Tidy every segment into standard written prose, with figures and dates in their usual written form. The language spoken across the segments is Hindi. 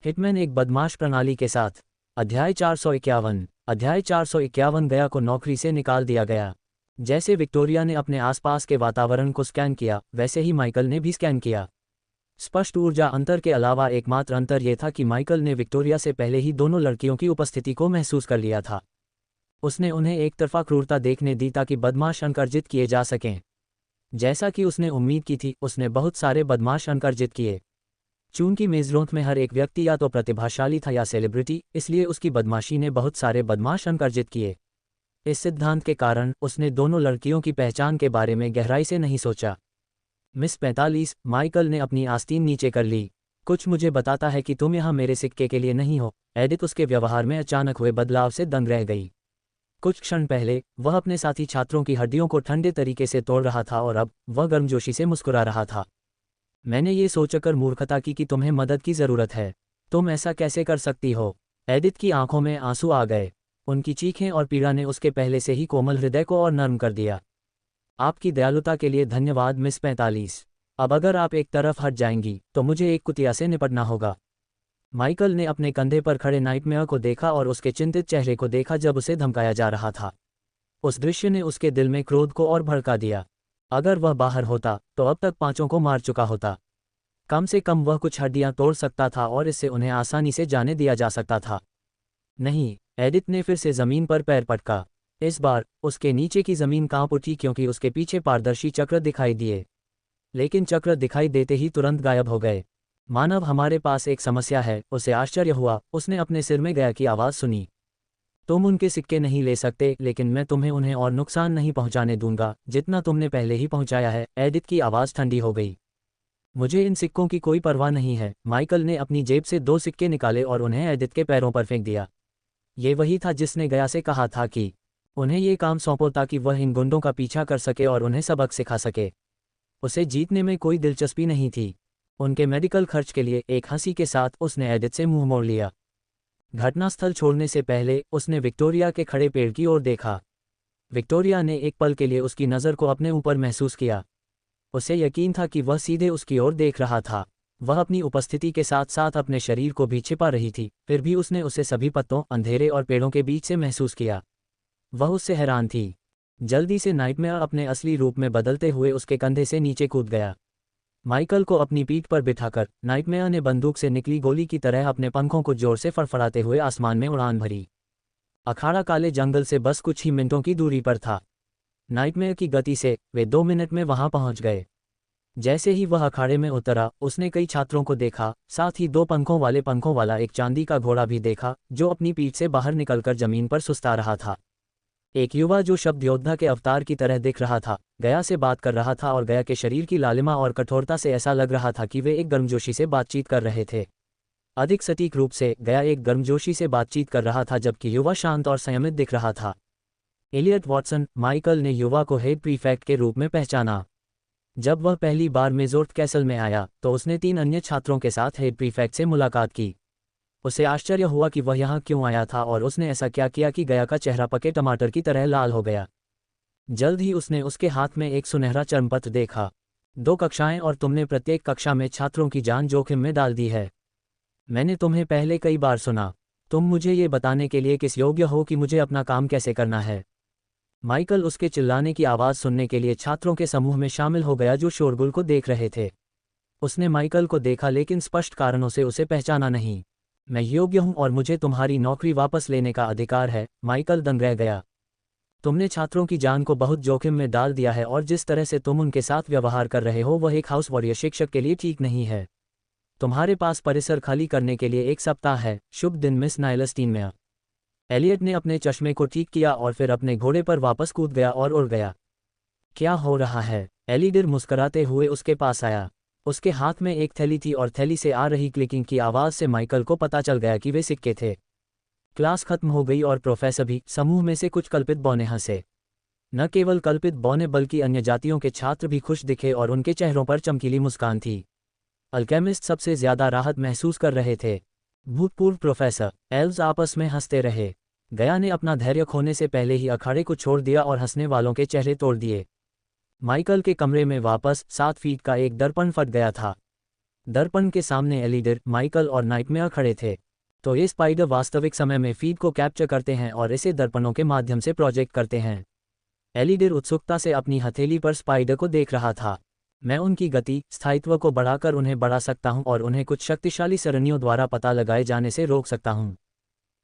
हिटमैन एक बदमाश प्रणाली के साथ। अध्याय 451 गया को नौकरी से निकाल दिया गया। जैसे विक्टोरिया ने अपने आसपास के वातावरण को स्कैन किया, वैसे ही माइकल ने भी स्कैन किया। स्पष्ट ऊर्जा अंतर के अलावा एकमात्र अंतर यह था कि माइकल ने विक्टोरिया से पहले ही दोनों लड़कियों की उपस्थिति को महसूस कर लिया था। उसने उन्हें एक तरफा क्रूरता देखने दी ताकि बदमाश अंक अर्जित किए जा सकें। जैसा कि उसने उम्मीद की थी, उसने बहुत सारे बदमाश अंक अर्जित किए। चूंकि मेजरोंथ में हर एक व्यक्ति या तो प्रतिभाशाली था या सेलिब्रिटी, इसलिए उसकी बदमाशी ने बहुत सारे बदमाश अंक अर्जित किए। इस सिद्धांत के कारण उसने दोनों लड़कियों की पहचान के बारे में गहराई से नहीं सोचा। मिस 45, माइकल ने अपनी आस्तीन नीचे कर ली। कुछ मुझे बताता है कि तुम यहाँ मेरे सिक्के के लिए नहीं हो। एडिथ उसके व्यवहार में अचानक हुए बदलाव से दंग रह गई। कुछ क्षण पहले वह अपने साथी छात्रों की हड्डियों को ठंडे तरीके से तोड़ रहा था और अब वह गर्मजोशी से मुस्कुरा रहा था। मैंने ये सोचकर मूर्खता की कि तुम्हें मदद की ज़रूरत है। तुम ऐसा कैसे कर सकती हो? एडिथ की आंखों में आंसू आ गए। उनकी चीखें और पीड़ा ने उसके पहले से ही कोमल हृदय को और नर्म कर दिया। आपकी दयालुता के लिए धन्यवाद मिस 45। अब अगर आप एक तरफ हट जाएंगी तो मुझे एक कुतिया से निपटना होगा। माइकल ने अपने कंधे पर खड़े नाइटमेयर को देखा और उसके चिंतित चेहरे को देखा जब उसे धमकाया जा रहा था। उस दृश्य ने उसके दिल में क्रोध को और भड़का दिया। अगर वह बाहर होता तो अब तक 5 को मार चुका होता। कम से कम वह कुछ हड्डियां तोड़ सकता था और इससे उन्हें आसानी से जाने दिया जा सकता था। नहीं, एडिथ ने फिर से जमीन पर पैर पटका। इस बार उसके नीचे की जमीन कांप उठी क्योंकि उसके पीछे पारदर्शी चक्र दिखाई दिए। लेकिन चक्र दिखाई देते ही तुरंत गायब हो गए। मानव, हमारे पास एक समस्या है। उसे आश्चर्य हुआ। उसने अपने सिर में गया की आवाज़ सुनी। तुम उनके सिक्के नहीं ले सकते, लेकिन मैं तुम्हें उन्हें और नुकसान नहीं पहुंचाने दूंगा जितना तुमने पहले ही पहुंचाया है। एडिथ की आवाज़ ठंडी हो गई। मुझे इन सिक्कों की कोई परवाह नहीं है। माइकल ने अपनी जेब से 2 सिक्के निकाले और उन्हें एडिथ के पैरों पर फेंक दिया। ये वही था जिसने गया से कहा था कि उन्हें ये काम सौंपो ताकि वह इन गुंडों का पीछा कर सके और उन्हें सबक सिखा सके। उसे जीतने में कोई दिलचस्पी नहीं थी। उनके मेडिकल खर्च के लिए एक हंसी के साथ उसने एडिथ से मुंह मोड़ लिया। घटनास्थल छोड़ने से पहले उसने विक्टोरिया के खड़े पेड़ की ओर देखा। विक्टोरिया ने एक पल के लिए उसकी नज़र को अपने ऊपर महसूस किया। उसे यकीन था कि वह सीधे उसकी ओर देख रहा था। वह अपनी उपस्थिति के साथ साथ अपने शरीर को भी छिपा रही थी, फिर भी उसने उसे सभी पत्तों, अंधेरे और पेड़ों के बीच से महसूस किया। वह उससे हैरान थी। जल्दी से नाइटमेयर अपने असली रूप में बदलते हुए उसके कंधे से नीचे कूद गया। माइकल को अपनी पीठ पर बिठाकर नाइटमेयर ने बंदूक से निकली गोली की तरह अपने पंखों को जोर से फड़फड़ाते हुए आसमान में उड़ान भरी। अखाड़ा काले जंगल से बस कुछ ही मिनटों की दूरी पर था। नाइटमेयर की गति से वे 2 मिनट में वहां पहुंच गए। जैसे ही वह अखाड़े में उतरा, उसने कई छात्रों को देखा, साथ ही 2 पंखों वाला एक चांदी का घोड़ा भी देखा जो अपनी पीठ से बाहर निकलकर जमीन पर सुस्ता रहा था। एक युवा जो शब्द योद्धा के अवतार की तरह दिख रहा था, गया से बात कर रहा था और गया के शरीर की लालिमा और कठोरता से ऐसा लग रहा था कि वे एक गर्मजोशी से बातचीत कर रहे थे। अधिक सटीक रूप से, गया एक गर्मजोशी से बातचीत कर रहा था जबकि युवा शांत और संयमित दिख रहा था। एलियट वॉटसन, माइकल ने युवा को हेड प्रीफेक्ट के रूप में पहचाना। जब वह पहली बार मेजोर्थ कैसल में आया तो उसने 3 अन्य छात्रों के साथ हेड प्रीफेक्ट से मुलाकात की। उसे आश्चर्य हुआ कि वह यहाँ क्यों आया था और उसने ऐसा क्या किया कि गया का चेहरा पके टमाटर की तरह लाल हो गया। जल्द ही उसने उसके हाथ में एक सुनहरा चर्मपत्र देखा। 2 कक्षाएं और तुमने प्रत्येक कक्षा में छात्रों की जान जोखिम में डाल दी है। मैंने तुम्हें पहले कई बार सुना। तुम मुझे ये बताने के लिए किस योग्य हो कि मुझे अपना काम कैसे करना है? माइकल उसके चिल्लाने की आवाज़ सुनने के लिए छात्रों के समूह में शामिल हो गया जो शोरगुल को देख रहे थे। उसने माइकल को देखा लेकिन स्पष्ट कारणों से उसे पहचाना नहीं। मैं योग्य हूं और मुझे तुम्हारी नौकरी वापस लेने का अधिकार है। माइकल दंग रह गया। तुमने छात्रों की जान को बहुत जोखिम में डाल दिया है और जिस तरह से तुम उनके साथ व्यवहार कर रहे हो वह एक हाउस वॉरियर शिक्षक के लिए ठीक नहीं है। तुम्हारे पास परिसर खाली करने के लिए 1 सप्ताह है। शुभ दिन मिस नाइलस्टीनमेयर। एलियट ने अपने चश्मे को ठीक किया और फिर अपने घोड़े पर वापस कूद गया और उड़ गया। क्या हो रहा है? एलिडर मुस्कुराते हुए उसके पास आया। उसके हाथ में एक थैली थी और थैली से आ रही क्लिकिंग की आवाज़ से माइकल को पता चल गया कि वे सिक्के थे। क्लास खत्म हो गई और प्रोफेसर भी। समूह में से कुछ कल्पित बौने हंसे। न केवल कल्पित बौने बल्कि अन्य जातियों के छात्र भी खुश दिखे और उनके चेहरों पर चमकीली मुस्कान थी। अल्केमिस्ट सबसे ज्यादा राहत महसूस कर रहे थे। भूतपूर्व प्रोफेसर एल्व्स आपस में हंसते रहे। गया ने अपना धैर्य खोने से पहले ही अखाड़े को छोड़ दिया और हंसने वालों के चेहरे तोड़ दिए। माइकल के कमरे में वापस 7 फीट का एक दर्पण फट गया था। दर्पण के सामने एलिडर, माइकल और नाइटमेयर खड़े थे। तो ये स्पाइडर वास्तविक समय में फीड को कैप्चर करते हैं और इसे दर्पणों के माध्यम से प्रोजेक्ट करते हैं। एलिडर उत्सुकता से अपनी हथेली पर स्पाइडर को देख रहा था। मैं उनकी गति, स्थायित्व को बढ़ाकर उन्हें बढ़ा सकता हूं और उन्हें कुछ शक्तिशाली सरणियों द्वारा पता लगाए जाने से रोक सकता हूं।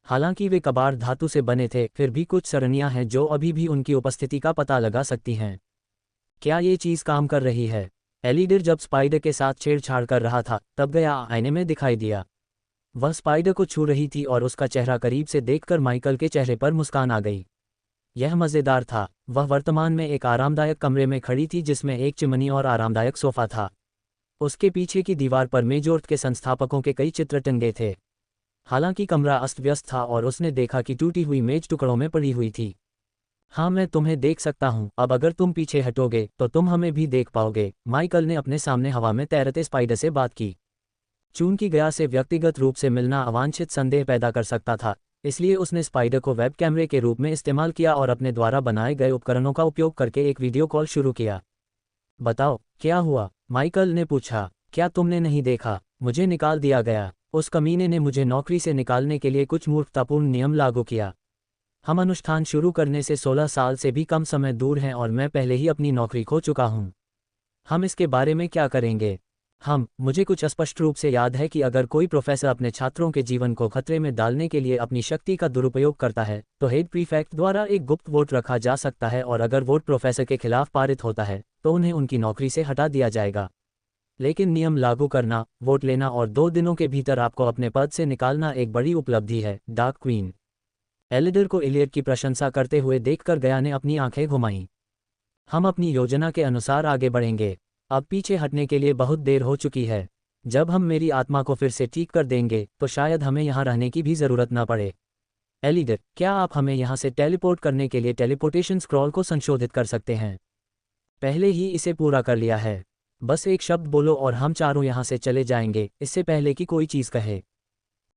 हालांकि वे कबाड़ धातु से बने थे, फिर भी कुछ सरणियां हैं जो अभी भी उनकी उपस्थिति का पता लगा सकती हैं। क्या ये चीज़ काम कर रही है? एलिडर जब स्पाइडर के साथ छेड़छाड़ कर रहा था तब गया आईने में दिखाई दिया। वह स्पाइडर को छू रही थी और उसका चेहरा करीब से देखकर माइकल के चेहरे पर मुस्कान आ गई। यह मज़ेदार था। वह वर्तमान में एक आरामदायक कमरे में खड़ी थी जिसमें एक चिमनी और आरामदायक सोफा था। उसके पीछे की दीवार पर मेजोर्थ के संस्थापकों के कई चित्र टंगे थे। हालांकि कमरा अस्त व्यस्त था और उसने देखा कि टूटी हुई मेज टुकड़ों में पड़ी हुई थी। हाँ, मैं तुम्हें देख सकता हूँ। अब अगर तुम पीछे हटोगे तो तुम हमें भी देख पाओगे। माइकल ने अपने सामने हवा में तैरते स्पाइडर से बात की। चूंकि गया से व्यक्तिगत रूप से मिलना अवांछित संदेह पैदा कर सकता था, इसलिए उसने स्पाइडर को वेब कैमरे के रूप में इस्तेमाल किया और अपने द्वारा बनाए गए उपकरणों का उपयोग करके एक वीडियो कॉल शुरू किया। बताओ, क्या हुआ? माइकल ने पूछा। क्या तुमने नहीं देखा? मुझे निकाल दिया गया। उस कमीने ने मुझे नौकरी से निकालने के लिए कुछ मूर्खतापूर्ण नियम लागू किया। हम अनुष्ठान शुरू करने से 16 साल से भी कम समय दूर हैं और मैं पहले ही अपनी नौकरी खो चुका हूं। हम इसके बारे में क्या करेंगे? मुझे कुछ अस्पष्ट रूप से याद है कि अगर कोई प्रोफेसर अपने छात्रों के जीवन को खतरे में डालने के लिए अपनी शक्ति का दुरुपयोग करता है तो हेड प्रीफेक्ट द्वारा एक गुप्त वोट रखा जा सकता है और अगर वोट प्रोफेसर के खिलाफ पारित होता है तो उन्हें उनकी नौकरी से हटा दिया जाएगा। लेकिन नियम लागू करना, वोट लेना और 2 दिनों के भीतर आपको अपने पद से निकालना एक बड़ी उपलब्धि है, डार्क क्वीन। एलिडर को इलियट की प्रशंसा करते हुए देखकर गया ने अपनी आंखें घुमाईं। हम अपनी योजना के अनुसार आगे बढ़ेंगे। अब पीछे हटने के लिए बहुत देर हो चुकी है। जब हम मेरी आत्मा को फिर से ठीक कर देंगे तो शायद हमें यहाँ रहने की भी ज़रूरत न पड़े। एलिडर, क्या आप हमें यहाँ से टेलीपोर्ट करने के लिए टेलीपोर्टेशन स्क्रॉल को संशोधित कर सकते हैं? पहले ही इसे पूरा कर लिया है। बस एक शब्द बोलो और हम चारों यहाँ से चले जाएंगे, इससे पहले कि कोई चीज़ कहे।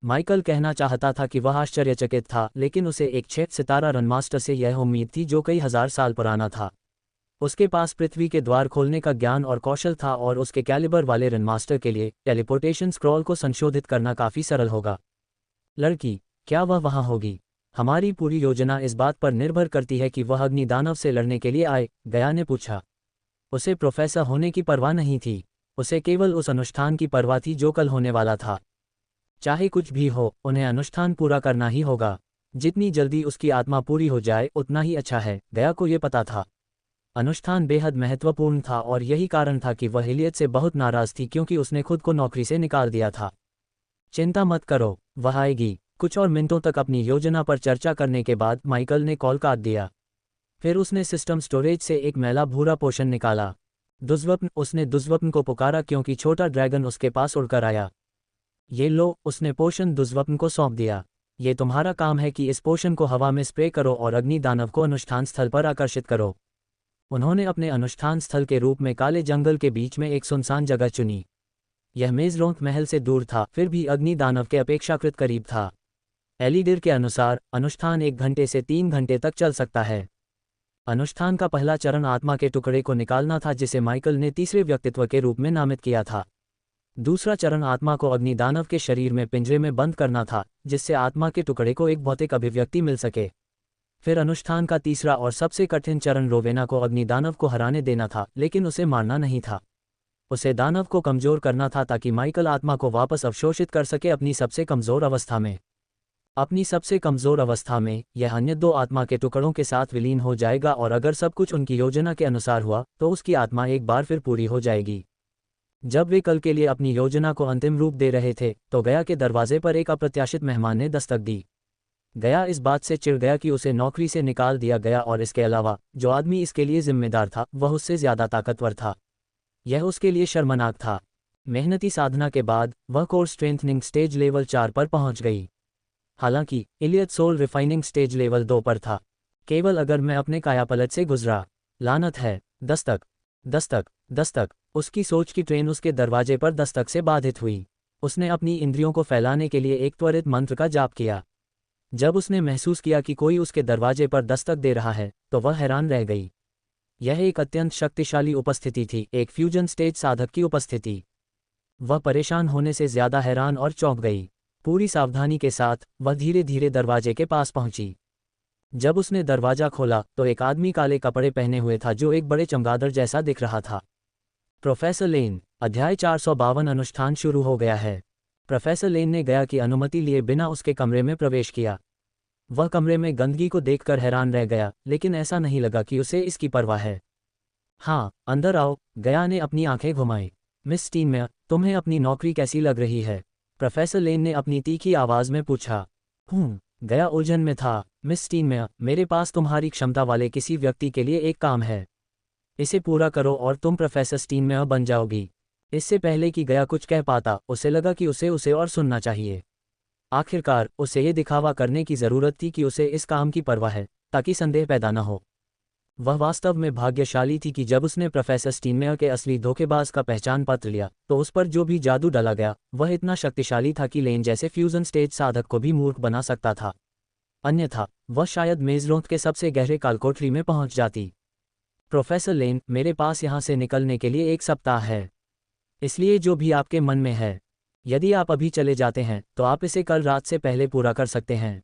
माइकल कहना चाहता था कि वह आश्चर्यचकित था, लेकिन उसे एक 6 सितारा रनमास्टर से यह उम्मीद थी जो कई हजार साल पुराना था। उसके पास पृथ्वी के द्वार खोलने का ज्ञान और कौशल था और उसके कैलिबर वाले रनमास्टर के लिए टेलीपोर्टेशन स्क्रॉल को संशोधित करना काफ़ी सरल होगा। लड़की, क्या वह वहाँ होगी? हमारी पूरी योजना इस बात पर निर्भर करती है कि वह अग्निदानव से लड़ने के लिए आए, गया ने पूछा। उसे प्रोफेसर होने की परवाह नहीं थी। उसे केवल उस अनुष्ठान की परवाह थी जो कल होने वाला था। चाहे कुछ भी हो, उन्हें अनुष्ठान पूरा करना ही होगा। जितनी जल्दी उसकी आत्मा पूरी हो जाए उतना ही अच्छा है, गया को ये पता था। अनुष्ठान बेहद महत्वपूर्ण था और यही कारण था कि वह इलियट से बहुत नाराज थी क्योंकि उसने खुद को नौकरी से निकाल दिया था। चिंता मत करो, वह आएगी। कुछ और मिनटों तक अपनी योजना पर चर्चा करने के बाद माइकल ने कॉल काट दिया। फिर उसने सिस्टम स्टोरेज से एक मैला भूरा पोषण निकाला। दुष्स्वप्न, उसने दुष्स्वप्न को पुकारा क्योंकि छोटा ड्रैगन उसके पास उड़कर आया। ये लो, उसने पोषण दुष्स्वप्न को सौंप दिया। ये तुम्हारा काम है कि इस पोषण को हवा में स्प्रे करो और अग्नि दानव को अनुष्ठान स्थल पर आकर्षित करो। उन्होंने अपने अनुष्ठान स्थल के रूप में काले जंगल के बीच में एक सुनसान जगह चुनी। यह मेजरोंथ महल से दूर था, फिर भी अग्नि दानव के अपेक्षाकृत करीब था। एलिडर के अनुसार अनुष्ठान 1 घंटे से 3 घंटे तक चल सकता है। अनुष्ठान का पहला चरण आत्मा के टुकड़े को निकालना था जिसे माइकल ने तीसरे व्यक्तित्व के रूप में नामित किया था। दूसरा चरण आत्मा को अग्निदानव के शरीर में पिंजरे में बंद करना था जिससे आत्मा के टुकड़े को एक भौतिक अभिव्यक्ति मिल सके। फिर अनुष्ठान का तीसरा और सबसे कठिन चरण रोवेना को अग्निदानव को हराने देना था, लेकिन उसे मारना नहीं था। उसे दानव को कमजोर करना था ताकि माइकल आत्मा को वापस अवशोषित कर सके अपनी सबसे कमजोर अवस्था में। अपनी सबसे कमजोर अवस्था में यह अन्य 2 आत्मा के टुकड़ों के साथ विलीन हो जाएगा और अगर सब कुछ उनकी योजना के अनुसार हुआ तो उसकी आत्मा एक बार फिर पूरी हो जाएगी। जब वे कल के लिए अपनी योजना को अंतिम रूप दे रहे थे तो गया के दरवाजे पर एक अप्रत्याशित मेहमान ने दस्तक दी। गया इस बात से चिढ़ गया कि उसे नौकरी से निकाल दिया गया और इसके अलावा जो आदमी इसके लिए जिम्मेदार था वह उससे ज्यादा ताकतवर था। यह उसके लिए शर्मनाक था। मेहनती साधना के बाद वह कोर स्ट्रेंथनिंग स्टेज लेवल 4 पर पहुंच गई। हालांकि Elliott soul refining stage level 2 पर था। केवल अगर मैं अपने कायापलट से गुजरा। लानत है। दस्तक, दस्तक, दस्तक। उसकी सोच की ट्रेन उसके दरवाजे पर दस्तक से बाधित हुई। उसने अपनी इंद्रियों को फैलाने के लिए एक त्वरित मंत्र का जाप किया। जब उसने महसूस किया कि कोई उसके दरवाजे पर दस्तक दे रहा है तो वह हैरान रह गई। यह एक अत्यंत शक्तिशाली उपस्थिति थी, एक फ्यूजन स्टेज साधक की उपस्थिति। वह परेशान होने से ज्यादा हैरान और चौंक गई। पूरी सावधानी के साथ वह धीरे धीरे दरवाजे के पास पहुंची। जब उसने दरवाजा खोला तो एक आदमी काले कपड़े पहने हुए था जो एक बड़े चमगादड़ जैसा दिख रहा था। प्रोफेसर लेन, अध्याय 452 अनुष्ठान शुरू हो गया है। प्रोफेसर लेन ने गया की अनुमति लिए बिना उसके कमरे में प्रवेश किया। वह कमरे में गंदगी को देखकर हैरान रह गया, लेकिन ऐसा नहीं लगा कि उसे इसकी परवाह है। हाँ, अंदर आओ, गया ने अपनी आंखें घुमाई। मिस स्टीनमेयर, तुम्हें अपनी नौकरी कैसी लग रही है? प्रोफेसर लेन ने अपनी तीखी आवाज़ में पूछा। गया उलझन में था। मिस स्टीनमेयर, मेरे पास तुम्हारी क्षमता वाले किसी व्यक्ति के लिए एक काम है। इसे पूरा करो और तुम प्रोफेसर स्टीनमेयर बन जाओगी। इससे पहले कि गया कुछ कह पाता, उसे लगा कि उसे और सुनना चाहिए। आखिरकार उसे ये दिखावा करने की ज़रूरत थी कि उसे इस काम की परवाह है, ताकि संदेह पैदा न हो। वह वास्तव में भाग्यशाली थी कि जब उसने प्रोफेसर स्टीनमेयर के असली धोखेबाज का पहचान पत्र लिया तो उस पर जो भी जादू डाला गया वह इतना शक्तिशाली था कि लेन जैसे फ्यूजन स्टेज साधक को भी मूर्ख बना सकता था। अन्यथा वह शायद मेजरोथ के सबसे गहरे कालकोठरी में पहुंच जाती। प्रोफेसर लेन, मेरे पास यहाँ से निकलने के लिए 1 सप्ताह है, इसलिए जो भी आपके मन में है, यदि आप अभी चले जाते हैं तो आप इसे कल रात से पहले पूरा कर सकते हैं।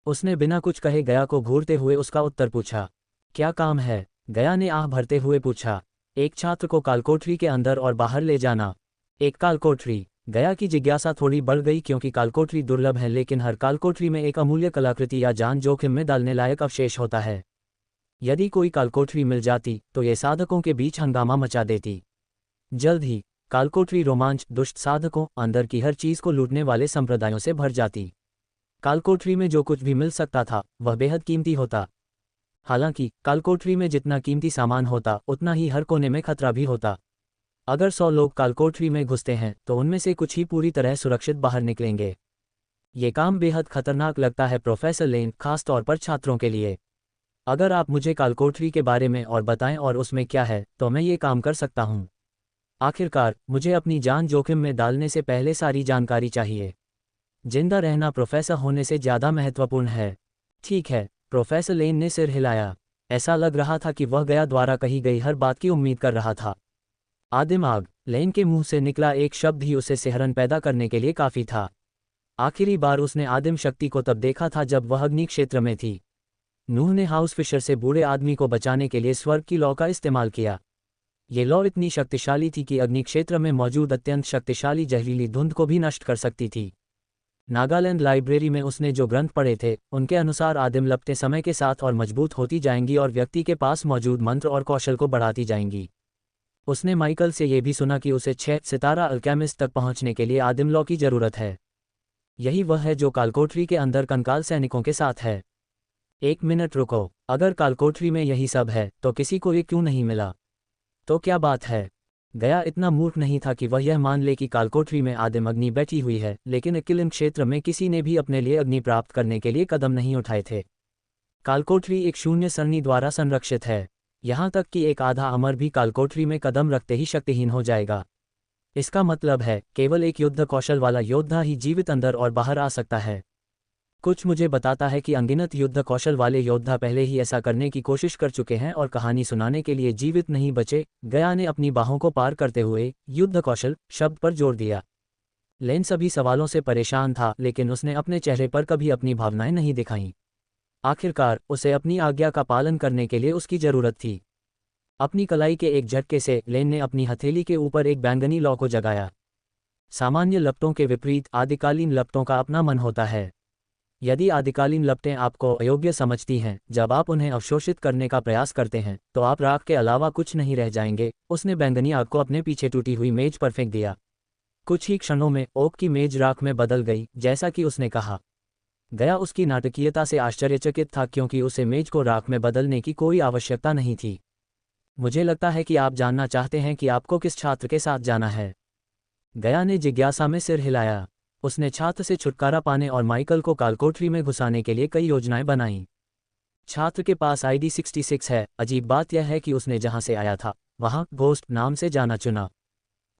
उसने बिना कुछ कहे गया को घूरते हुए उसका उत्तर पूछा। क्या काम है? गया ने आह भरते हुए पूछा। एक छात्र को कालकोठरी के अंदर और बाहर ले जाना। एक कालकोठरी? गया की जिज्ञासा थोड़ी बढ़ गई क्योंकि कालकोठरी दुर्लभ है, लेकिन हर कालकोठरी में एक अमूल्य कलाकृति या जान जोखिम में डालने लायक अवशेष होता है। यदि कोई कालकोठरी मिल जाती तो ये साधकों के बीच हंगामा मचा देती। जल्द ही कालकोठरी रोमांच, दुष्ट साधकों, अंदर की हर चीज को लूटने वाले संप्रदायों से भर जाती। कालकोठरी में जो कुछ भी मिल सकता था वह बेहद कीमती होता। हालांकि कालकोठरी में जितना कीमती सामान होता उतना ही हर कोने में खतरा भी होता। अगर 100 लोग कालकोठरी में घुसते हैं तो उनमें से कुछ ही पूरी तरह सुरक्षित बाहर निकलेंगे। ये काम बेहद खतरनाक लगता है प्रोफेसर लेन, खास तौर पर छात्रों के लिए। अगर आप मुझे कालकोठरी के बारे में और बताएं और उसमें क्या है तो मैं ये काम कर सकता हूँ। आखिरकार मुझे अपनी जान जोखिम में डालने से पहले सारी जानकारी चाहिए। जिंदा रहना प्रोफेसर होने से ज़्यादा महत्वपूर्ण है। ठीक है, प्रोफेसर लेन ने सिर हिलाया। ऐसा लग रहा था कि वह गया द्वारा कही गई हर बात की उम्मीद कर रहा था। आदिम आग। लेन के मुंह से निकला एक शब्द ही उसे सिहरन पैदा करने के लिए काफ़ी था। आखिरी बार उसने आदिम शक्ति को तब देखा था जब वह अग्नि क्षेत्र में थी। नूह ने हाउस फिशर से बूढ़े आदमी को बचाने के लिए स्वर्ग की लॉ का इस्तेमाल किया। ये लॉ इतनी शक्तिशाली थी कि अग्नि क्षेत्र में मौजूद अत्यंत शक्तिशाली जहरीली धुंध को भी नष्ट कर सकती थी। नागालैंड लाइब्रेरी में उसने जो ग्रंथ पढ़े थे उनके अनुसार आदिम लपटें समय के साथ और मजबूत होती जाएंगी और व्यक्ति के पास मौजूद मंत्र और कौशल को बढ़ाती जाएंगी। उसने माइकल से यह भी सुना कि उसे 6 सितारा अल्केमिस्ट तक पहुंचने के लिए आदिम लॉ की जरूरत है। यही वह है जो कालकोठरी के अंदर कंकाल सैनिकों के साथ है। 1 मिनट रुको, अगर कालकोठरी में यही सब है तो किसी को ये क्यों नहीं मिला? तो क्या बात है? गया इतना मूर्ख नहीं था कि वह यह मान ले कि कालकोठरी में आदिम अग्नि बैठी हुई है, लेकिन अकिलिन क्षेत्र में किसी ने भी अपने लिए अग्नि प्राप्त करने के लिए कदम नहीं उठाए थे। कालकोठरी एक शून्य सरणी द्वारा संरक्षित है, यहाँ तक कि एक आधा अमर भी कालकोठरी में कदम रखते ही शक्तिहीन हो जाएगा। इसका मतलब है केवल एक युद्ध कौशल वाला योद्धा ही जीवित अंदर और बाहर आ सकता है। कुछ मुझे बताता है कि अनगिनत युद्ध कौशल वाले योद्धा पहले ही ऐसा करने की कोशिश कर चुके हैं और कहानी सुनाने के लिए जीवित नहीं बचे। गया ने अपनी बाहों को पार करते हुए युद्ध कौशल शब्द पर जोर दिया। लेन सभी सवालों से परेशान था, लेकिन उसने अपने चेहरे पर कभी अपनी भावनाएं नहीं दिखाईं। आखिरकार उसे अपनी आज्ञा का पालन करने के लिए उसकी जरूरत थी। अपनी कलाई के एक झटके से लेन ने अपनी हथेली के ऊपर एक बैंगनी लौ को जगाया। सामान्य लपटों के विपरीत आदिकालीन लपटों का अपना मन होता है। यदि आदिकालीन लपटें आपको अयोग्य समझती हैं, जब आप उन्हें अवशोषित करने का प्रयास करते हैं तो आप राख के अलावा कुछ नहीं रह जाएंगे। उसने बैंगनी आग को अपने पीछे टूटी हुई मेज पर फेंक दिया। कुछ ही क्षणों में ओक की मेज राख में बदल गई, जैसा कि उसने कहा। गया उसकी नाटकीयता से आश्चर्यचकित था क्योंकि उसे मेज को राख में बदलने की कोई आवश्यकता नहीं थी। मुझे लगता है कि आप जानना चाहते हैं कि आपको किस छात्र के साथ जाना है। गया ने जिज्ञासा में सिर हिलाया। उसने छात्र से छुटकारा पाने और माइकल को कालकोठरी में घुसाने के लिए कई योजनाएं बनाईं। छात्र के पास ID 66 है। अजीब बात यह है कि उसने जहां से आया था वहां घोस्ट नाम से जाना चुना।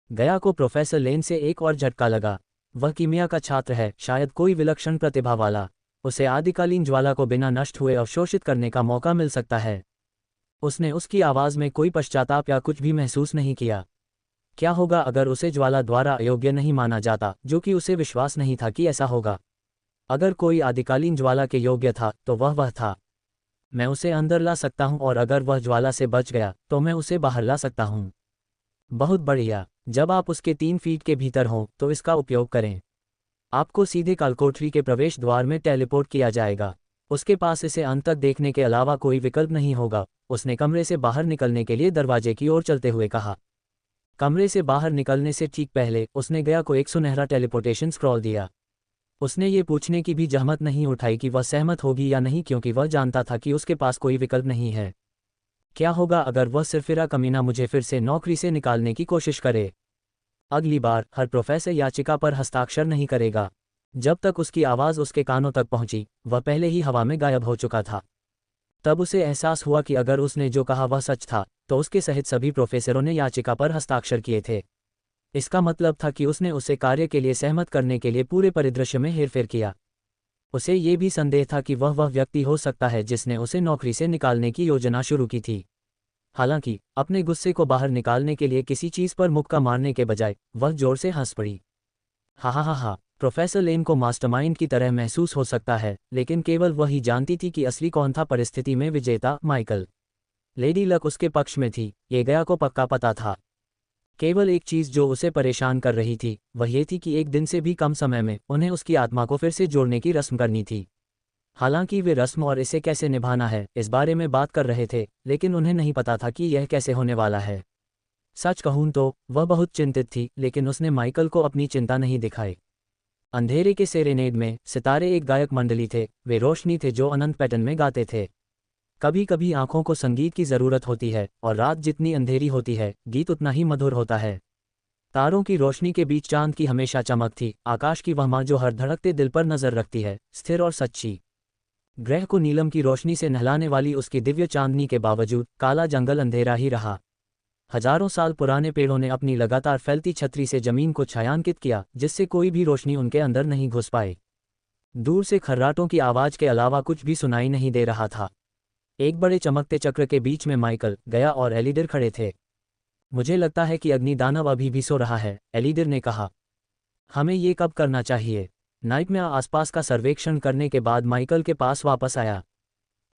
गया को प्रोफेसर लेन से एक और झटका लगा। वह कीमिया का छात्र है, शायद कोई विलक्षण प्रतिभा वाला। उसे आदिकालीन ज्वाला को बिना नष्ट हुए अवशोषित करने का मौका मिल सकता है। उसने उसकी आवाज़ में कोई पश्चाताप या कुछ भी महसूस नहीं किया। क्या होगा अगर उसे ज्वाला द्वारा अयोग्य नहीं माना जाता, जो कि उसे विश्वास नहीं था कि ऐसा होगा। अगर कोई आदिकालीन ज्वाला के योग्य था तो वह था। मैं उसे अंदर ला सकता हूं और अगर वह ज्वाला से बच गया तो मैं उसे बाहर ला सकता हूं। बहुत बढ़िया। जब आप उसके 3 फीट के भीतर हों तो इसका उपयोग करें। आपको सीधे कालकोठरी के प्रवेश द्वार में टेलीपोर्ट किया जाएगा। उसके पास इसे अंत तक देखने के अलावा कोई विकल्प नहीं होगा। उसने कमरे से बाहर निकलने के लिए दरवाजे की ओर चलते हुए कहा। कमरे से बाहर निकलने से ठीक पहले उसने गया को एक सुनहरा टेलीपोर्टेशन स्क्रॉल दिया। उसने ये पूछने की भी जहमत नहीं उठाई कि वह सहमत होगी या नहीं, क्योंकि वह जानता था कि उसके पास कोई विकल्प नहीं है। क्या होगा अगर वह सिरफिरा कमीना मुझे फिर से नौकरी से निकालने की कोशिश करे? अगली बार हर प्रोफेसर याचिका पर हस्ताक्षर नहीं करेगा। जब तक उसकी आवाज़ उसके कानों तक पहुंची, वह पहले ही हवा में गायब हो चुका था। तब उसे एहसास हुआ कि अगर उसने जो कहा वह सच था, तो उसके सहित सभी प्रोफेसरों ने याचिका पर हस्ताक्षर किए थे। इसका मतलब था कि उसने उसे कार्य के लिए सहमत करने के लिए पूरे परिदृश्य में हेरफेर किया। उसे ये भी संदेह था कि वह व्यक्ति हो सकता है जिसने उसे नौकरी से निकालने की योजना शुरू की थी। हालांकि अपने गुस्से को बाहर निकालने के लिए किसी चीज़ पर मुक्का मारने के बजाय वह जोर से हंस पड़ी। हा हा हा हा। प्रोफेसर लेन को मास्टरमाइंड की तरह महसूस हो सकता है, लेकिन केवल वही जानती थी कि असली कौन था परिस्थिति में विजेता, माइकल। लेडी लक उसके पक्ष में थी, ये गया को पक्का पता था। केवल एक चीज़ जो उसे परेशान कर रही थी वह ये थी कि एक दिन से भी कम समय में उन्हें उसकी आत्मा को फिर से जोड़ने की रस्म करनी थी। हालांकि वे रस्म और इसे कैसे निभाना है इस बारे में बात कर रहे थे, लेकिन उन्हें नहीं पता था कि यह कैसे होने वाला है। सच कहूं तो वह बहुत चिंतित थी, लेकिन उसने माइकल को अपनी चिंता नहीं दिखाई। अंधेरे के सेरेनेड में सितारे एक गायक मंडली थे। वे रोशनी थे जो अनंत पैटर्न में गाते थे। कभी कभी आंखों को संगीत की ज़रूरत होती है, और रात जितनी अंधेरी होती है गीत उतना ही मधुर होता है। तारों की रोशनी के बीच चांद की हमेशा चमक थी, आकाश की वह माँ जो हर धड़कते दिल पर नजर रखती है, स्थिर और सच्ची। ग्रह को नीलम की रोशनी से नहलाने वाली उसकी दिव्य चांदनी के बावजूद काला जंगल अंधेरा ही रहा। हजारों साल पुराने पेड़ों ने अपनी लगातार फैलती छतरी से जमीन को छायांकित किया, जिससे कोई भी रोशनी उनके अंदर नहीं घुस पाए। दूर से खर्राटों की आवाज के अलावा कुछ भी सुनाई नहीं दे रहा था। एक बड़े चमकते चक्र के बीच में माइकल, गया और एलिडर खड़े थे। मुझे लगता है कि अग्नि दानव अभी भी सो रहा है, एलिडर ने कहा। हमें ये कब करना चाहिए? नाइटमेयर आसपास का सर्वेक्षण करने के बाद माइकल के पास वापस आया।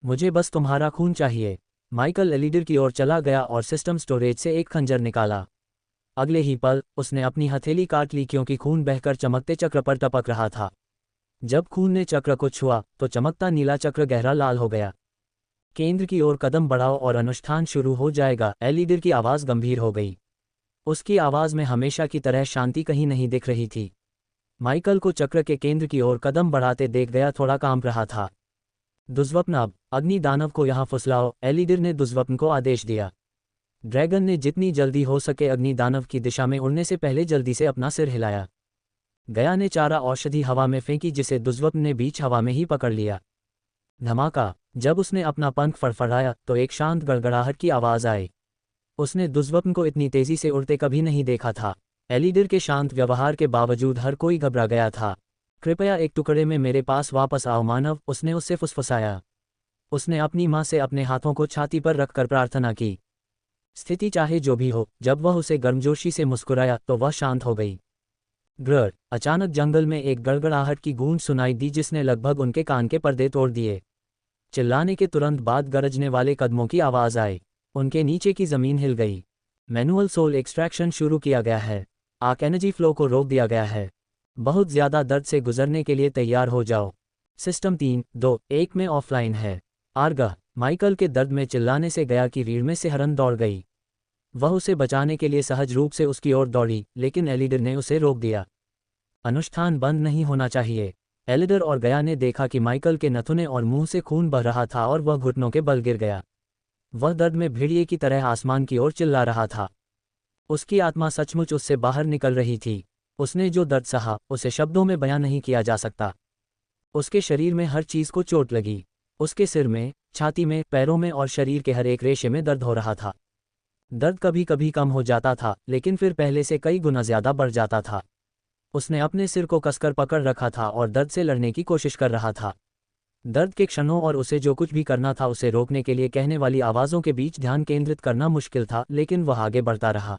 मुझे बस तुम्हारा खून चाहिए। माइकल एलिडर की ओर चला गया और सिस्टम स्टोरेज से एक खंजर निकाला। अगले ही पल उसने अपनी हथेली काट ली, क्योंकि खून बहकर चमकते चक्र पर टपक रहा था। जब खून ने चक्र को छुआ तो चमकता नीला चक्र गहरा लाल हो गया। केंद्र की ओर कदम बढ़ाओ और अनुष्ठान शुरू हो जाएगा। एलिडर की आवाज़ गंभीर हो गई। उसकी आवाज़ में हमेशा की तरह शांति कहीं नहीं दिख रही थी। माइकल को चक्र के केंद्र की ओर कदम बढ़ाते देख गया थोड़ा कांप रहा था। दुर्स्वप्न, अब अग्नि दानव को यहाँ फुसलाओ, एलिडर ने दुर्स्वप्न को आदेश दिया। ड्रैगन ने जितनी जल्दी हो सके अग्नि दानव की दिशा में उड़ने से पहले जल्दी से अपना सिर हिलाया। गया ने चारा औषधि हवा में फेंकी, जिसे दुर्स्वप्न ने बीच हवा में ही पकड़ लिया। धमाका। जब उसने अपना पंख फड़फड़ाया तो एक शांत गड़गड़ाहट की आवाज़ आई। उसने दुर्स्वप्न को इतनी तेजी से उड़ते कभी नहीं देखा था। एलिडर के शांत व्यवहार के बावजूद हर कोई घबरा गया था। कृपया एक टुकड़े में मेरे पास वापस आओ मानव, उसने उससे फुसफुसाया। उसने अपनी माँ से अपने हाथों को छाती पर रखकर प्रार्थना की। स्थिति चाहे जो भी हो, जब वह उसे गर्मजोशी से मुस्कुराया तो वह शांत हो गई। ग्रर। अचानक जंगल में एक गड़गड़ाहट की गूंज सुनाई दी, जिसने लगभग उनके कान के पर्दे तोड़ दिए। चिल्लाने के तुरंत बाद गरजने वाले कदमों की आवाज़ आई। उनके नीचे की जमीन हिल गई। मैनुअल सोल एक्सट्रैक्शन शुरू किया गया है। आर्क एनर्जी फ्लो को रोक दिया गया है। बहुत ज़्यादा दर्द से गुजरने के लिए तैयार हो जाओ। सिस्टम 3, 2, 1 में ऑफलाइन है। आर्गा। माइकल के दर्द में चिल्लाने से गया की रीढ़ में सिहरन दौड़ गई। वह उसे बचाने के लिए सहज रूप से उसकी ओर दौड़ी, लेकिन एलिडर ने उसे रोक दिया। अनुष्ठान बंद नहीं होना चाहिए। एलिडर और गया ने देखा कि माइकल के नथुने और मुंह से खून बह रहा था और वह घुटनों के बल गिर गया। वह दर्द में भेड़िए की तरह आसमान की ओर चिल्ला रहा था। उसकी आत्मा सचमुच उससे बाहर निकल रही थी। उसने जो दर्द सहा उसे शब्दों में बयां नहीं किया जा सकता। उसके शरीर में हर चीज को चोट लगी। उसके सिर में, छाती में, पैरों में और शरीर के हर एक रेशे में दर्द हो रहा था। दर्द कभी कभी कम हो जाता था, लेकिन फिर पहले से कई गुना ज्यादा बढ़ जाता था। उसने अपने सिर को कसकर पकड़ रखा था और दर्द से लड़ने की कोशिश कर रहा था। दर्द के क्षणों और उसे जो कुछ भी करना था उसे रोकने के लिए कहने वाली आवाज़ों के बीच ध्यान केंद्रित करना मुश्किल था, लेकिन वह आगे बढ़ता रहा।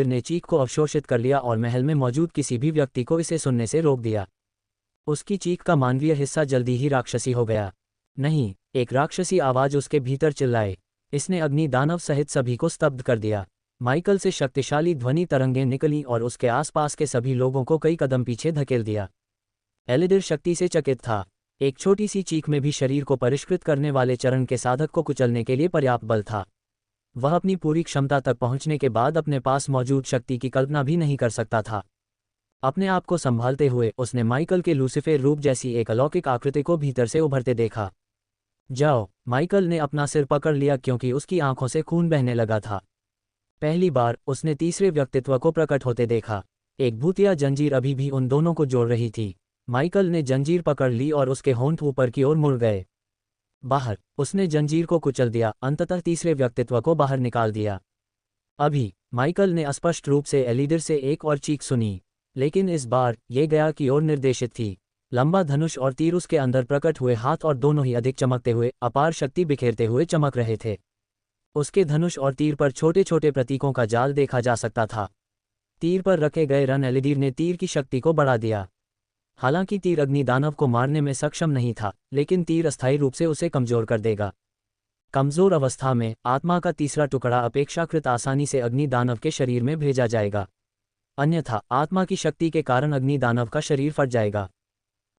एलिडिर ने चीख को अवशोषित कर लिया और महल में मौजूद किसी भी व्यक्ति को इसे सुनने से रोक दिया। उसकी चीख का मानवीय हिस्सा जल्दी ही राक्षसी हो गया। नहीं, एक राक्षसी आवाज उसके भीतर चिल्लाए। इसने अग्नि दानव सहित सभी को स्तब्ध कर दिया। माइकल से शक्तिशाली ध्वनि तरंगें निकलीं और उसके आसपास के सभी लोगों को कई कदम पीछे धकेल दिया। एलिडिर शक्ति से चकित था। एक छोटी सी चीख में भी शरीर को परिष्कृत करने वाले चरण के साधक को कुचलने के लिए पर्याप्त बल था। वह अपनी पूरी क्षमता तक पहुंचने के बाद अपने पास मौजूद शक्ति की कल्पना भी नहीं कर सकता था। अपने आप को संभालते हुए उसने माइकल के लूसीफर रूप जैसी एक अलौकिक आकृति को भीतर से उभरते देखा। जाओ, माइकल ने अपना सिर पकड़ लिया क्योंकि उसकी आंखों से खून बहने लगा था। पहली बार उसने तीसरे व्यक्तित्व को प्रकट होते देखा। एक भूतिया जंजीर अभी भी उन दोनों को जोड़ रही थी। माइकल ने जंजीर पकड़ ली और उसके होंठ ऊपर की ओर मुड़ गए। बाहर, उसने जंजीर को कुचल दिया, अंततः तीसरे व्यक्तित्व को बाहर निकाल दिया। अभी माइकल ने स्पष्ट रूप से एलिडिर से एक और चीख सुनी, लेकिन इस बार ये गया की ओर निर्देशित थी। लंबा धनुष और तीर उसके अंदर प्रकट हुए हाथ और दोनों ही अधिक चमकते हुए, अपार शक्ति बिखेरते हुए चमक रहे थे। उसके धनुष और तीर पर छोटे छोटे प्रतीकों का जाल देखा जा सकता था। तीर पर रखे गए रन एलिडिर ने तीर की शक्ति को बढ़ा दिया। हालांकि तीर अग्नि दानव को मारने में सक्षम नहीं था, लेकिन तीर अस्थायी रूप से उसे कमजोर कर देगा। कमजोर अवस्था में आत्मा का तीसरा टुकड़ा अपेक्षाकृत आसानी से अग्नि दानव के शरीर में भेजा जाएगा, अन्यथा आत्मा की शक्ति के कारण अग्नि दानव का शरीर फट जाएगा।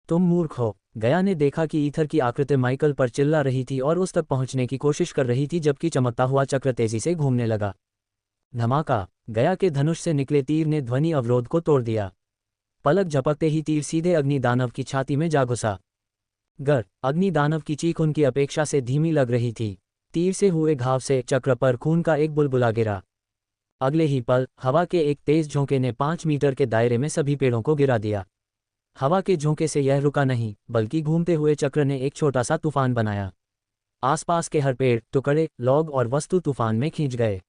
तुम मूर्ख हो। गया ने देखा कि ईथर की आकृति माइकल पर चिल्ला रही थी और उस तक पहुंचने की कोशिश कर रही थी, जबकि चमकता हुआ चक्र तेजी से घूमने लगा। धमाका, गया के धनुष से निकले तीर ने ध्वनि अवरोध को तोड़ दिया। पलक झपकते ही तीर सीधे अग्निदानव की छाती में जा घुसा। अग्निदानव की चीख उनकी अपेक्षा से धीमी लग रही थी। तीर से हुए घाव से चक्र पर खून का एक बुलबुला गिरा। अगले ही पल हवा के एक तेज झोंके ने 5 मीटर के दायरे में सभी पेड़ों को गिरा दिया। हवा के झोंके से यह रुका नहीं, बल्कि घूमते हुए चक्र ने एक छोटा सा तूफान बनाया। आसपास के हर पेड़, टुकड़े, लॉग और वस्तु तूफान में खींच गए।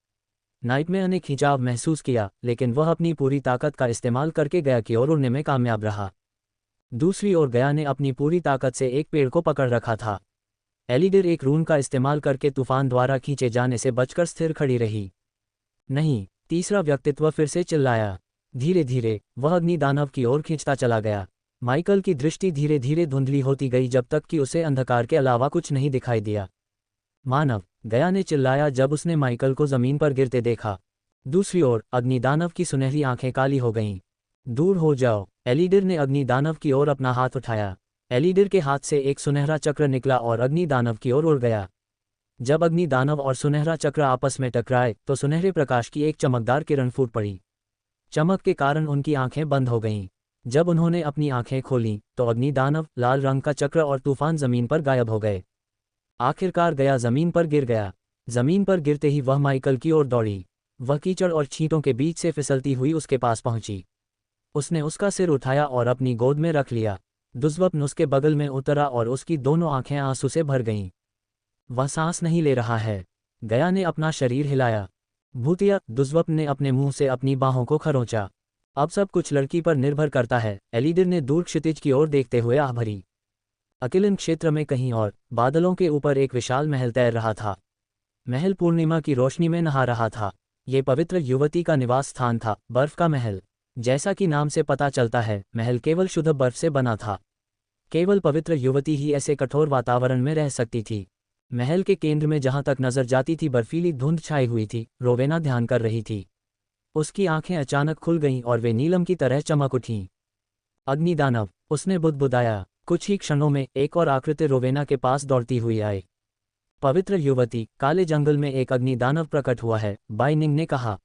नाइटमेयर ने खिंचाव महसूस किया, लेकिन वह अपनी पूरी ताकत का इस्तेमाल करके गया की ओर उड़ने में कामयाब रहा। दूसरी ओर गया ने अपनी पूरी ताकत से एक पेड़ को पकड़ रखा था। एलिडर एक रून का इस्तेमाल करके तूफान द्वारा खींचे जाने से बचकर स्थिर खड़ी रही। नहीं, तीसरा व्यक्तित्व फिर से चिल्लाया। धीरे धीरे वह अग्निदानव की ओर खींचता चला गया। माइकल की दृष्टि धीरे धीरे धुंधली होती गई जब तक कि उसे अंधकार के अलावा कुछ नहीं दिखाई दिया। मानव, गया ने चिल्लाया जब उसने माइकल को जमीन पर गिरते देखा। दूसरी ओर अग्निदानव की सुनहरी आंखें काली हो गईं। दूर हो जाओ, एलिडर ने अग्निदानव की ओर अपना हाथ उठाया। एलिडर के हाथ से एक सुनहरा चक्र निकला और अग्निदानव की ओर उड़ गया। जब अग्निदानव और सुनहरा चक्र आपस में टकराए तो सुनहरे प्रकाश की एक चमकदार किरण फूट पड़ी। चमक के कारण उनकी आंखें बंद हो गईं। जब उन्होंने अपनी आंखें खोलीं तो अग्निदानव, लाल रंग का चक्र और तूफान जमीन पर गायब हो गए। आखिरकार गया जमीन पर गिर गया। जमीन पर गिरते ही वह माइकल की ओर दौड़ी। वह कीचड़ और छींटों के बीच से फिसलती हुई उसके पास पहुंची। उसने उसका सिर उठाया और अपनी गोद में रख लिया। दुष्वप्न उसके बगल में उतरा और उसकी दोनों आंखें आंसू से भर गईं। वह सांस नहीं ले रहा है। गया ने अपना शरीर हिलाया। भूतिया, दुष्वप्न ने अपने मुंह से अपनी बाहों को खरोंचा। अब सब कुछ लड़की पर निर्भर करता है, एलिडर ने दूर क्षितिज की ओर देखते हुए आह भरी। अकिलन क्षेत्र में कहीं और, बादलों के ऊपर एक विशाल महल तैर रहा था। महल पूर्णिमा की रोशनी में नहा रहा था। ये पवित्र युवती का निवास स्थान था, बर्फ का महल। जैसा कि नाम से पता चलता है, महल केवल शुद्ध बर्फ से बना था। केवल पवित्र युवती ही ऐसे कठोर वातावरण में रह सकती थी। महल के केंद्र में जहां तक नजर जाती थी बर्फीली धुंध छाई हुई थी। रोवेना ध्यान कर रही थी। उसकी आंखें अचानक खुल गईं और वे नीलम की तरह चमक उठीं। अग्निदानव, उसने बुदबुदाया। कुछ ही क्षणों में एक और आकृति रोवेना के पास दौड़ती हुई आई। पवित्र युवती, काले जंगल में एक अग्निदानव प्रकट हुआ है, बाइनिंग ने कहा।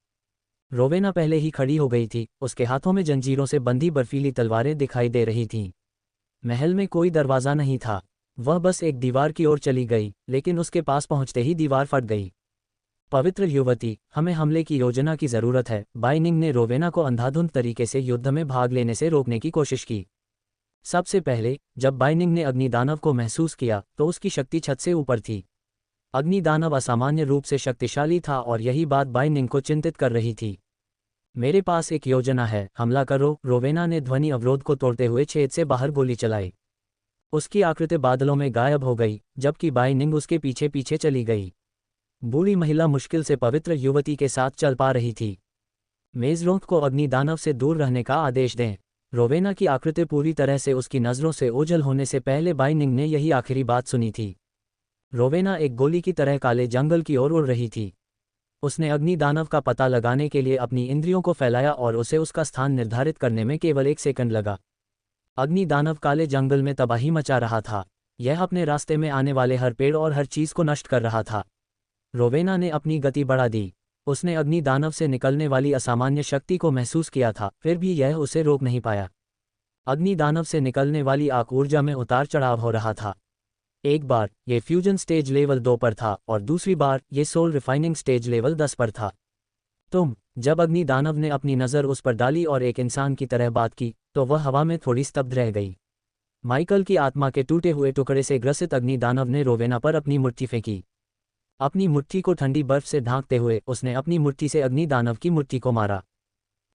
रोवेना पहले ही खड़ी हो गई थी। उसके हाथों में जंजीरों से बंधी बर्फीली तलवारें दिखाई दे रही थीं। महल में कोई दरवाज़ा नहीं था। वह बस एक दीवार की ओर चली गई, लेकिन उसके पास पहुंचते ही दीवार फट गई। पवित्र युवती, हमें हमले की योजना की ज़रूरत है। बाइनिंग ने रोवेना को अंधाधुंध तरीके से युद्ध में भाग लेने से रोकने की कोशिश की। सबसे पहले जब बाइनिंग ने अग्निदानव को महसूस किया तो उसकी शक्ति छत से ऊपर थी। अग्निदानव असामान्य रूप से शक्तिशाली था और यही बात बाइनिंग को चिंतित कर रही थी। मेरे पास एक योजना है, हमला करो। रोवेना ने ध्वनि अवरोध को तोड़ते हुए छेद से बाहर गोली चलाई। उसकी आकृति बादलों में गायब हो गई, जबकि बाइनिंग उसके पीछे पीछे चली गई। बूढ़ी महिला मुश्किल से पवित्र युवती के साथ चल पा रही थी। मेजरोंथ को अग्निदानव से दूर रहने का आदेश दें। रोवेना की आकृति पूरी तरह से उसकी नज़रों से ओझल होने से पहले बाइनिंग ने यही आखिरी बात सुनी थी। रोवेना एक गोली की तरह काले जंगल की ओर उड़ रही थी। उसने अग्निदानव का पता लगाने के लिए अपनी इंद्रियों को फैलाया और उसे उसका स्थान निर्धारित करने में केवल 1 सेकंड लगा। अग्निदानव काले जंगल में तबाही मचा रहा था। यह अपने रास्ते में आने वाले हर पेड़ और हर चीज को नष्ट कर रहा था। रोवेना ने अपनी गति बढ़ा दी। उसने अग्निदानव से निकलने वाली असामान्य शक्ति को महसूस किया था, फिर भी यह उसे रोक नहीं पाया। अग्निदानव से निकलने वाली आग ऊर्जा में उतार चढ़ाव हो रहा था। एक बार ये फ्यूजन स्टेज लेवल 2 पर था और दूसरी बार ये सोल रिफाइनिंग स्टेज लेवल 10 पर था। जब अग्निदानव ने अपनी नज़र उस पर डाली और एक इंसान की तरह बात की तो वह हवा में थोड़ी स्तब्ध रह गई। माइकल की आत्मा के टूटे हुए टुकड़े से ग्रसित अग्निदानव ने रोवेना पर अपनी मुट्ठी फेंकी। अपनी मुट्ठी को ठंडी बर्फ से ढांकते हुए उसने अपनी मुट्ठी से अग्निदानव की मुट्ठी को मारा।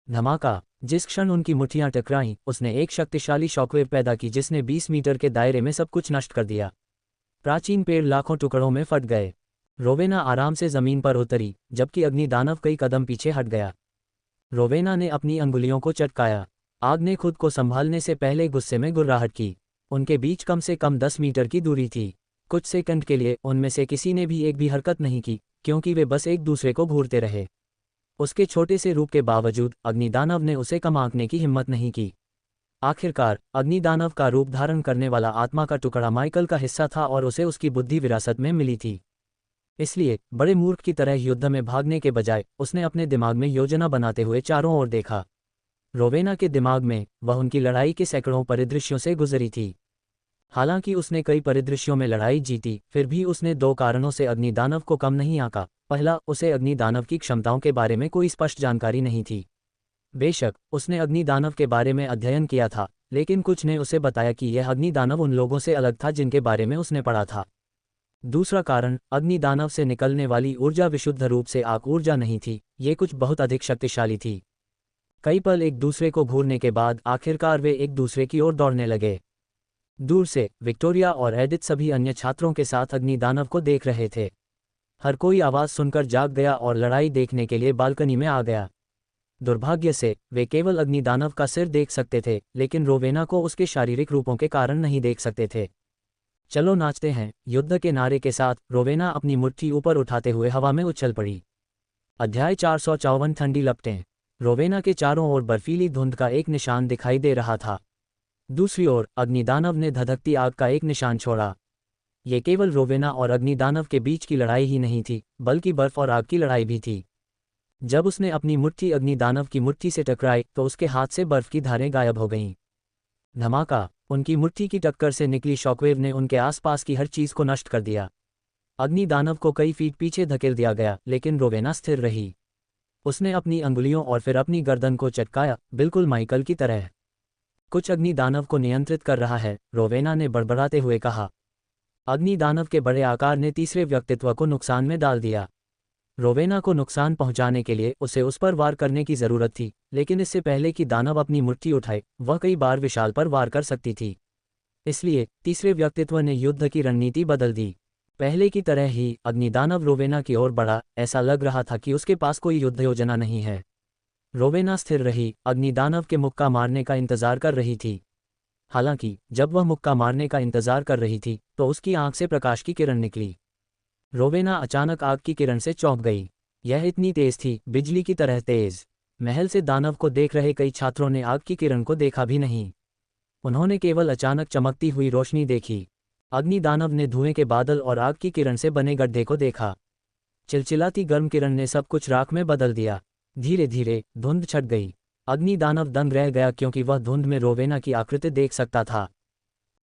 धमाका, जिस क्षण उनकी मुट्ठियां टकराईं, उसने एक शक्तिशाली शॉकवेव पैदा की जिसने 20 मीटर के दायरे में सब कुछ नष्ट कर दिया। प्राचीन पेड़ लाखों टुकड़ों में फट गए। रोवेना आराम से जमीन पर उतरी, जबकि अग्निदानव कई कदम पीछे हट गया। रोवेना ने अपनी अंगुलियों को चटकाया। आग ने खुद को संभालने से पहले गुस्से में गुर्राहट की। उनके बीच कम से कम 10 मीटर की दूरी थी। कुछ सेकंड के लिए उनमें से किसी ने भी एक भी हरकत नहीं की, क्योंकि वे बस एक दूसरे को घूरते रहे। उसके छोटे से रूप के बावजूद अग्निदानव ने उसे कम आंकने की हिम्मत नहीं की। आखिरकार अग्निदानव का रूप धारण करने वाला आत्मा का टुकड़ा माइकल का हिस्सा था और उसे उसकी बुद्धि विरासत में मिली थी। इसलिए बड़े मूर्ख की तरह युद्ध में भागने के बजाय उसने अपने दिमाग में योजना बनाते हुए चारों ओर देखा। रोवेना के दिमाग में वह उनकी लड़ाई के सैकड़ों परिदृश्यों से गुजरी थी। हालांकि उसने कई परिदृश्यों में लड़ाई जीती, फिर भी उसने दो कारणों से अग्निदानव को कम नहीं आंका। पहला, उसे अग्निदानव की क्षमताओं के बारे में कोई स्पष्ट जानकारी नहीं थी। बेशक उसने अग्निदानव के बारे में अध्ययन किया था, लेकिन कुछ ने उसे बताया कि यह अग्निदानव उन लोगों से अलग था जिनके बारे में उसने पढ़ा था। दूसरा कारण, अग्निदानव से निकलने वाली ऊर्जा विशुद्ध रूप से आग ऊर्जा नहीं थी, ये कुछ बहुत अधिक शक्तिशाली थी। कई पल एक दूसरे को घूरने के बाद आखिरकार वे एक दूसरे की ओर दौड़ने लगे। दूर से विक्टोरिया और एडिथ सभी अन्य छात्रों के साथ अग्निदानव को देख रहे थे। हर कोई आवाज़ सुनकर जाग गया और लड़ाई देखने के लिए बालकनी में आ गया। दुर्भाग्य से वे केवल अग्निदानव का सिर देख सकते थे, लेकिन रोवेना को उसके शारीरिक रूपों के कारण नहीं देख सकते थे। चलो नाचते हैं, युद्ध के नारे के साथ रोवेना अपनी मुट्ठी ऊपर उठाते हुए हवा में उछल पड़ी। अध्याय 454 ठंडी लपटें। रोवेना के चारों ओर बर्फीली धुंध का एक निशान दिखाई दे रहा था। दूसरी ओर अग्निदानव ने धधकती आग का एक निशान छोड़ा। ये केवल रोवेना और अग्निदानव के बीच की लड़ाई ही नहीं थी, बल्कि बर्फ और आग की लड़ाई भी थी। जब उसने अपनी मुट्ठी अग्निदानव की मुट्ठी से टकराई तो उसके हाथ से बर्फ की धारें गायब हो गईं। धमाका! उनकी मुट्ठी की टक्कर से निकली शॉकवेव ने उनके आसपास की हर चीज को नष्ट कर दिया। अग्निदानव को कई फीट पीछे धकेल दिया गया, लेकिन रोवेना स्थिर रही। उसने अपनी अंगुलियों और फिर अपनी गर्दन को चटकाया, बिल्कुल माइकल की तरह। कुछ अग्निदानव को नियंत्रित कर रहा है, रोवेना ने बड़बड़ाते हुए कहा। अग्निदानव के बड़े आकार ने तीसरे व्यक्तित्व को नुकसान में डाल दिया। रोवेना को नुकसान पहुंचाने के लिए उसे उस पर वार करने की जरूरत थी, लेकिन इससे पहले कि दानव अपनी मुट्ठी उठाए वह कई बार विशाल पर वार कर सकती थी। इसलिए तीसरे व्यक्तित्व ने युद्ध की रणनीति बदल दी। पहले की तरह ही अग्निदानव रोवेना की ओर बढ़ा। ऐसा लग रहा था कि उसके पास कोई युद्ध योजना नहीं है। रोवेना स्थिर रही, अग्निदानव के मुक्का मारने का इंतजार कर रही थी। हालांकि जब वह मुक्का मारने का इंतजार कर रही थी तो उसकी आंख से प्रकाश की किरण निकली। रोवेना अचानक आग की किरण से चौंक गई। यह इतनी तेज थी, बिजली की तरह तेज। महल से दानव को देख रहे कई छात्रों ने आग की किरण को देखा भी नहीं। उन्होंने केवल अचानक चमकती हुई रोशनी देखी। अग्निदानव ने धुएं के बादल और आग की किरण से बने गड्ढे को देखा। चिलचिलाती गर्म किरण ने सब कुछ राख में बदल दिया। धीरे धीरे धुंध छट गई। अग्निदानव दंग रह गया क्योंकि वह धुंध में रोवेना की आकृति देख सकता था।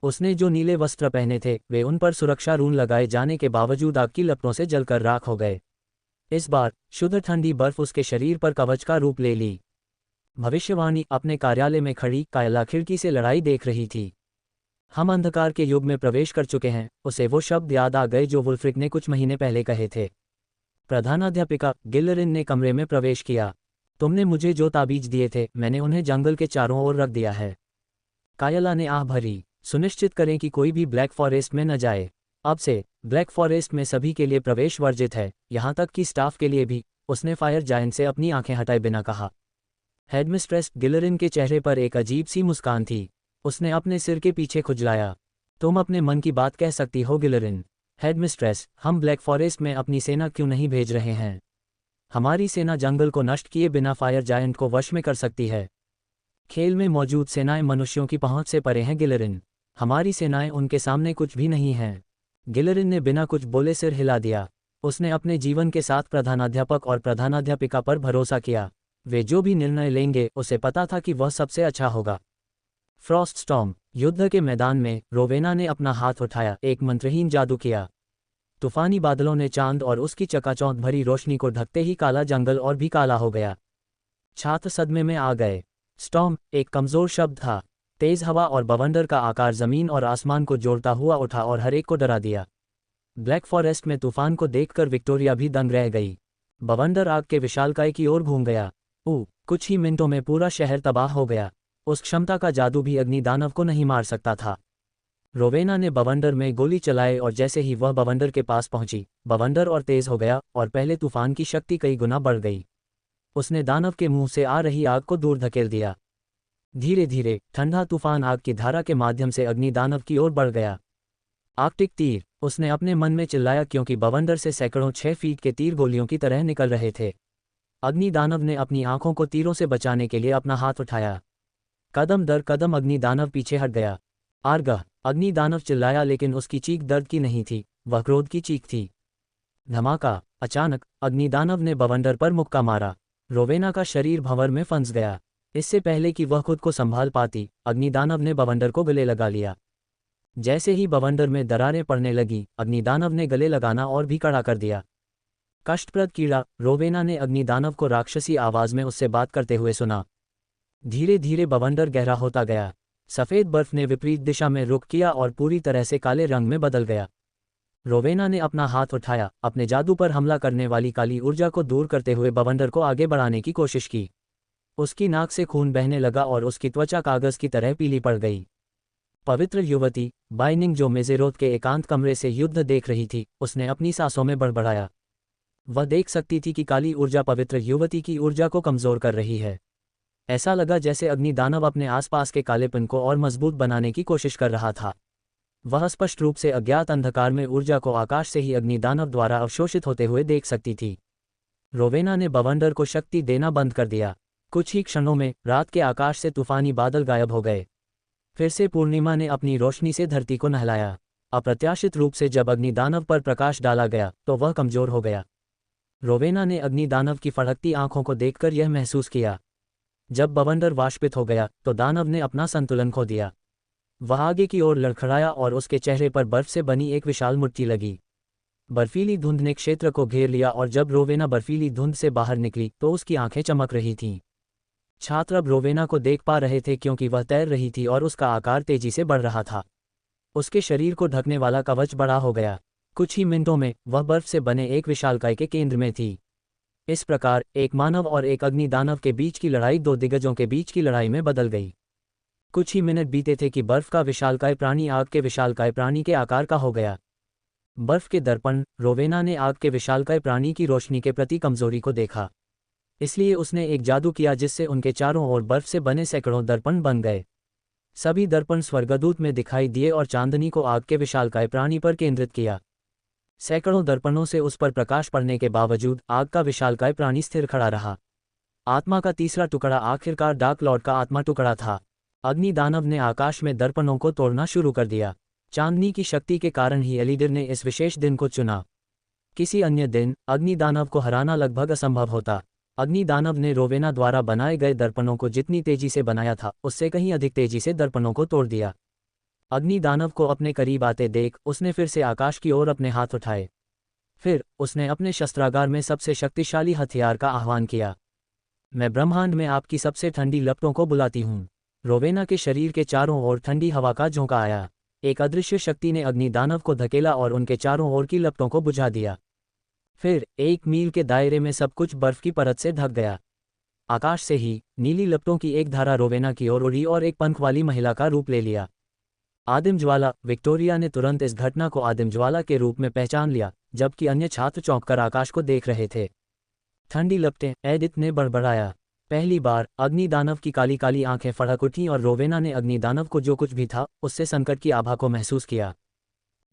उसने जो नीले वस्त्र पहने थे वे उन पर सुरक्षा रून लगाए जाने के बावजूद आग की लपटों से जलकर राख हो गए। इस बार शुद्ध ठंडी बर्फ उसके शरीर पर कवच का रूप ले ली। भविष्यवाणी अपने कार्यालय में खड़ी कायला खिड़की से लड़ाई देख रही थी। हम अंधकार के युग में प्रवेश कर चुके हैं, उसे वो शब्द याद आ गए जो वुल्फ्रिक ने कुछ महीने पहले कहे थे। प्रधानाध्यापिका गिलरिन ने कमरे में प्रवेश किया। तुमने मुझे जो ताबीज दिए थे मैंने उन्हें जंगल के चारों ओर रख दिया है। कायला ने आह भरी। सुनिश्चित करें कि कोई भी ब्लैक फॉरेस्ट में न जाए। अब से ब्लैक फॉरेस्ट में सभी के लिए प्रवेश वर्जित है, यहाँ तक कि स्टाफ के लिए भी, उसने फायर जायंट से अपनी आंखें हटाए बिना कहा। हेडमिस्ट्रेस गिलरिन के चेहरे पर एक अजीब सी मुस्कान थी। उसने अपने सिर के पीछे खुजलाया। तुम अपने मन की बात कह सकती हो गिलरिन। हेडमिस्ट्रेस, हम ब्लैक फॉरेस्ट में अपनी सेना क्यों नहीं भेज रहे हैं? हमारी सेना जंगल को नष्ट किए बिना फायर जायंट को वश में कर सकती है। खेल में मौजूद सेनाएं मनुष्यों की पहुंच से परे हैं गिलरिन। हमारी सेनाएं उनके सामने कुछ भी नहीं हैं। गिलरिन ने बिना कुछ बोले सिर हिला दिया। उसने अपने जीवन के साथ प्रधानाध्यापक और प्रधानाध्यापिका पर भरोसा किया। वे जो भी निर्णय लेंगे उसे पता था कि वह सबसे अच्छा होगा। Frost storm. युद्ध के मैदान में रोवेना ने अपना हाथ उठाया, एक मंत्रहीन जादू किया। तूफानी बादलों ने चांद और उसकी चकाचौंध भरी रोशनी को ढकते ही काला जंगल और भी काला हो गया। छात्र सदमे में आ गए। स्टॉर्म एक कमजोर शब्द था। तेज हवा और बवंडर का आकार जमीन और आसमान को जोड़ता हुआ उठा और हर एक को डरा दिया। ब्लैक फॉरेस्ट में तूफान को देखकर विक्टोरिया भी दंग रह गई। बवंडर आग के विशालकाय की ओर घूम गया। कुछ ही मिनटों में पूरा शहर तबाह हो गया। उस क्षमता का जादू भी अग्निदानव को नहीं मार सकता था। रोवेना ने बवंडर में गोली चलाई और जैसे ही वह बवंडर के पास पहुंची, बवंडर और तेज हो गया और पहले तूफान की शक्ति कई गुना बढ़ गई। उसने दानव के मुंह से आ रही आग को दूर धकेल दिया। धीरे धीरे ठंडा तूफान आग की धारा के माध्यम से अग्निदानव की ओर बढ़ गया। आर्कटिक तीर, उसने अपने मन में चिल्लाया क्योंकि बवंडर से सैकड़ों 6 फीट के तीर गोलियों की तरह निकल रहे थे। अग्निदानव ने अपनी आंखों को तीरों से बचाने के लिए अपना हाथ उठाया। कदम दर कदम अग्निदानव पीछे हट गया। आर्गह! अग्निदानव चिल्लाया, लेकिन उसकी चीख दर्द की नहीं थी, वह क्रोध की चीख थी। धमाका! अचानक अग्निदानव ने बवंडर पर मुक्का मारा। रोवेना का शरीर भंवर में फंस गया। इससे पहले कि वह खुद को संभाल पाती, अग्निदानव ने बवंडर को गले लगा लिया। जैसे ही बवंडर में दरारें पड़ने लगी, अग्निदानव ने गले लगाना और भी कड़ा कर दिया। कष्टप्रद कीड़ा! रोवेना ने अग्निदानव को राक्षसी आवाज में उससे बात करते हुए सुना। धीरे धीरे बवंडर गहरा होता गया। सफ़ेद बर्फ ने विपरीत दिशा में रुख किया और पूरी तरह से काले रंग में बदल गया। रोवेना ने अपना हाथ उठाया, अपने जादू पर हमला करने वाली काली ऊर्जा को दूर करते हुए बवंडर को आगे बढ़ाने की कोशिश की। उसकी नाक से खून बहने लगा और उसकी त्वचा कागज की तरह पीली पड़ गई। पवित्र युवती बाइनिंग, जो मेजेरोथ के एकांत कमरे से युद्ध देख रही थी, उसने अपनी सांसों में बड़बड़ाया। वह देख सकती थी कि काली ऊर्जा पवित्र युवती की ऊर्जा को कमजोर कर रही है। ऐसा लगा जैसे अग्निदानव अपने आसपास के कालेपन को और मजबूत बनाने की कोशिश कर रहा था। वह स्पष्ट रूप से अज्ञात अंधकार में ऊर्जा को आकाश से ही अग्निदानव द्वारा अवशोषित होते हुए देख सकती थी। रोवेना ने बवंडर को शक्ति देना बंद कर दिया। कुछ ही क्षणों में रात के आकाश से तूफानी बादल गायब हो गए। फिर से पूर्णिमा ने अपनी रोशनी से धरती को नहलाया। अप्रत्याशित रूप से जब अग्निदानव पर प्रकाश डाला गया तो वह कमजोर हो गया। रोवेना ने अग्निदानव की फड़कती आंखों को देखकर यह महसूस किया। जब बवंडर वाष्पित हो गया तो दानव ने अपना संतुलन खो दिया। वह आगे की ओर लड़खड़ाया और उसके चेहरे पर बर्फ से बनी एक विशाल मुट्ठी लगी। बर्फीली धुंध ने क्षेत्र को घेर लिया और जब रोवेना बर्फीली धुंध से बाहर निकली तो उसकी आंखें चमक रही थीं। छात्र अब रोवेना को देख पा रहे थे क्योंकि वह तैर रही थी और उसका आकार तेजी से बढ़ रहा था। उसके शरीर को ढकने वाला कवच बड़ा हो गया। कुछ ही मिनटों में वह बर्फ से बने एक विशालकाय के केंद्र में थी। इस प्रकार एक मानव और एक अग्निदानव के बीच की लड़ाई दो दिग्गजों के बीच की लड़ाई में बदल गई। कुछ ही मिनट बीते थे कि बर्फ का विशालकाय प्राणी आग के विशालकाय प्राणी के आकार का हो गया। बर्फ के दर्पण! रोवेना ने आग के विशालकाय प्राणी की रोशनी के प्रति कमजोरी को देखा। इसलिए उसने एक जादू किया जिससे उनके चारों ओर बर्फ से बने सैकड़ों दर्पण बन गए। सभी दर्पण स्वर्गदूत में दिखाई दिए और चांदनी को आग के विशालकाय प्राणी पर केंद्रित किया। सैकड़ों दर्पणों से उस पर प्रकाश पड़ने के बावजूद आग का विशालकाय प्राणी स्थिर खड़ा रहा। आत्मा का तीसरा टुकड़ा आखिरकार डार्क लॉर्ड का आत्मा टुकड़ा था। अग्निदानव ने आकाश में दर्पणों को तोड़ना शुरू कर दिया। चांदनी की शक्ति के कारण ही एलिडर ने इस विशेष दिन को चुना। किसी अन्य दिन अग्निदानव को हराना लगभग असंभव होता। अग्निदानव ने रोवेना द्वारा बनाए गए दर्पणों को जितनी तेजी से बनाया था उससे कहीं अधिक तेजी से दर्पणों को तोड़ दिया। अग्निदानव को अपने करीब आते देख उसने फिर से आकाश की ओर अपने हाथ उठाए। फिर उसने अपने शस्त्रागार में सबसे शक्तिशाली हथियार का आह्वान किया। मैं ब्रह्मांड में आपकी सबसे ठंडी लपटों को बुलाती हूँ। रोवेना के शरीर के चारों ओर ठंडी हवा का झोंका आया। एक अदृश्य शक्ति ने अग्निदानव को धकेला और उनके चारों ओर की लपटों को बुझा दिया। फिर 1 मील के दायरे में सब कुछ बर्फ की परत से ढक गया। आकाश से ही नीली लपटों की एक धारा रोवेना की ओर उड़ी और एक पंख वाली महिला का रूप ले लिया। आदिम ज्वाला! विक्टोरिया ने तुरंत इस घटना को आदिम ज्वाला के रूप में पहचान लिया, जबकि अन्य छात्र चौंककर आकाश को देख रहे थे। ठंडी लपटें! एडिथ ने बड़बड़ाया। पहली बार अग्निदानव की काली काली आंखें फड़क उठीं और रोवेना ने अग्निदानव को जो कुछ भी था उससे संकट की आभा को महसूस किया।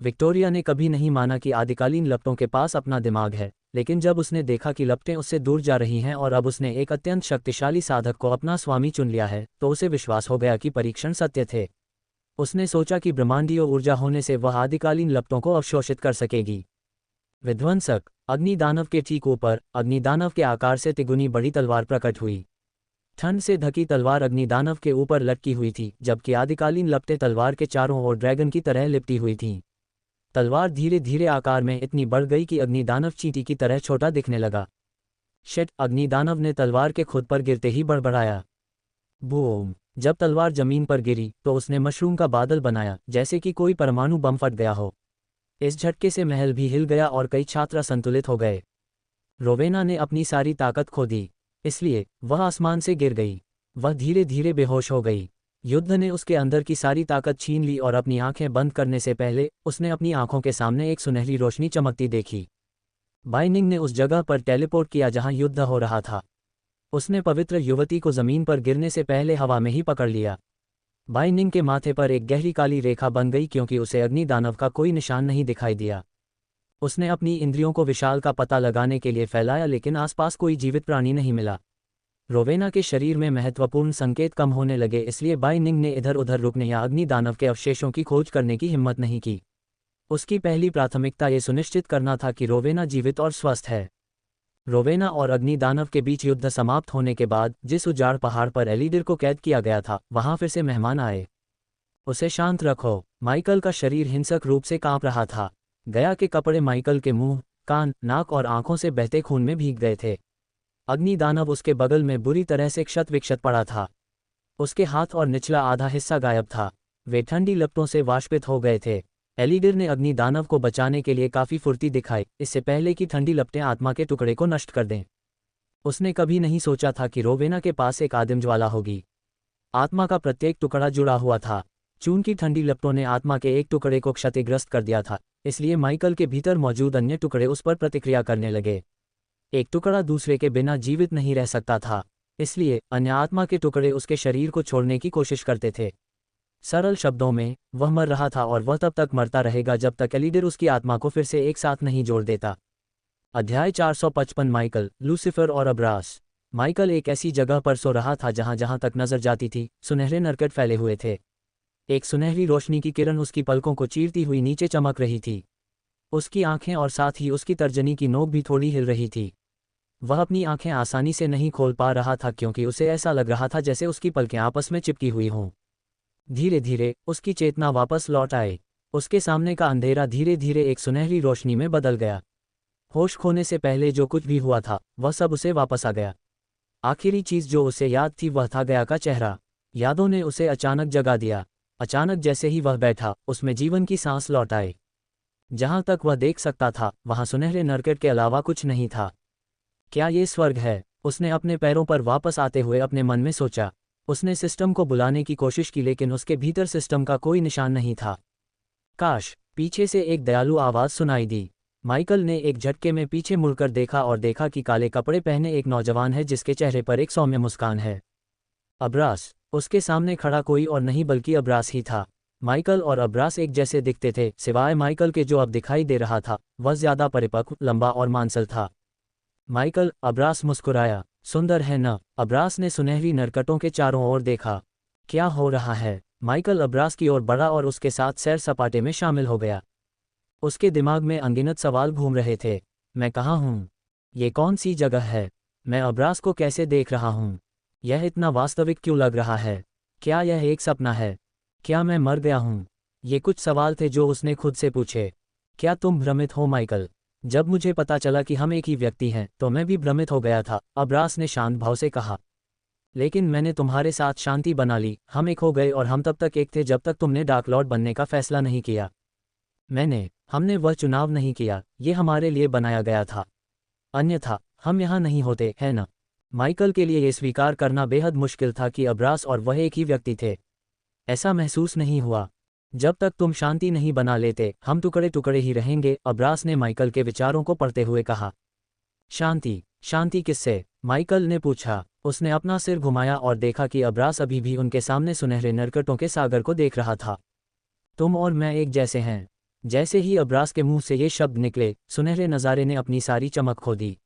विक्टोरिया ने कभी नहीं माना कि आदिकालीन लपटों के पास अपना दिमाग है, लेकिन जब उसने देखा कि लपटें उससे दूर जा रही हैं और अब उसने एक अत्यंत शक्तिशाली साधक को अपना स्वामी चुन लिया है, तो उसे विश्वास हो गया कि परीक्षण सत्य थे। उसने सोचा कि ब्रह्मांडीय ऊर्जा होने से वह आदिकालीन लपटों को अवशोषित कर सकेगी। विध्वंसक! अग्निदानव के ठीक ऊपर अग्निदानव के आकार से तिगुनी बड़ी तलवार प्रकट हुई। ठंड से ढकी तलवार अग्निदानव के ऊपर लटकी हुई थी, जबकि आदिकालीन लपटें तलवार के चारों ओर ड्रैगन की तरह लिपटी हुई थीं। तलवार धीरे धीरे आकार में इतनी बढ़ गई कि अग्निदानव चींटी की तरह छोटा दिखने लगा। शिट! अग्निदानव ने तलवार के खुद पर गिरते ही बड़बड़ाया। बूम! जब तलवार जमीन पर गिरी तो उसने मशरूम का बादल बनाया, जैसे कि कोई परमाणु बम फट गया हो। इस झटके से महल भी हिल गया और कई छात्र असंतुलित हो गए। रोवेना ने अपनी सारी ताकत खो दी, इसलिए वह आसमान से गिर गई। वह धीरे धीरे बेहोश हो गई। युद्ध ने उसके अंदर की सारी ताकत छीन ली और अपनी आंखें बंद करने से पहले उसने अपनी आंखों के सामने एक सुनहरी रोशनी चमकती देखी। बाइनिंग ने उस जगह पर टेलीपोर्ट किया जहां युद्ध हो रहा था। उसने पवित्र युवती को जमीन पर गिरने से पहले हवा में ही पकड़ लिया। बाइनिंग के माथे पर एक गहरी काली रेखा बन गई क्योंकि उसे अग्निदानव का कोई निशान नहीं दिखाई दिया। उसने अपनी इंद्रियों को विशाल का पता लगाने के लिए फैलाया, लेकिन आसपास कोई जीवित प्राणी नहीं मिला। रोवेना के शरीर में महत्वपूर्ण संकेत कम होने लगे, इसलिए बाइनिंग ने इधर उधर रुकने या अग्निदानव के अवशेषों की खोज करने की हिम्मत नहीं की। उसकी पहली प्राथमिकता ये सुनिश्चित करना था कि रोवेना जीवित और स्वस्थ है। रोवेना और अग्नि दानव के बीच युद्ध समाप्त होने के बाद जिस उजाड़ पहाड़ पर एलिडिर को कैद किया गया था, वहां फिर से मेहमान आए। उसे शांत रखो। माइकल का शरीर हिंसक रूप से कांप रहा था। गया के कपड़े माइकल के मुंह, कान, नाक और आंखों से बहते खून में भीग गए थे। अग्नि दानव उसके बगल में बुरी तरह से क्षत विक्षत पड़ा था। उसके हाथ और निचला आधा हिस्सा गायब था। वे ठंडी लपटों से वाष्पित हो गए थे। एलिडिर ने अग्नि दानव को बचाने के लिए काफी फुर्ती दिखाई, इससे पहले कि ठंडी लपटें आत्मा के टुकड़े को नष्ट कर दें। उसने कभी नहीं सोचा था कि रोवेना के पास एक आदिम ज्वाला होगी। आत्मा का प्रत्येक टुकड़ा जुड़ा हुआ था। चून की ठंडी लपटों ने आत्मा के एक टुकड़े को क्षतिग्रस्त कर दिया था, इसलिए माइकल के भीतर मौजूद अन्य टुकड़े उस पर प्रतिक्रिया करने लगे। एक टुकड़ा दूसरे के बिना जीवित नहीं रह सकता था, इसलिए अन्य आत्मा के टुकड़े उसके शरीर को छोड़ने की कोशिश करते थे। सरल शब्दों में, वह मर रहा था और वह तब तक मरता रहेगा जब तक एलिडिर उसकी आत्मा को फिर से एक साथ नहीं जोड़ देता। अध्याय 455 माइकल, लूसीफर और अब्रास। माइकल एक ऐसी जगह पर सो रहा था जहां जहां तक नजर जाती थी सुनहरे नरकट फैले हुए थे। एक सुनहरी रोशनी की किरण उसकी पलकों को चीरती हुई नीचे चमक रही थी। उसकी आंखें और साथ ही उसकी तर्जनी की नोक भी थोड़ी हिल रही थी। वह अपनी आंखें आसानी से नहीं खोल पा रहा था क्योंकि उसे ऐसा लग रहा था जैसे उसकी पलकें आपस में चिपकी हुई हों। धीरे धीरे उसकी चेतना वापस लौट आई। उसके सामने का अंधेरा धीरे धीरे एक सुनहरी रोशनी में बदल गया। होश खोने से पहले जो कुछ भी हुआ था वह सब उसे वापस आ गया। आखिरी चीज जो उसे याद थी वह था गया का चेहरा। यादों ने उसे अचानक जगा दिया। अचानक जैसे ही वह बैठा, उसमें जीवन की सांस लौट आई। जहां तक वह देख सकता था वहां सुनहरे नरकट के अलावा कुछ नहीं था। क्या ये स्वर्ग है? उसने अपने पैरों पर वापस आते हुए अपने मन में सोचा। उसने सिस्टम को बुलाने की कोशिश की लेकिन उसके भीतर सिस्टम का कोई निशान नहीं था। काश! पीछे से एक दयालु आवाज सुनाई दी। माइकल ने एक झटके में पीछे मुड़कर देखा और देखा कि काले कपड़े पहने एक नौजवान है जिसके चेहरे पर एक सौम्य मुस्कान है। अब्रास। उसके सामने खड़ा कोई और नहीं बल्कि अब्रास ही था। माइकल और अब्रास एक जैसे दिखते थे, सिवाय माइकल के जो अब दिखाई दे रहा था वह ज्यादा परिपक्व, लंबा और मांसल था। माइकल, अब्रास मुस्कुराया। सुंदर है न? अब्रास ने सुनहरी नरकटों के चारों ओर देखा। क्या हो रहा है? माइकल अब्रास की ओर बढ़ा और उसके साथ सैर सपाटे में शामिल हो गया। उसके दिमाग में अनगिनत सवाल घूम रहे थे। मैं कहाँ हूँ? ये कौन सी जगह है? मैं अब्रास को कैसे देख रहा हूँ? यह इतना वास्तविक क्यों लग रहा है? क्या यह एक सपना है? क्या मैं मर गया हूँ? ये कुछ सवाल थे जो उसने खुद से पूछे। क्या तुम भ्रमित हो माइकल? जब मुझे पता चला कि हम एक ही व्यक्ति हैं तो मैं भी भ्रमित हो गया था, अब्रास ने शांत भाव से कहा। लेकिन मैंने तुम्हारे साथ शांति बना ली। हम एक हो गए और हम तब तक एक थे जब तक तुमने डार्क लॉर्ड बनने का फैसला नहीं किया। हमने वह चुनाव नहीं किया, ये हमारे लिए बनाया गया था। अन्यथा हम यहाँ नहीं होते, है न? माइकल के लिए ये स्वीकार करना बेहद मुश्किल था कि अब्रास और वह एक ही व्यक्ति थे। ऐसा महसूस नहीं हुआ। जब तक तुम शांति नहीं बना लेते हम टुकड़े टुकड़े ही रहेंगे, अब्रास ने माइकल के विचारों को पढ़ते हुए कहा। शांति? शांति किससे? माइकल ने पूछा। उसने अपना सिर घुमाया और देखा कि अब्रास अभी भी उनके सामने सुनहरे नरकटों के सागर को देख रहा था। तुम और मैं एक जैसे हैं। जैसे ही अब्रास के मुंह से ये शब्द निकले, सुनहरे नज़ारे ने अपनी सारी चमक खो दी।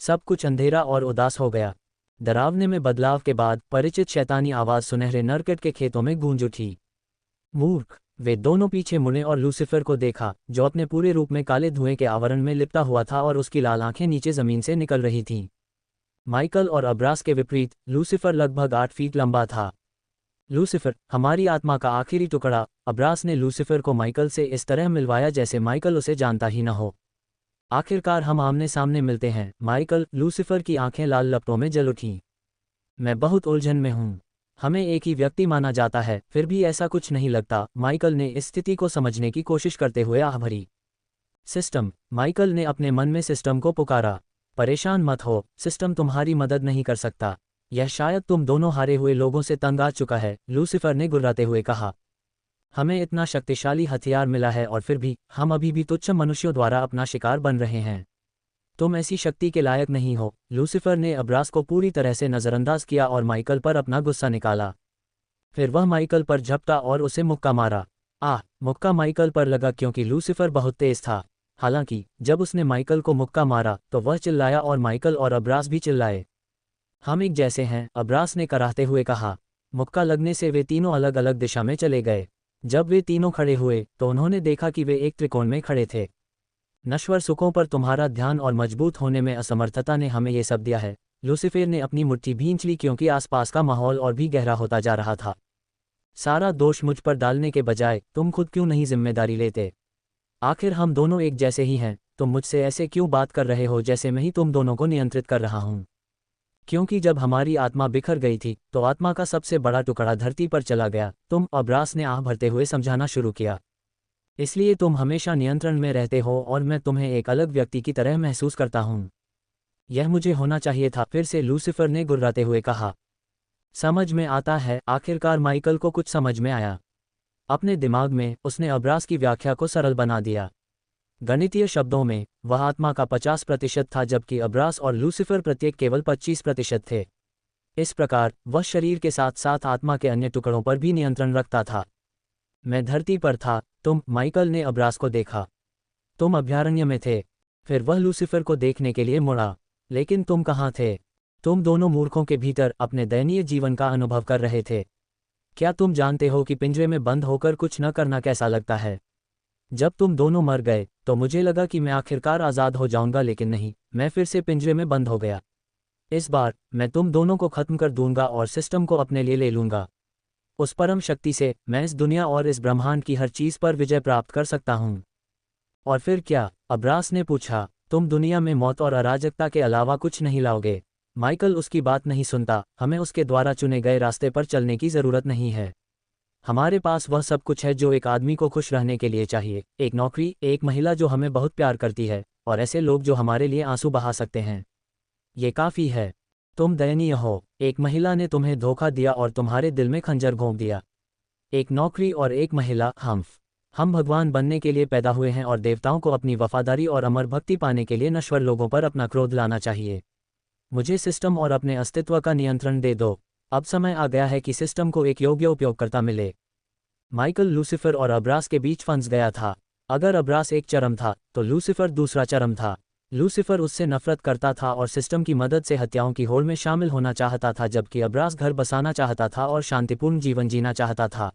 सब कुछ अंधेरा और उदास हो गया। डरावने में बदलाव के बाद परिचित शैतानी आवाज सुनहरे नरकट के खेतों में गूंज उठी। मूर्ख! वे दोनों पीछे मुड़े और लूसीफर को देखा, जो अपने पूरे रूप में काले धुएं के आवरण में लिपटा हुआ था और उसकी लाल आंखें नीचे जमीन से निकल रही थीं। माइकल और अब्रास के विपरीत लूसीफर लगभग 8 फीट लंबा था। लूसीफर, हमारी आत्मा का आखिरी टुकड़ा। अब्रास ने लूसीफर को माइकल से इस तरह मिलवाया जैसे माइकल उसे जानता ही न हो। आखिरकार हम आमने सामने मिलते हैं, माइकल। लूसीफर की आंखें लाल लपटों में जल उठीं। मैं बहुत उलझन में हूँ। हमें एक ही व्यक्ति माना जाता है, फिर भी ऐसा कुछ नहीं लगता। माइकल ने इस स्थिति को समझने की कोशिश करते हुए आह भरी। सिस्टम! माइकल ने अपने मन में सिस्टम को पुकारा। परेशान मत हो, सिस्टम तुम्हारी मदद नहीं कर सकता। यह शायद तुम दोनों हारे हुए लोगों से तंग आ चुका है, लूसीफर ने गुर्राते हुए कहा। हमें इतना शक्तिशाली हथियार मिला है और फिर भी हम अभी भी तुच्छ मनुष्यों द्वारा अपना शिकार बन रहे हैं। तुम ऐसी शक्ति के लायक नहीं हो। लूसीफर ने अब्रास को पूरी तरह से नज़रअंदाज किया और माइकल पर अपना गुस्सा निकाला। फिर वह माइकल पर झपटा और उसे मुक्का मारा। मुक्का माइकल पर लगा क्योंकि लूसीफर बहुत तेज था। हालांकि जब उसने माइकल को मुक्का मारा तो वह चिल्लाया और माइकल और अब्रास भी चिल्लाए। हम एक जैसे हैं, अब्रास ने कराहते हुए कहा। मुक्का लगने से वे तीनों अलग अलग दिशा में चले गए। जब वे तीनों खड़े हुए तो उन्होंने देखा कि वे एक त्रिकोण में खड़े थे। नश्वर सुखों पर तुम्हारा ध्यान और मजबूत होने में असमर्थता ने हमें ये सब दिया है। लूसीफर ने अपनी मुट्ठी भींच ली क्योंकि आसपास का माहौल और भी गहरा होता जा रहा था। सारा दोष मुझ पर डालने के बजाय तुम खुद क्यों नहीं जिम्मेदारी लेते? आखिर हम दोनों एक जैसे ही हैं, तुम मुझसे ऐसे क्यों बात कर रहे हो जैसे मैं ही तुम दोनों को नियंत्रित कर रहा हूं? क्योंकि जब हमारी आत्मा बिखर गई थी तो आत्मा का सबसे बड़ा टुकड़ा धरती पर चला गया। तुम अब्रास ने आह भरते हुए समझाना शुरू किया। इसलिए तुम हमेशा नियंत्रण में रहते हो और मैं तुम्हें एक अलग व्यक्ति की तरह महसूस करता हूं। यह मुझे होना चाहिए था, फिर से लूसीफर ने गुर्राते हुए कहा। समझ में आता है। आखिरकार माइकल को कुछ समझ में आया। अपने दिमाग में उसने अब्रास की व्याख्या को सरल बना दिया। गणितीय शब्दों में वह आत्मा का 50% था जबकि अब्रास और लूसीफर प्रत्येक केवल 25% थे। इस प्रकार वह शरीर के साथ साथ आत्मा के अन्य टुकड़ों पर भी नियंत्रण रखता था। मैं धरती पर था। माइकल ने अब्रास को देखा। तुम अभयारण्य में थे। फिर वह लूसीफर को देखने के लिए मुड़ा। लेकिन तुम कहाँ थे? तुम दोनों मूर्खों के भीतर अपने दयनीय जीवन का अनुभव कर रहे थे। क्या तुम जानते हो कि पिंजरे में बंद होकर कुछ न करना कैसा लगता है? जब तुम दोनों मर गए तो मुझे लगा कि मैं आखिरकार आज़ाद हो जाऊंगा, लेकिन नहीं, मैं फिर से पिंजरे में बंद हो गया। इस बार मैं तुम दोनों को खत्म कर दूंगा और सिस्टम को अपने लिए ले लूंगा। उस परम शक्ति से मैं इस दुनिया और इस ब्रह्मांड की हर चीज़ पर विजय प्राप्त कर सकता हूं। और फिर क्या? अब्रास ने पूछा। तुम दुनिया में मौत और अराजकता के अलावा कुछ नहीं लाओगे। माइकल उसकी बात नहीं सुनता। हमें उसके द्वारा चुने गए रास्ते पर चलने की ज़रूरत नहीं है। हमारे पास वह सब कुछ है जो एक आदमी को खुश रहने के लिए चाहिए। एक नौकरी, एक महिला जो हमें बहुत प्यार करती है, और ऐसे लोग जो हमारे लिए आंसू बहा सकते हैं। ये काफ़ी है। तुम दयनीय हो। एक महिला ने तुम्हें धोखा दिया और तुम्हारे दिल में खंजर घोंप दिया। एक नौकरी और एक महिला। हम भगवान बनने के लिए पैदा हुए हैं और देवताओं को अपनी वफादारी और अमर भक्ति पाने के लिए नश्वर लोगों पर अपना क्रोध लाना चाहिए। मुझे सिस्टम और अपने अस्तित्व का नियंत्रण दे दो। अब समय आ गया है कि सिस्टम को एक योग्य उपयोगकर्ता मिले। माइकल लूसीफर और अब्रास के बीच फंस गया था। अगर अब्रास एक चरम था तो लूसीफर दूसरा चरम था। लूसीफर उससे नफरत करता था और सिस्टम की मदद से हत्याओं की होड़ में शामिल होना चाहता था, जबकि अब्रास घर बसाना चाहता था और शांतिपूर्ण जीवन जीना चाहता था।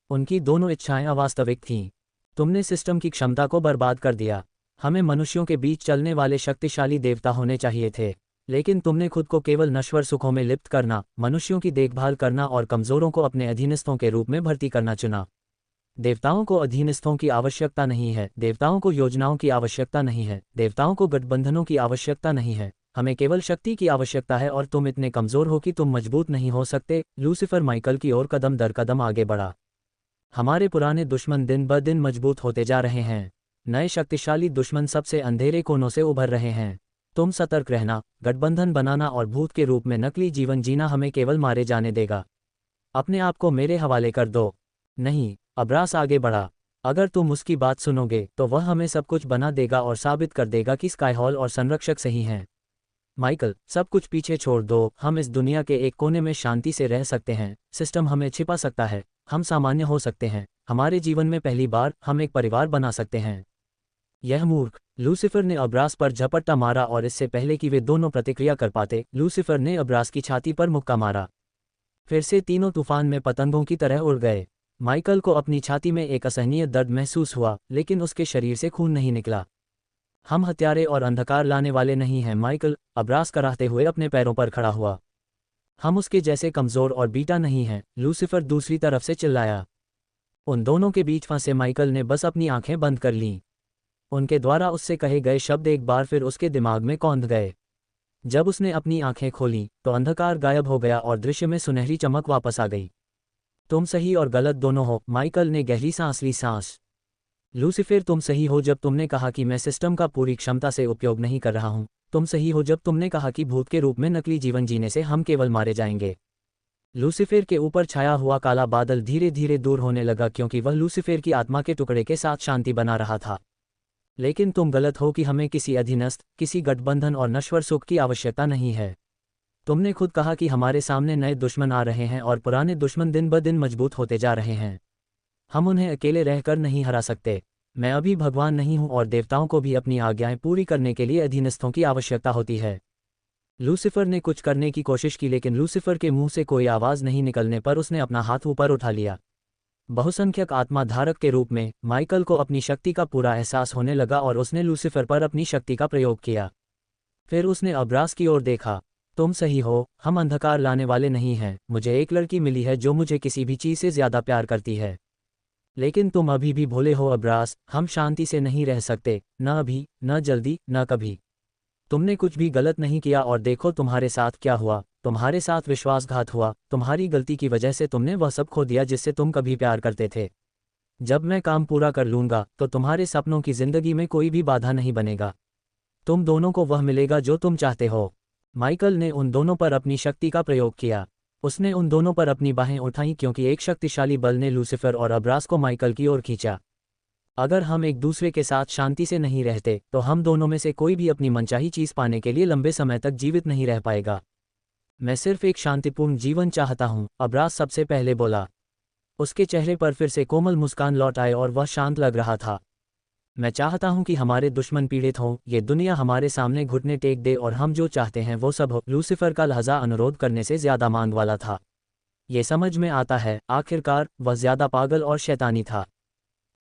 उनकी दोनों इच्छाएं अवास्तविक थीं। तुमने सिस्टम की क्षमता को बर्बाद कर दिया। हमें मनुष्यों के बीच चलने वाले शक्तिशाली देवता होने चाहिए थे, लेकिन तुमने खुद को केवल नश्वर सुखों में लिप्त करना, मनुष्यों की देखभाल करना और कमजोरों को अपने अधीनस्थों के रूप में भर्ती करना चुना। देवताओं को अधीनस्थों की आवश्यकता नहीं है। देवताओं को योजनाओं की आवश्यकता नहीं है। देवताओं को गठबंधनों की आवश्यकता नहीं है। हमें केवल शक्ति की आवश्यकता है और तुम इतने कमजोर हो कि तुम मजबूत नहीं हो सकते। लूसीफर माइकल की ओर कदम दर कदम आगे बढ़ा। हमारे पुराने दुश्मन दिन ब दिन मजबूत होते जा रहे हैं। नए शक्तिशाली दुश्मन सबसे अंधेरे कोनों से उभर रहे हैं। तुम सतर्क रहना। गठबंधन बनाना और भूत के रूप में नकली जीवन जीना हमें केवल मारे जाने देगा। अपने आप को मेरे हवाले कर दो। नहीं, अब्रास आगे बढ़ा। अगर तुम उसकी बात सुनोगे तो वह हमें सब कुछ बना देगा और साबित कर देगा कि स्काईहॉल और संरक्षक सही हैं। माइकल, सब कुछ पीछे छोड़ दो। हम इस दुनिया के एक कोने में शांति से रह सकते हैं। सिस्टम हमें छिपा सकता है। हम सामान्य हो सकते हैं। हमारे जीवन में पहली बार हम एक परिवार बना सकते हैं। यह मूर्ख। लूसीफर ने अब्रास पर झपट्टा मारा और इससे पहले कि वे दोनों प्रतिक्रिया कर पाते, लूसीफर ने अब्रास की छाती पर मुक्का मारा। फिर से तीनों तूफान में पतंगों की तरह उड़ गए। माइकल को अपनी छाती में एक असहनीय दर्द महसूस हुआ, लेकिन उसके शरीर से खून नहीं निकला। हम हत्यारे और अंधकार लाने वाले नहीं हैं। माइकल, अब्रास कराहते हुए अपने पैरों पर खड़ा हुआ। हम उसके जैसे कमजोर और बीटा नहीं हैं। लूसीफर दूसरी तरफ से चिल्लाया। उन दोनों के बीच फंसे माइकल ने बस अपनी आंखें बंद कर लीं। उनके द्वारा उससे कहे गए शब्द एक बार फिर उसके दिमाग में कौंध गए। जब उसने अपनी आंखें खोलीं तो अंधकार गायब हो गया और दृश्य में सुनहरी चमक वापस आ गई। तुम सही और गलत दोनों हो। माइकल ने गहरी सांस ली। लूसीफर, तुम सही हो जब तुमने कहा कि मैं सिस्टम का पूरी क्षमता से उपयोग नहीं कर रहा हूं। तुम सही हो जब तुमने कहा कि भूत के रूप में नकली जीवन जीने से हम केवल मारे जाएंगे। लूसीफर के ऊपर छाया हुआ काला बादल धीरे धीरे दूर होने लगा क्योंकि वह लूसीफर की आत्मा के टुकड़े के साथ शांति बना रहा था। लेकिन तुम गलत हो कि हमें किसी अधीनस्थ, किसी गठबंधन और नश्वर सुख की आवश्यकता नहीं है। तुमने खुद कहा कि हमारे सामने नए दुश्मन आ रहे हैं और पुराने दुश्मन दिन ब दिन मजबूत होते जा रहे हैं। हम उन्हें अकेले रहकर नहीं हरा सकते। मैं अभी भगवान नहीं हूं और देवताओं को भी अपनी आज्ञाएं पूरी करने के लिए अधीनस्थों की आवश्यकता होती है। लूसीफर ने कुछ करने की कोशिश की, लेकिन लूसीफर के मुंह से कोई आवाज़ नहीं निकलने पर उसने अपना हाथ ऊपर उठा लिया। बहुसंख्यक आत्मा धारक के रूप में माइकल को अपनी शक्ति का पूरा एहसास होने लगा और उसने लूसीफर पर अपनी शक्ति का प्रयोग किया। फिर उसने अब्रास की ओर देखा। तुम सही हो, हम अंधकार लाने वाले नहीं हैं। मुझे एक लड़की मिली है जो मुझे किसी भी चीज़ से ज़्यादा प्यार करती है। लेकिन तुम अभी भी भोले हो अब्रास, हम शांति से नहीं रह सकते, न अभी, न जल्दी, न कभी। तुमने कुछ भी गलत नहीं किया और देखो तुम्हारे साथ क्या हुआ। तुम्हारे साथ विश्वासघात हुआ। तुम्हारी गलती की वजह से तुमने वह सब खो दिया जिससे तुम कभी प्यार करते थे। जब मैं काम पूरा कर लूँगा तो तुम्हारे सपनों की जिंदगी में कोई भी बाधा नहीं बनेगा। तुम दोनों को वह मिलेगा जो तुम चाहते हो। माइकल ने उन दोनों पर अपनी शक्ति का प्रयोग किया। उसने उन दोनों पर अपनी बाहें उठाईं क्योंकि एक शक्तिशाली बल ने लूसीफर और अब्रास को माइकल की ओर खींचा। अगर हम एक दूसरे के साथ शांति से नहीं रहते तो हम दोनों में से कोई भी अपनी मनचाही चीज़ पाने के लिए लंबे समय तक जीवित नहीं रह पाएगा। मैं सिर्फ एक शांतिपूर्ण जीवन चाहता हूँ, अब्रास सबसे पहले बोला। उसके चेहरे पर फिर से कोमल मुस्कान लौट आए और वह शांत लग रहा था। मैं चाहता हूं कि हमारे दुश्मन पीड़ित हों, ये दुनिया हमारे सामने घुटने टेक दे और हम जो चाहते हैं वो सब हो। लूसीफर का लहजा अनुरोध करने से ज्यादा मांग वाला था। ये समझ में आता है, आखिरकार वह ज्यादा पागल और शैतानी था।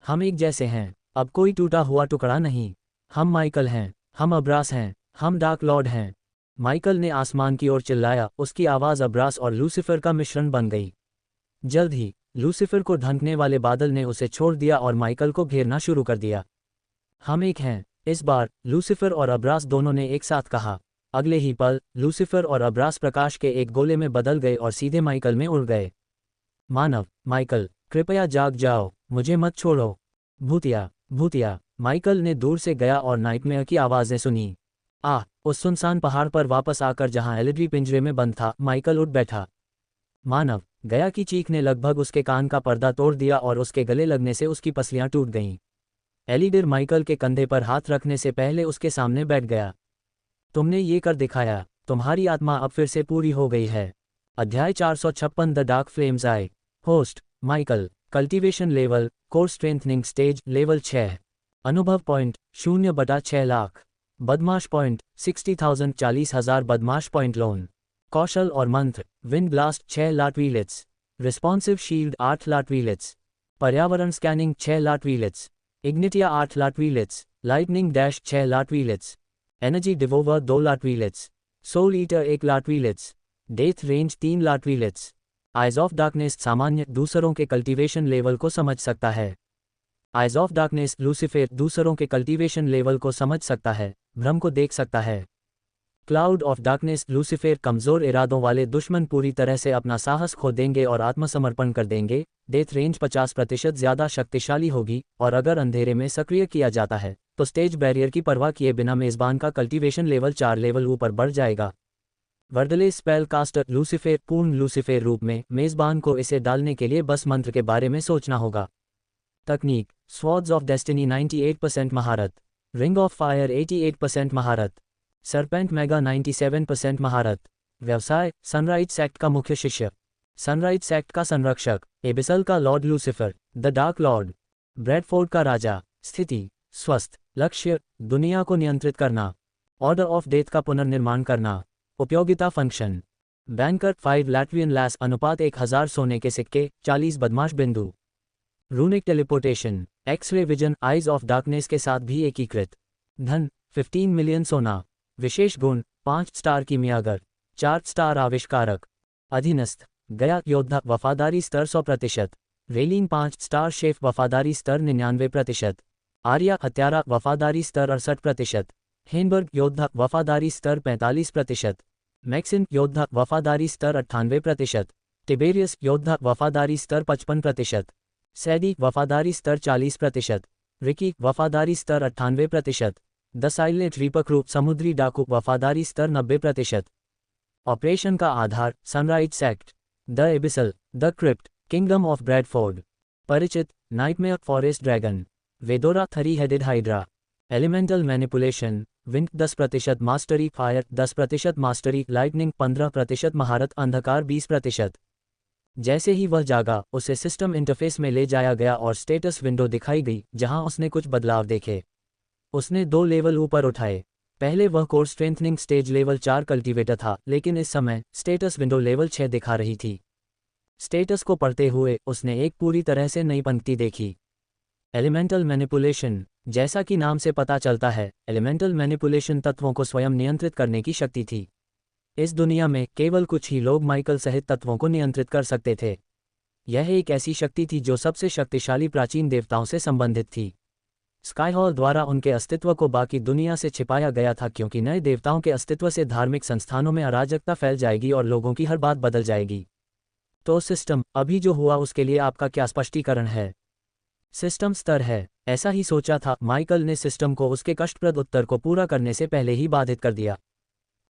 हम एक जैसे हैं, अब कोई टूटा हुआ टुकड़ा नहीं। हम माइकल हैं, हम अब्रास हैं, हम डार्क लॉर्ड हैं। माइकल ने आसमान की ओर चिल्लाया। उसकी आवाज़ अब्रास और लूसीफर का मिश्रण बन गई। जल्द ही लूसीफर को ढंकने वाले बादल ने उसे छोड़ दिया और माइकल को घेरना शुरू कर दिया। हम एक हैं, इस बार लूसीफर और अब्रास दोनों ने एक साथ कहा। अगले ही पल लूसीफर और अब्रास प्रकाश के एक गोले में बदल गए और सीधे माइकल में उड़ गए। मानव, माइकल, कृपया जाग जाओ, मुझे मत छोड़ो। भूतिया, भूतिया, माइकल ने दूर से गया और नाइटमेयर की आवाज़ें सुनी। उस सुनसान पहाड़ पर वापस आकर जहां एलिड्री पिंजरे में बंद था, माइकल उठ बैठा। मानव, गया की चीख ने लगभग उसके कान का पर्दा तोड़ दिया और उसके गले लगने से उसकी पसलियां टूट गईं। एलिडर माइकल के कंधे पर हाथ रखने से पहले उसके सामने बैठ गया। तुमने ये कर दिखाया, तुम्हारी आत्मा अब फिर से पूरी हो गई है। अध्याय 456 द डार्क फ्लेम्स आए। Host Michael. Cultivation level core strengthening stage level 6। अनुभव पॉइंट 0/6 लाख। बदमाश पॉइंट 60,000 40,000 बदमाश पॉइंट लोन। कौशल और मंत्र विंड ब्लास्ट 6 लाटवीलेट्स। रिस्पॉन्सिव शील्ड 8 लाटवीलेट्स। पर्यावरण स्कैनिंग 6 लाटवीलेट्स। इग्निटिया 8 लाटवीलेट्स। लाइटनिंग डैश 6 लाटवीलेट्स। एनर्जी डिवोवर 2 लाटवीलेट्स। सोल ईटर 1 लाटवीलेट्स। डेथ रेंज 3 लाटवीलेट्स। आइज ऑफ डार्कनेस सामान्य दूसरों के कल्टीवेशन लेवल को समझ सकता है। आइज ऑफ डार्कनेस लूसीफर दूसरों के कल्टीवेशन लेवल को समझ सकता है, भ्रम को देख सकता है। क्लाउड ऑफ डार्कनेस लूसीफर कमज़ोर इरादों वाले दुश्मन पूरी तरह से अपना साहस खो देंगे और आत्मसमर्पण कर देंगे। डेथ रेंज 50% ज़्यादा शक्तिशाली होगी और अगर अंधेरे में सक्रिय किया जाता है तो स्टेज बैरियर की परवाह किए बिना मेज़बान का कल्टीवेशन लेवल 4 लेवल ऊपर बढ़ जाएगा। वर्डले स्पेल कास्टर लूसीफर पूर्ण लूसीफर रूप में मेज़बान को इसे डालने के लिए बस मंत्र के बारे में सोचना होगा। तकनीक स्वॉर्ड्स ऑफ डेस्टिनी 98% महारत। रिंग ऑफ फायर 88% महारत। सरपेंट मेगा 97% महारत। व्यवसाय सनराइज सेक्ट का मुख्य शिष्य। सनराइज सेक्ट का संरक्षक। एबिसल का Lord Lucifer the dark Lord. Bradford का राजा। स्थिति स्वस्थ। लक्ष्य दुनिया को नियंत्रित करना। ऑर्डर ऑफ डेथ का पुनर्निर्माण करना। उपयोगिता फंक्शन बैंकर 5 लैट्वियन लैस अनुपात 1000 सोने के सिक्के 40 बदमाश बिंदु। Runic teleportation x-ray vision eyes of darkness के साथ भी एकीकृत। धन 15 मिलियन सोना। विशेष गुण 5 स्टार कीमियागर 4 स्टार आविष्कारक। अधीनस्थ गया योद्धा वफादारी स्तर 100%। रेलिंग 5 स्टार शेफ वफादारी स्तर 99%। आर्या हत्यारा वफादारी स्तर 68%। हेनबर्ग योद्धा वफादारी स्तर 45%। मैक्सिन योद्धा वफादारी स्तर 98%। टिबेरियस योद्धा वफादारी स्तर 55%। सैडी वफादारी स्तर 40%। रिकी वफादारी स्तर 98%। द साइलेंट रीपर रूप समुद्री डाकू वफादारी स्तर 90%। ऑपरेशन का आधार sunrise sect. The abyssal the crypt kingdom of Bradford. परिचित nightmare forest dragon. Vedora 3 headed hydra. Elemental manipulation wind 10% mastery. Fire 10% mastery. Lightning 15% महारत। अंधकार 20%। जैसे ही वह जागा उसे सिस्टम इंटरफेस में ले जाया गया और स्टेटस विंडो दिखाई गई जहां उसने कुछ बदलाव देखे। उसने 2 लेवल ऊपर उठाए। पहले वह core strengthening stage level 4 cultivator था, लेकिन इस समय स्टेटस विंडो लेवल 6 दिखा रही थी। स्टेटस को पढ़ते हुए उसने एक पूरी तरह से नई पंक्ति देखी। Elemental manipulation. जैसा कि नाम से पता चलता है, एलिमेंटल मैनिपुलेशन तत्वों को स्वयं नियंत्रित करने की शक्ति थी। इस दुनिया में केवल कुछ ही लोग माइकल सहित तत्वों को नियंत्रित कर सकते थे। यह एक ऐसी शक्ति थी जो सबसे शक्तिशाली प्राचीन देवताओं से संबंधित थी। स्काईहॉल द्वारा उनके अस्तित्व को बाकी दुनिया से छिपाया गया था, क्योंकि नए देवताओं के अस्तित्व से धार्मिक संस्थानों में अराजकता फैल जाएगी और लोगों की हर बात बदल जाएगी। तो सिस्टम, अभी जो हुआ उसके लिए आपका क्या स्पष्टीकरण है? सिस्टम स्तर है। ऐसा ही सोचा था। माइकल ने सिस्टम को उसके कष्टप्रद उत्तर को पूरा करने से पहले ही बाधित कर दिया।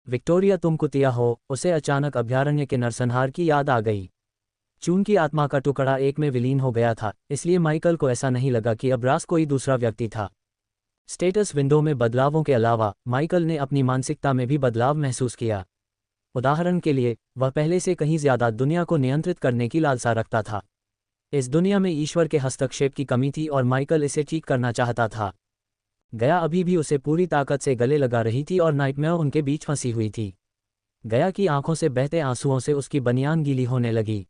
विक्टोरिया, तुम कुतिया हो। उसे अचानक अभयारण्य के नरसंहार की याद आ गई। चून की आत्मा का टुकड़ा एक में विलीन हो गया था, इसलिए माइकल को ऐसा नहीं लगा कि अब रास कोई दूसरा व्यक्ति था। स्टेटस विंडो में बदलावों के अलावा माइकल ने अपनी मानसिकता में भी बदलाव महसूस किया। उदाहरण के लिए, वह पहले से कहीं ज्यादा दुनिया को नियंत्रित करने की लालसा रखता था। इस दुनिया में ईश्वर के हस्तक्षेप की कमी थी और माइकल इसे ठीक करना चाहता था। गया अभी भी उसे पूरी ताकत से गले लगा रही थी और नाइटमेयर उनके बीच फंसी हुई थी। गया की आंखों से बहते आंसुओं से उसकी बनियान गीली होने लगी।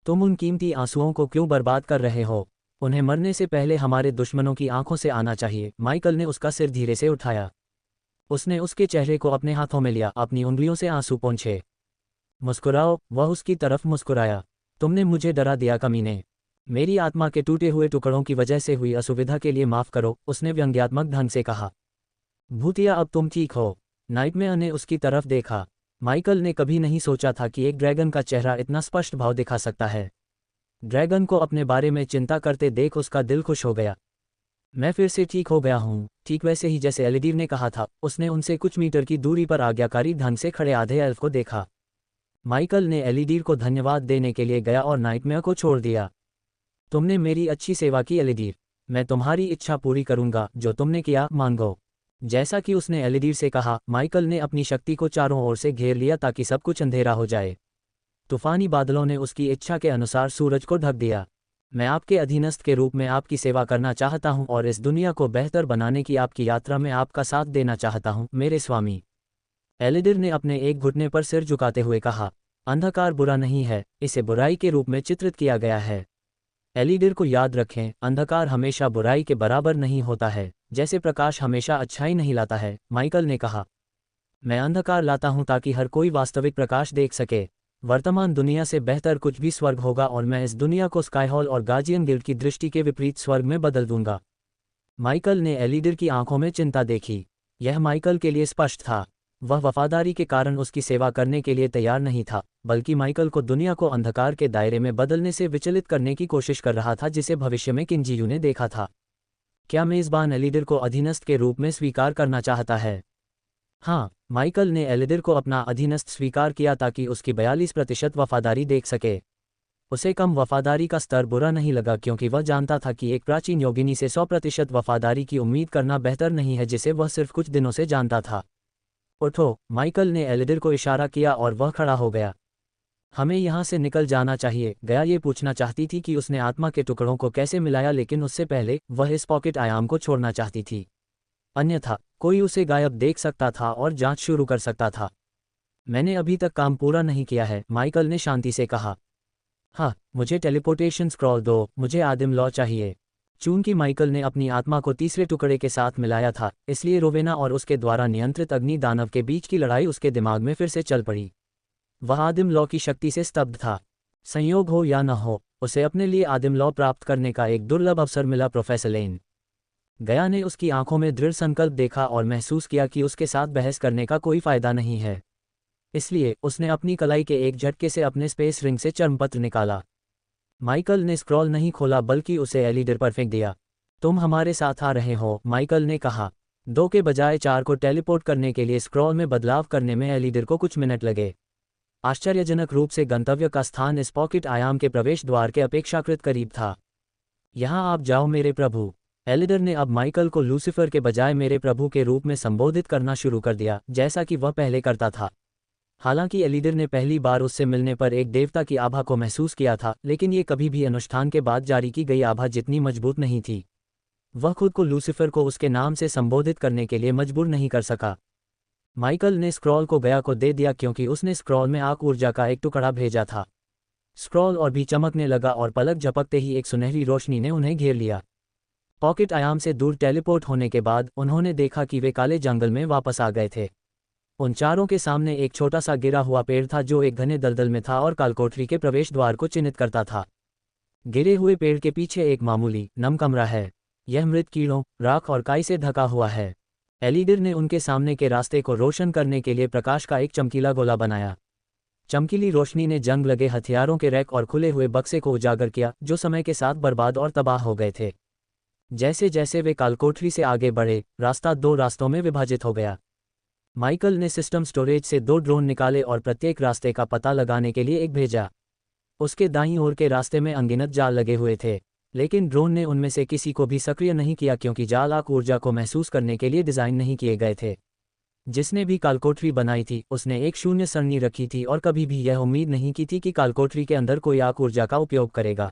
तुम उन कीमती आंसुओं को क्यों बर्बाद कर रहे हो? उन्हें मरने से पहले हमारे दुश्मनों की आंखों से आना चाहिए। माइकल ने उसका सिर धीरे से उठाया। उसने उसके चेहरे को अपने हाथों में लिया, अपनी उंगलियों से आंसू पोंछे। मुस्कुराओ। वह उसकी तरफ मुस्कुराया। तुमने मुझे डरा दिया कमीने। मेरी आत्मा के टूटे हुए टुकड़ों की वजह से हुई असुविधा के लिए माफ करो, उसने व्यंग्यात्मक ढंग से कहा। भूतिया, अब तुम ठीक हो? नाइटमेयर ने उसकी तरफ देखा। माइकल ने कभी नहीं सोचा था कि एक ड्रैगन का चेहरा इतना स्पष्ट भाव दिखा सकता है। ड्रैगन को अपने बारे में चिंता करते देख उसका दिल खुश हो गया। मैं फिर से ठीक हो गया हूँ, ठीक वैसे ही जैसे एलिडीर ने कहा था। उसने उनसे कुछ मीटर की दूरी पर आज्ञाकारी ढंग से खड़े आधे एल्फ को देखा। माइकल ने एलिडीर को धन्यवाद देने के लिए गया और नाइटमेयर को छोड़ दिया। तुमने मेरी अच्छी सेवा की एलिडीर। मैं तुम्हारी इच्छा पूरी करूंगा। जो तुमने किया, मांगो। जैसा कि उसने एलिडीर से कहा, माइकल ने अपनी शक्ति को चारों ओर से घेर लिया ताकि सब कुछ अंधेरा हो जाए। तूफानी बादलों ने उसकी इच्छा के अनुसार सूरज को ढक दिया। मैं आपके अधीनस्थ के रूप में आपकी सेवा करना चाहता हूं और इस दुनिया को बेहतर बनाने की आपकी यात्रा में आपका साथ देना चाहता हूं, मेरे स्वामी। एलिडीर ने अपने एक घुटने पर सिर झुकाते हुए कहा। अंधकार बुरा नहीं है, इसे बुराई के रूप में चित्रित किया गया है। एलिडीर को याद रखें, अंधकार हमेशा बुराई के बराबर नहीं होता है, जैसे प्रकाश हमेशा अच्छाई नहीं लाता है। माइकल ने कहा। मैं अंधकार लाता हूं ताकि हर कोई वास्तविक प्रकाश देख सके। वर्तमान दुनिया से बेहतर कुछ भी स्वर्ग होगा और मैं इस दुनिया को स्काईहॉल और गार्जियन गिल्ड की दृष्टि के विपरीत स्वर्ग में बदल दूंगा। माइकल ने एलिडीर की आंखों में चिंता देखी। यह माइकल के लिए स्पष्ट था। वह वफादारी के कारण उसकी सेवा करने के लिए तैयार नहीं था, बल्कि माइकल को दुनिया को अंधकार के दायरे में बदलने से विचलित करने की कोशिश कर रहा था, जिसे भविष्य में किंजीयू ने देखा था। क्या मेजबान एलिडीर को अधीनस्थ के रूप में स्वीकार करना चाहता है? हाँ, माइकल ने एलिडीर को अपना अधीनस्थ स्वीकार किया ताकि उसकी 42% वफादारी देख सके। उसे कम वफादारी का स्तर बुरा नहीं लगा, क्योंकि वह जानता था कि एक प्राचीन योगिनी से 100% वफादारी की उम्मीद करना बेहतर नहीं है, जिसे वह सिर्फ कुछ दिनों से जानता था। उठो। माइकल ने एलिडीर को इशारा किया और वह खड़ा हो गया। हमें यहाँ से निकल जाना चाहिए। गया ये पूछना चाहती थी कि उसने आत्मा के टुकड़ों को कैसे मिलाया, लेकिन उससे पहले वह इस पॉकेट आयाम को छोड़ना चाहती थी। अन्यथा कोई उसे गायब देख सकता था और जांच शुरू कर सकता था। मैंने अभी तक काम पूरा नहीं किया है, माइकल ने शांति से कहा। हाँ, मुझे टेलीपोर्टेशन स्क्रॉल दो। मुझे आदिम लॉ चाहिए। चूंकि माइकल ने अपनी आत्मा को तीसरे टुकड़े के साथ मिलाया था, इसलिए रोवेना और उसके द्वारा नियंत्रित अग्नि दानव के बीच की लड़ाई उसके दिमाग में फिर से चल पड़ी। वह आदिम लॉ की शक्ति से स्तब्ध था। संयोग हो या न हो, उसे अपने लिए आदिम लॉ प्राप्त करने का एक दुर्लभ अवसर मिला। प्रोफेसर लेन। गया ने उसकी आंखों में दृढ़ संकल्प देखा और महसूस किया कि उसके साथ बहस करने का कोई फायदा नहीं है। इसलिए उसने अपनी कलाई के एक झटके से अपने स्पेस रिंग से चर्मपत्र निकाला। माइकल ने स्क्रॉल नहीं खोला, बल्कि उसे एलिडीर पर फेंक दिया। तुम हमारे साथ आ रहे हो, माइकल ने कहा। 2 के बजाय 4 को टेलीपोर्ट करने के लिए स्क्रॉल में बदलाव करने में एलिडीर को कुछ मिनट लगे। आश्चर्यजनक रूप से गंतव्य का स्थान इस पॉकेट आयाम के प्रवेश द्वार के अपेक्षाकृत करीब था। यहाँ आप जाओ मेरे प्रभु। एलिडीर ने अब माइकल को लूसीफर के बजाय मेरे प्रभु के रूप में संबोधित करना शुरू कर दिया, जैसा कि वह पहले करता था। हालांकि एलिडीर ने पहली बार उससे मिलने पर एक देवता की आभा को महसूस किया था, लेकिन ये कभी भी अनुष्ठान के बाद जारी की गई आभा जितनी मजबूत नहीं थी। वह खुद को लूसीफर को उसके नाम से संबोधित करने के लिए मजबूर नहीं कर सका। माइकल ने स्क्रॉल को गया को दे दिया, क्योंकि उसने स्क्रॉल में आग ऊर्जा का एक टुकड़ा भेजा था। स्क्रॉल और भी चमकने लगा और पलक झपकते ही एक सुनहरी रोशनी ने उन्हें घेर लिया। पॉकेट आयाम से दूर टेलीपोर्ट होने के बाद उन्होंने देखा कि वे काले जंगल में वापस आ गए थे। उन चारों के सामने एक छोटा सा गिरा हुआ पेड़ था जो एक घने दलदल में था और कालकोठरी के प्रवेश द्वार को चिन्हित करता था। गिरे हुए पेड़ के पीछे एक मामूली नम कमरा है। यह मृत कीड़ों, राख और काई से ढका हुआ है। एलिडर ने उनके सामने के रास्ते को रोशन करने के लिए प्रकाश का एक चमकीला गोला बनाया। चमकीली रोशनी ने जंग लगे हथियारों के रैक और खुले हुए बक्से को उजागर किया जो समय के साथ बर्बाद और तबाह हो गए थे। जैसे जैसे वे कालकोठरी से आगे बढ़े, रास्ता 2 रास्तों में विभाजित हो गया। माइकल ने सिस्टम स्टोरेज से 2 ड्रोन निकाले और प्रत्येक रास्ते का पता लगाने के लिए एक भेजा। उसके दाईं ओर के रास्ते में अनगिनत जाल लगे हुए थे, लेकिन ड्रोन ने उनमें से किसी को भी सक्रिय नहीं किया क्योंकि जाल आग ऊर्जा को महसूस करने के लिए डिज़ाइन नहीं किए गए थे। जिसने भी कालकोठरी बनाई थी उसने एक शून्य सरणी रखी थी और कभी भी यह उम्मीद नहीं की थी कि कालकोठरी के अंदर कोई आग ऊर्जा का उपयोग करेगा।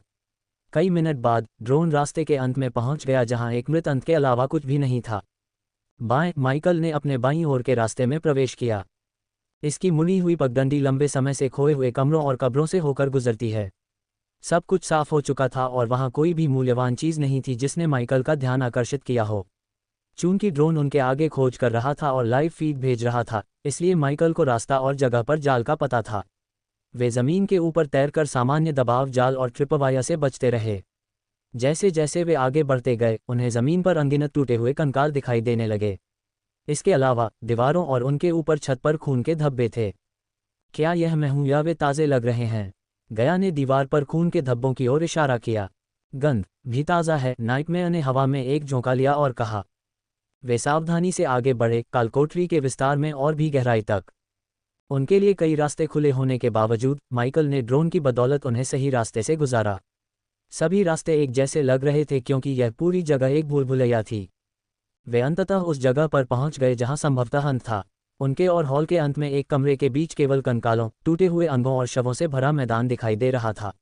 कई मिनट बाद ड्रोन रास्ते के अंत में पहुंच गया जहां एक मृत अंत के अलावा कुछ भी नहीं था। बाएं, माइकल ने अपने बाईं ओर के रास्ते में प्रवेश किया। इसकी मुड़ी हुई पगडंडी लंबे समय से खोए हुए कमरों और कब्रों से होकर गुजरती है। सब कुछ साफ हो चुका था और वहां कोई भी मूल्यवान चीज नहीं थी जिसने माइकल का ध्यान आकर्षित किया हो। चूंकि ड्रोन उनके आगे खोज कर रहा था और लाइव फीड भेज रहा था, इसलिए माइकल को रास्ता और जगह पर जाल का पता था। वे जमीन के ऊपर तैरकर सामान्य दबाव जाल और ट्रिपवायर से बचते रहे। जैसे जैसे वे आगे बढ़ते गए, उन्हें जमीन पर अनगिनत टूटे हुए कंकाल दिखाई देने लगे। इसके अलावा दीवारों और उनके ऊपर छत पर खून के धब्बे थे। क्या यह मैं हूं या वे ताज़े लग रहे हैं? गया ने दीवार पर खून के धब्बों की ओर इशारा किया। गंध भी ताज़ा है, नाइटमेयर ने हवा में एक झोंका लिया और कहा। वे सावधानी से आगे बढ़े, कालकोठरी के विस्तार में और भी गहराई तक। उनके लिए कई रास्ते खुले होने के बावजूद माइकल ने ड्रोन की बदौलत उन्हें सही रास्ते से गुजारा। सभी रास्ते एक जैसे लग रहे थे क्योंकि यह पूरी जगह एक भूलभुलैया थी। वे अंततः उस जगह पर पहुंच गए जहां संभवतः अंत था। उनके और हॉल के अंत में एक कमरे के बीच केवल कंकालों, टूटे हुए अंगों और शवों से भरा मैदान दिखाई दे रहा था।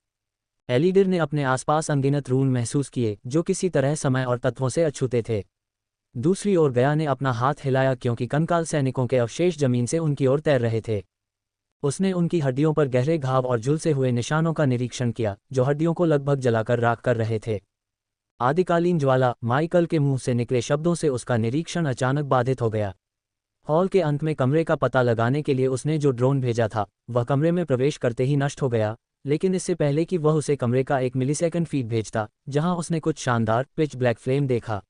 एलिडर ने अपने आसपास अनगिनत रून महसूस किए जो किसी तरह समय और तत्वों से अछूते थे। दूसरी ओर गया ने अपना हाथ हिलाया क्योंकि कंकाल सैनिकों के अवशेष जमीन से उनकी ओर तैर रहे थे। उसने उनकी हड्डियों पर गहरे घाव और झुलसे हुए निशानों का निरीक्षण किया जो हड्डियों को लगभग जलाकर राख कर रहे थे। आदिकालीन ज्वाला। माइकल के मुंह से निकले शब्दों से उसका निरीक्षण अचानक बाधित हो गया। हॉल के अंत में कमरे का पता लगाने के लिए उसने जो ड्रोन भेजा था वह कमरे में प्रवेश करते ही नष्ट हो गया, लेकिन इससे पहले कि वह उसे कमरे का एक मिलीसेकंड फीड भेजता जहां उसने कुछ शानदार पिच ब्लैक फ्लेम देखा।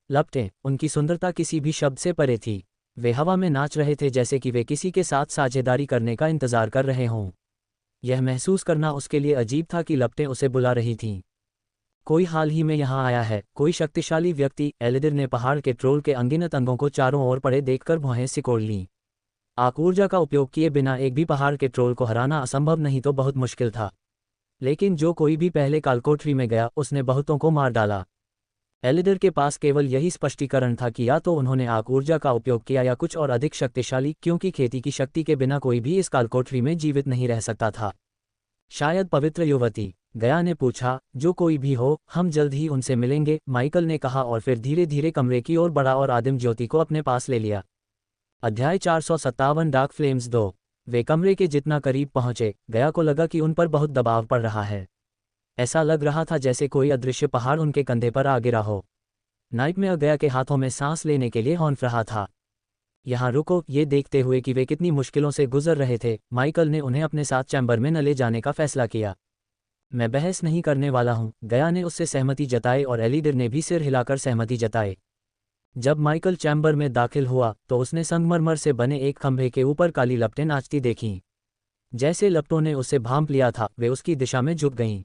लपटें, उनकी सुंदरता किसी भी शब्द से परे थी। वे हवा में नाच रहे थे जैसे कि वे किसी के साथ साझेदारी करने का इंतजार कर रहे हों। यह महसूस करना उसके लिए अजीब था कि लपटें उसे बुला रही थीं। कोई हाल ही में यहाँ आया है, कोई शक्तिशाली व्यक्ति। एलिडर ने पहाड़ के ट्रोल के अनगिनत अंगों को चारों ओर पड़े देखकर भौहें सिकोड़ लीं। आग ऊर्जा का उपयोग किए बिना एक भी पहाड़ के ट्रोल को हराना असंभव नहीं तो बहुत मुश्किल था, लेकिन जो कोई भी पहले कालकोठरी में गया उसने बहुतों को मार डाला। एलिडर के पास केवल यही स्पष्टीकरण था कि या तो उन्होंने आग ऊर्जा का उपयोग किया या कुछ और अधिक शक्तिशाली, क्योंकि खेती की शक्ति के बिना कोई भी इस कालकोठरी में जीवित नहीं रह सकता था। शायद पवित्र युवती, गया ने पूछा। जो कोई भी हो, हम जल्द ही उनसे मिलेंगे, माइकल ने कहा और फिर धीरे धीरे कमरे की ओर बढ़ा और आदिम ज्योति को अपने पास ले लिया। अध्याय 457 डार्क फ्लेम्स 2। वे कमरे के जितना करीब पहुंचे, गया को लगा कि उन पर बहुत दबाव पड़ रहा है। ऐसा लग रहा था जैसे कोई अदृश्य पहाड़ उनके कंधे पर आ गिरा हो। नाइटमेयर गया के हाथों में सांस लेने के लिए हौंफ रहा था। यहाँ रुको। ये देखते हुए कि वे कितनी मुश्किलों से गुजर रहे थे, माइकल ने उन्हें अपने साथ चैम्बर में न ले जाने का फैसला किया। मैं बहस नहीं करने वाला हूँ, गया ने उससे सहमति जताई और एलिडर ने भी सिर हिलाकर सहमति जताई। जब माइकल चैम्बर में दाखिल हुआ तो उसने संगमरमर से बने एक खंभे के ऊपर काली लपटें नाचती देखीं। जैसे लपटों ने उसे भांप लिया था, वे उसकी दिशा में झुक गईं।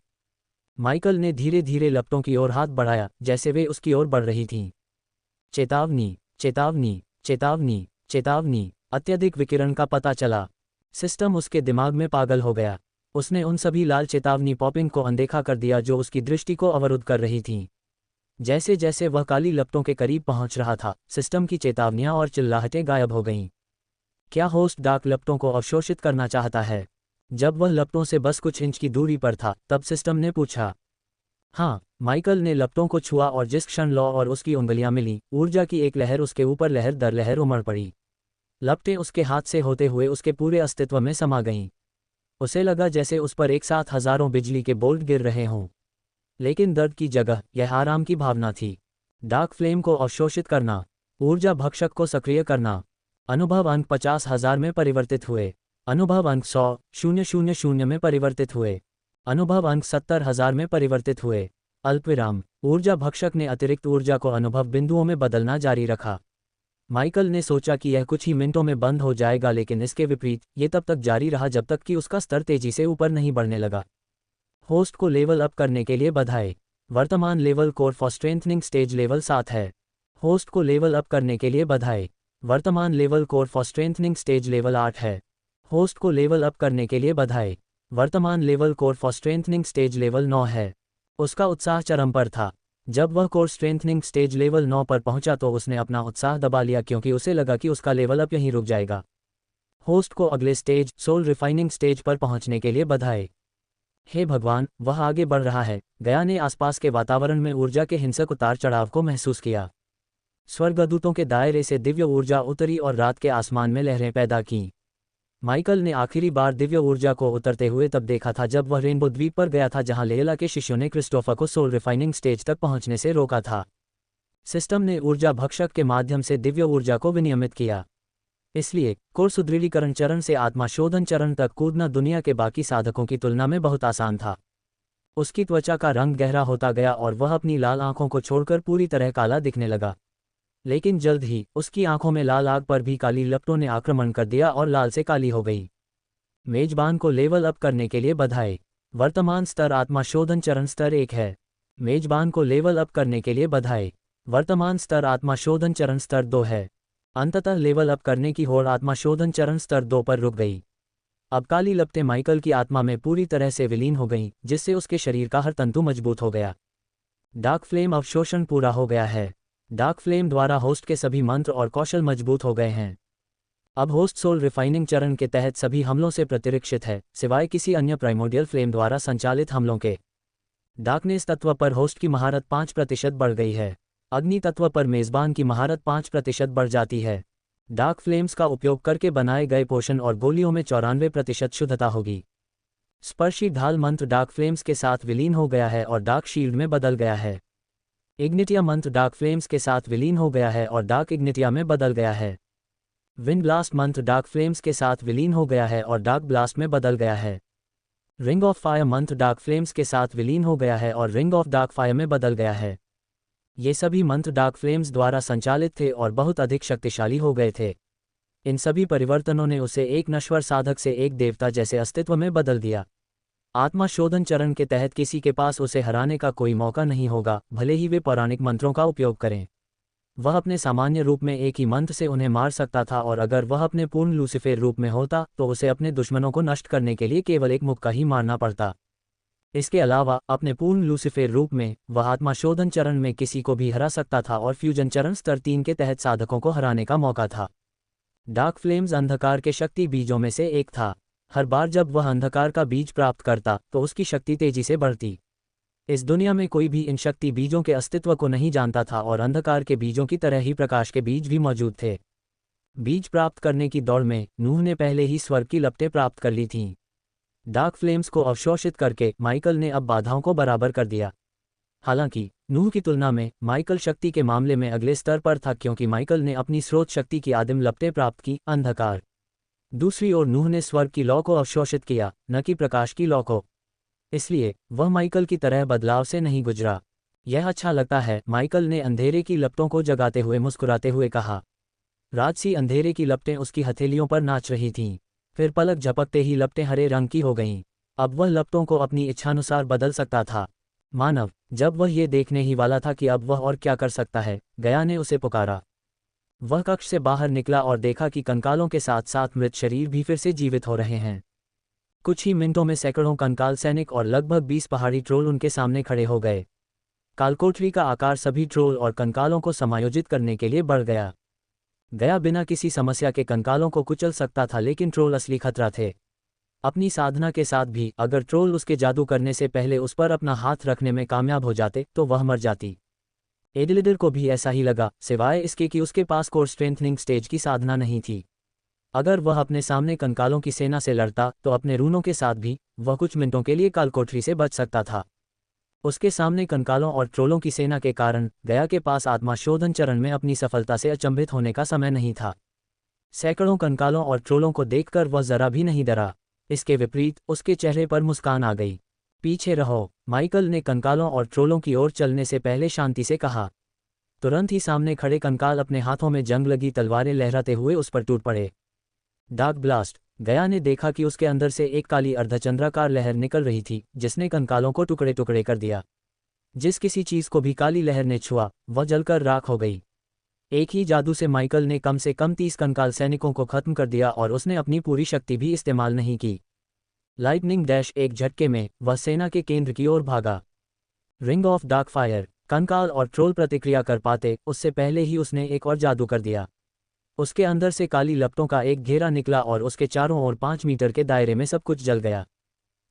माइकल ने धीरे धीरे लपटों की ओर हाथ बढ़ाया जैसे वे उसकी ओर बढ़ रही थीं। चेतावनी, चेतावनी, चेतावनी, चेतावनी। अत्यधिक विकिरण का पता चला। सिस्टम उसके दिमाग में पागल हो गया। उसने उन सभी लाल चेतावनी पॉपिंग को अनदेखा कर दिया जो उसकी दृष्टि को अवरुद्ध कर रही थीं। जैसे जैसे वह काली लपटों के करीब पहुंच रहा था, सिस्टम की चेतावनियां और चिल्लाहटें गायब हो गईं। क्या होस्ट डार्क लपटों को अवशोषित करना चाहता है? जब वह लपटों से बस कुछ इंच की दूरी पर था, तब सिस्टम ने पूछा। हाँ, माइकल ने लपटों को छुआ और जिस क्षण लॉ और उसकी उंगलियां मिली, ऊर्जा की एक लहर उसके ऊपर लहर दर लहर उमड़ पड़ी। लपटें उसके हाथ से होते हुए उसके पूरे अस्तित्व में समा गईं। उसे लगा जैसे उस पर एक साथ हजारों बिजली के बोल्ट गिर रहे हों। लेकिन दर्द की जगह यह आराम की भावना थी। डार्क फ्लेम को अवशोषित करना, ऊर्जा भक्षक को सक्रिय करना। अनुभव अंक 50,000 में परिवर्तित हुए। अनुभव अंक 100,000 में परिवर्तित हुए। अनुभव अंक 70,000 में परिवर्तित हुए। अल्पविराम। ऊर्जा भक्षक ने अतिरिक्त ऊर्जा को अनुभव बिंदुओं में बदलना जारी रखा। माइकल ने सोचा कि यह कुछ ही मिनटों में बंद हो जाएगा, लेकिन इसके विपरीत ये तब तक जारी रहा जब तक कि उसका स्तर तेजी से ऊपर नहीं बढ़ने लगा। होस्ट को लेवल अप करने के लिए बधाई। वर्तमान level core for strengthening stage level 7 है। होस्ट को लेवल अप करने के लिए बधाई। वर्तमान level core for strengthening stage level 8 है। होस्ट को लेवल अप करने के लिए बधाई। वर्तमान level core for strengthening stage level 9 है। उसका उत्साह चरम पर था। जब वह कोर स्ट्रेंथनिंग स्टेज लेवल 9 पर पहुंचा तो उसने अपना उत्साह दबा लिया, क्योंकि उसे लगा कि उसका लेवल अप यहीं रुक जाएगा। होस्ट को अगले स्टेज सोल रिफाइनिंग स्टेज पर पहुंचने के लिए बधाई। हे भगवान, वह आगे बढ़ रहा है। गया ने आसपास के वातावरण में ऊर्जा के हिंसक उतार चढ़ाव को महसूस किया। स्वर्गदूतों के दायरे से दिव्य ऊर्जा उतरी और रात के आसमान में लहरें पैदा की। माइकल ने आखिरी बार दिव्य ऊर्जा को उतरते हुए तब देखा था जब वह रेनबो द्वीप पर गया था, जहां लेयला के शिष्यों ने क्रिस्टोफर को सोल रिफाइनिंग स्टेज तक पहुंचने से रोका था। सिस्टम ने ऊर्जा भक्षक के माध्यम से दिव्य ऊर्जा को विनियमित किया। इसलिए कोर सुदृढ़ीकरण चरण से आत्मा शोधन चरण तक कूदना दुनिया के बाकी साधकों की तुलना में बहुत आसान था। उसकी त्वचा का रंग गहरा होता गया और वह अपनी लाल आंखों को छोड़कर पूरी तरह काला दिखने लगा। लेकिन जल्द ही उसकी आंखों में लाल आग पर भी काली लपटों ने आक्रमण कर दिया और लाल से काली हो गई। मेजबान को लेवल अप करने के लिए बधाई। वर्तमान स्तर आत्मा शोधन चरण स्तर 1 है। मेजबान को लेवल अप करने के लिए बधाई। वर्तमान स्तर आत्मा शोधन चरण स्तर 2 है। अंततः लेवल अप करने की होड़ आत्मा शोधन चरण स्तर 2 पर रुक गई। अब काली लपटें माइकल की आत्मा में पूरी तरह से विलीन हो गईं, जिससे उसके शरीर का हर तंतु मजबूत हो गया। डार्क फ्लेम अवशोषण पूरा हो गया है। डार्क फ्लेम द्वारा होस्ट के सभी मंत्र और कौशल मजबूत हो गए हैं। अब होस्ट सोल रिफाइनिंग चरण के तहत सभी हमलों से प्रतिरक्षित है, सिवाय किसी अन्य प्राइमोडियल फ्लेम द्वारा संचालित हमलों के। डार्कनेस तत्व पर होस्ट की महारत 5% बढ़ गई है। अग्नि तत्व पर मेजबान की महारत 5% बढ़ जाती है। डार्क फ्लेम्स का उपयोग करके बनाए गए पोषण और गोलियों में 94% शुद्धता होगी। स्पर्शी ढाल मंत्र डार्क फ्लेम्स के साथ विलीन हो गया है और डार्क शील्ड में बदल गया है। इग्निटिया मंत्र डार्क फ्लेम्स के साथ विलीन हो गया है और डार्क इग्निटिया में बदल गया है। विंड ब्लास्ट मंत्र डार्क फ्लेम्स के साथ विलीन हो गया है और डार्क ब्लास्ट में बदल गया है। रिंग ऑफ फायर मंत्र डार्क फ्लेम्स के साथ विलीन हो गया है और रिंग ऑफ डार्क फायर में बदल गया है। ये सभी मंत्र डार्क फ्लेम्स द्वारा संचालित थे और बहुत अधिक शक्तिशाली हो गए थे। इन सभी परिवर्तनों ने उसे एक नश्वर साधक से एक देवता जैसे अस्तित्व में बदल दिया। आत्मा शोधन चरण के तहत किसी के पास उसे हराने का कोई मौका नहीं होगा, भले ही वे पौराणिक मंत्रों का उपयोग करें। वह अपने सामान्य रूप में एक ही मंत्र से उन्हें मार सकता था, और अगर वह अपने पूर्ण लूसीफर रूप में होता तो उसे अपने दुश्मनों को नष्ट करने के लिए केवल एक मुक्का ही मारना पड़ता। इसके अलावा अपने पूर्ण लूसीफर रूप में वह आत्मा शोधन चरण में किसी को भी हरा सकता था और फ्यूजन चरण स्तर 3 के तहत साधकों को हराने का मौका था। डार्क फ्लेम्स अंधकार के शक्ति बीजों में से एक था। हर बार जब वह अंधकार का बीज प्राप्त करता तो उसकी शक्ति तेजी से बढ़ती। इस दुनिया में कोई भी इन शक्ति बीजों के अस्तित्व को नहीं जानता था, और अंधकार के बीजों की तरह ही प्रकाश के बीज भी मौजूद थे। बीज प्राप्त करने की दौड़ में नूह ने पहले ही स्वर्ग की लपटें प्राप्त कर ली थीं। डार्क फ्लेम्स को अवशोषित करके माइकल ने अब बाधाओं को बराबर कर दिया। हालांकि नूह की तुलना में माइकल शक्ति के मामले में अगले स्तर पर था, क्योंकि माइकल ने अपनी स्रोत शक्ति की आदिम लपटें प्राप्त की, अंधकार। दूसरी ओर नूह ने स्वर्ग की लौ को अवशोषित किया, न कि प्रकाश की लौ को। इसलिए वह माइकल की तरह बदलाव से नहीं गुजरा। यह अच्छा लगता है, माइकल ने अंधेरे की लपटों को जगाते हुए मुस्कुराते हुए कहा। राजसी अंधेरे की लपटें उसकी हथेलियों पर नाच रही थीं। फिर पलक झपकते ही लपटें हरे रंग की हो गईं। अब वह लपटों को अपनी इच्छानुसार बदल सकता था। मानव, जब वह ये देखने ही वाला था कि अब वह और क्या कर सकता है, गया ने उसे पुकारा। वह कक्ष से बाहर निकला और देखा कि कंकालों के साथ साथ मृत शरीर भी फिर से जीवित हो रहे हैं। कुछ ही मिनटों में सैकड़ों कंकाल सैनिक और लगभग 20 पहाड़ी ट्रोल उनके सामने खड़े हो गए। कालकोठरी का आकार सभी ट्रोल और कंकालों को समायोजित करने के लिए बढ़ गया। गया बिना किसी समस्या के कंकालों को कुचल सकता था, लेकिन ट्रोल असली खतरा थे। अपनी साधना के साथ भी अगर ट्रोल उसके जादू करने से पहले उस पर अपना हाथ रखने में कामयाब हो जाते तो वह मर जाती। एडिलिडर को भी ऐसा ही लगा, सिवाय इसके कि उसके पास कोर स्ट्रेंथनिंग स्टेज की साधना नहीं थी। अगर वह अपने सामने कंकालों की सेना से लड़ता तो अपने रूनों के साथ भी वह कुछ मिनटों के लिए कालकोठरी से बच सकता था। उसके सामने कंकालों और ट्रोलों की सेना के कारण गया के पास आत्मा शोधन चरण में अपनी सफलता से अचंभित होने का समय नहीं था। सैकड़ों कंकालों और ट्रोलों को देखकर वह जरा भी नहीं डरा। इसके विपरीत उसके चेहरे पर मुस्कान आ गई। पीछे रहो, माइकल ने कंकालों और ट्रोलों की ओर चलने से पहले शांति से कहा। तुरंत ही सामने खड़े कंकाल अपने हाथों में जंग लगी तलवारें लहराते हुए उस पर टूट पड़े। Dark blast. गया ने देखा कि उसके अंदर से एक काली अर्धचंद्राकार लहर निकल रही थी जिसने कंकालों को टुकड़े टुकड़े कर दिया। जिस किसी चीज को भी काली लहर ने छुआ वह जलकर राख हो गई। एक ही जादू से माइकल ने कम से कम 30 कंकाल सैनिकों को खत्म कर दिया और उसने अपनी पूरी शक्ति भी इस्तेमाल नहीं की। लाइटनिंग डैश, एक झटके में वह सेना के केंद्र की ओर भागा। Ring of dark fire. कंकाल और ट्रोल प्रतिक्रिया कर पाते उससे पहले ही उसने एक और जादू कर दिया। उसके अंदर से काली लपटों का एक घेरा निकला और उसके चारों ओर 5 मीटर के दायरे में सब कुछ जल गया।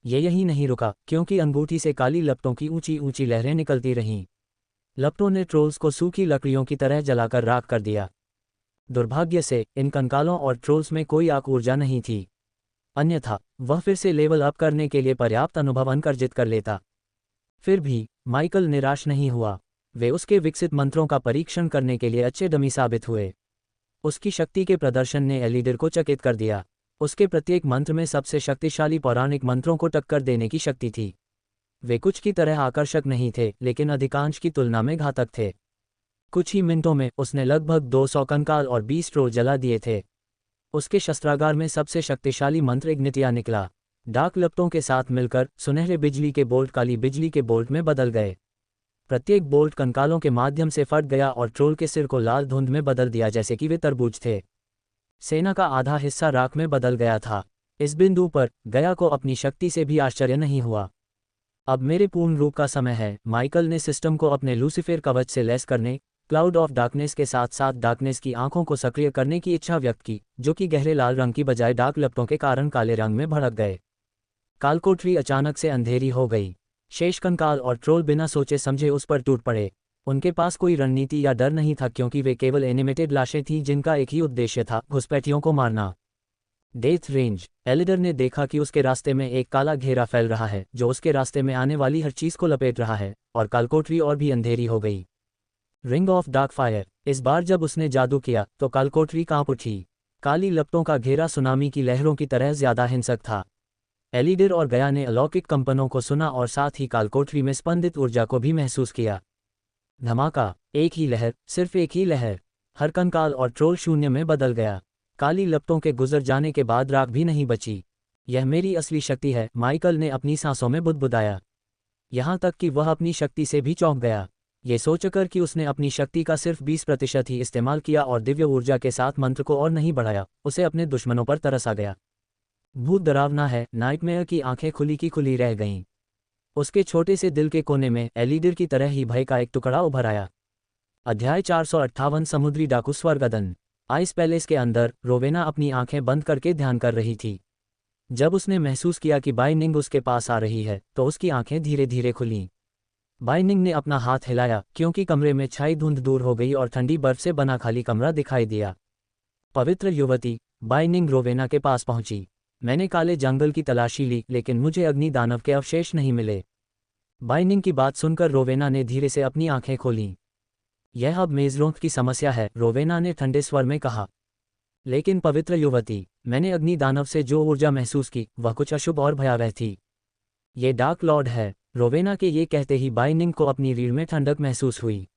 ये यही नहीं रुका क्योंकि अंगूठी से काली लपटों की ऊंची ऊंची लहरें निकलती रहीं। लपटों ने ट्रोल्स को सूखी लकड़ियों की तरह जलाकर राख कर दिया। दुर्भाग्य से इन कंकालों और ट्रोल्स में कोई आग ऊर्जा नहीं थी, अन्यथा वह फिर से लेवल अप करने के लिए पर्याप्त अनुभव अर्जित कर लेता। फिर भी माइकल निराश नहीं हुआ। वे उसके विकसित मंत्रों का परीक्षण करने के लिए अच्छे डमी साबित हुए। उसकी शक्ति के प्रदर्शन ने एलिडर को चकित कर दिया। उसके प्रत्येक मंत्र में सबसे शक्तिशाली पौराणिक मंत्रों को टक्कर देने की शक्ति थी। वे कुछ की तरह आकर्षक नहीं थे लेकिन अधिकांश की तुलना में घातक थे। कुछ ही मिनटों में उसने लगभग 200 कंकाल और 20 ट्रोल जला दिए थे। उसके शस्त्रागार में सबसे शक्तिशाली मंत्र इग्निटिया निकला। डार्क लपटों के साथ मिलकर सुनहरे बिजली के बोल्ट काली बिजली के बोल्ट में बदल गए। प्रत्येक बोल्ट कंकालों के माध्यम से फट गया और ट्रोल के सिर को लाल धुंध में बदल दिया जैसे कि वे तरबूज थे। सेना का आधा हिस्सा राख में बदल गया था। इस बिंदु पर गया को अपनी शक्ति से भी आश्चर्य नहीं हुआ। अब मेरे पूर्ण रूप का समय है। माइकल ने सिस्टम को अपने लूसीफर कवच से लैस करने, क्लाउड ऑफ डार्कनेस के साथ साथ डार्कनेस की आंखों को सक्रिय करने की इच्छा व्यक्त की, जो कि गहरे लाल रंग की बजाय डार्क लपटों के कारण काले रंग में भड़क गए। कालकोठरी अचानक से अंधेरी हो गई। शेष कंकाल और ट्रोल बिना सोचे समझे उस पर टूट पड़े। उनके पास कोई रणनीति या डर नहीं था क्योंकि वे केवल एनिमेटेड लाशें थीं जिनका एक ही उद्देश्य था, घुसपैठियों को मारना। Death range. एलिडर ने देखा कि उसके रास्ते में एक काला घेरा फैल रहा है जो उसके रास्ते में आने वाली हर चीज को लपेट रहा है, और कालकोठरी और भी अंधेरी हो गई। Ring of dark fire. इस बार जब उसने जादू किया तो कालकोठरी कांप उठी। काली लपटों का घेरा सुनामी की लहरों की तरह ज्यादा हिंसक था। एलिडर और गया ने अलौकिक कंपनों को सुना और साथ ही कालकोठरी में स्पंदित ऊर्जा को भी महसूस किया। धमाका। एक ही लहर, सिर्फ एक ही लहर। हर कंकाल और ट्रोल शून्य में बदल गया। काली लपटों के गुजर जाने के बाद राख भी नहीं बची। यह मेरी असली शक्ति है, माइकल ने अपनी सांसों में बुदबुदाया। यहाँ तक कि वह अपनी शक्ति से भी चौंक गया, ये सोचकर कि उसने अपनी शक्ति का सिर्फ 20% ही इस्तेमाल किया और दिव्य ऊर्जा के साथ मंत्र को और नहीं बढ़ाया। उसे अपने दुश्मनों पर तरस आ गया। भूत डरावना है। नाइटमेयर की आंखें खुली की खुली रह गईं। उसके छोटे से दिल के कोने में एलिडर की तरह ही भय का एक टुकड़ा उभर आया। अध्याय 458 समुद्री डाकू स्वर्गदन। आइस पैलेस के अंदर रोवेना अपनी आंखें बंद करके ध्यान कर रही थी। जब उसने महसूस किया कि बाइनिंग उसके पास आ रही है तो उसकी आंखें धीरे धीरे खुलीं। बाइनिंग ने अपना हाथ हिलाया क्योंकि कमरे में छाई धुंध दूर हो गई और ठंडी बर्फ से बना खाली कमरा दिखाई दिया। पवित्र युवती। बाइनिंग रोवेना के पास पहुंची। मैंने काले जंगल की तलाशी ली लेकिन मुझे अग्नि दानव के अवशेष नहीं मिले। बाइनिंग की बात सुनकर रोवेना ने धीरे से अपनी आंखें खोलीं। यह अब मेजरोंथ की समस्या है, रोवेना ने ठंडे स्वर में कहा। लेकिन पवित्र युवती, मैंने अग्नि दानव से जो ऊर्जा महसूस की वह कुछ अशुभ और भयावह थी। ये डार्क लॉर्ड है। रोवेना के ये कहते ही बाइनिंग को अपनी रीढ़ में ठंडक महसूस हुई।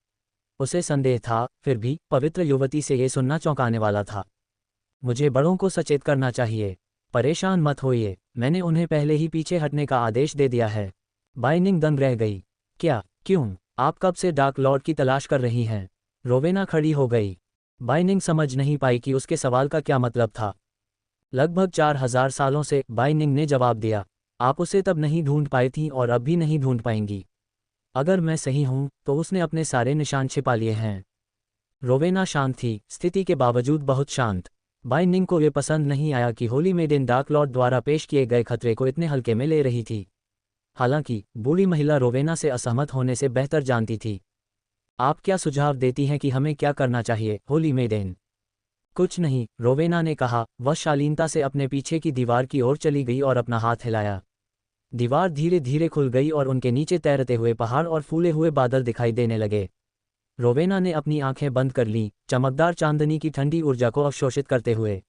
उसे संदेह था, फिर भी पवित्र युवती से ये सुनना चौंकाने वाला था। मुझे बड़ों को सचेत करना चाहिए। परेशान मत होइए, मैंने उन्हें पहले ही पीछे हटने का आदेश दे दिया है। बाइनिंग दंग रह गई। क्या? क्यों? आप कब से डार्क लॉर्ड की तलाश कर रही हैं? रोवेना खड़ी हो गई। बाइनिंग समझ नहीं पाई कि उसके सवाल का क्या मतलब था। लगभग 4000 सालों से, बाइनिंग ने जवाब दिया। आप उसे तब नहीं ढूंढ पाई थी और अब भी नहीं ढूंढ पाएंगी। अगर मैं सही हूं तो उसने अपने सारे निशान छिपा लिए हैं। रोवेना शांत थी, स्थिति के बावजूद बहुत शांत। बाइनिंग को ये पसंद नहीं आया कि होली मेडेन डार्क लॉर्ड द्वारा पेश किए गए खतरे को इतने हल्के में ले रही थी। हालांकि बूढ़ी महिला रोवेना से असहमत होने से बेहतर जानती थी। आप क्या सुझाव देती हैं कि हमें क्या करना चाहिए, होली मेडेन? कुछ नहीं, रोवेना ने कहा। वह शालीनता से अपने पीछे की दीवार की ओर चली गई और अपना हाथ हिलाया। दीवार धीरे धीरे खुल गई और उनके नीचे तैरते हुए पहाड़ और फूले हुए बादल दिखाई देने लगे। रोवेना ने अपनी आंखें बंद कर लीं, चमकदार चांदनी की ठंडी ऊर्जा को अवशोषित करते हुए।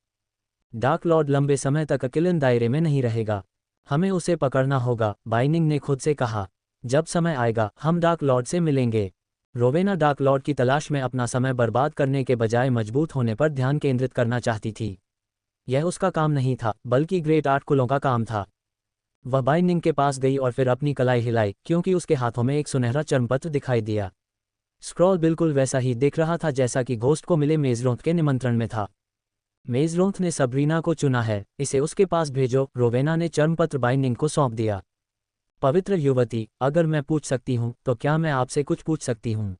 डार्क लॉर्ड लंबे समय तक अकेलन दायरे में नहीं रहेगा। हमें उसे पकड़ना होगा, बाइनिंग ने खुद से कहा। जब समय आएगा हम डार्क लॉर्ड से मिलेंगे। रोवेना डार्क लॉर्ड की तलाश में अपना समय बर्बाद करने के बजाय मजबूत होने पर ध्यान केंद्रित करना चाहती थी। यह उसका काम नहीं था, बल्कि ग्रेट आर्ट कुलों का काम था। वह बाइनिंग के पास गई और फिर अपनी कलाई हिलाई, क्योंकि उसके हाथों में एक सुनहरा चर्मपत्र दिखाई दिया। स्क्रॉल बिल्कुल वैसा ही दिख रहा था जैसा कि घोस्ट को मिले मेजरोंथ के निमंत्रण में था। मेजरोंथ ने सबरीना को चुना है, इसे उसके पास भेजो। रोवेना ने चर्मपत्र बाइनिंग को सौंप दिया। पवित्र युवती, अगर मैं पूछ सकती हूँ तो क्या मैं आपसे कुछ पूछ सकती हूँ?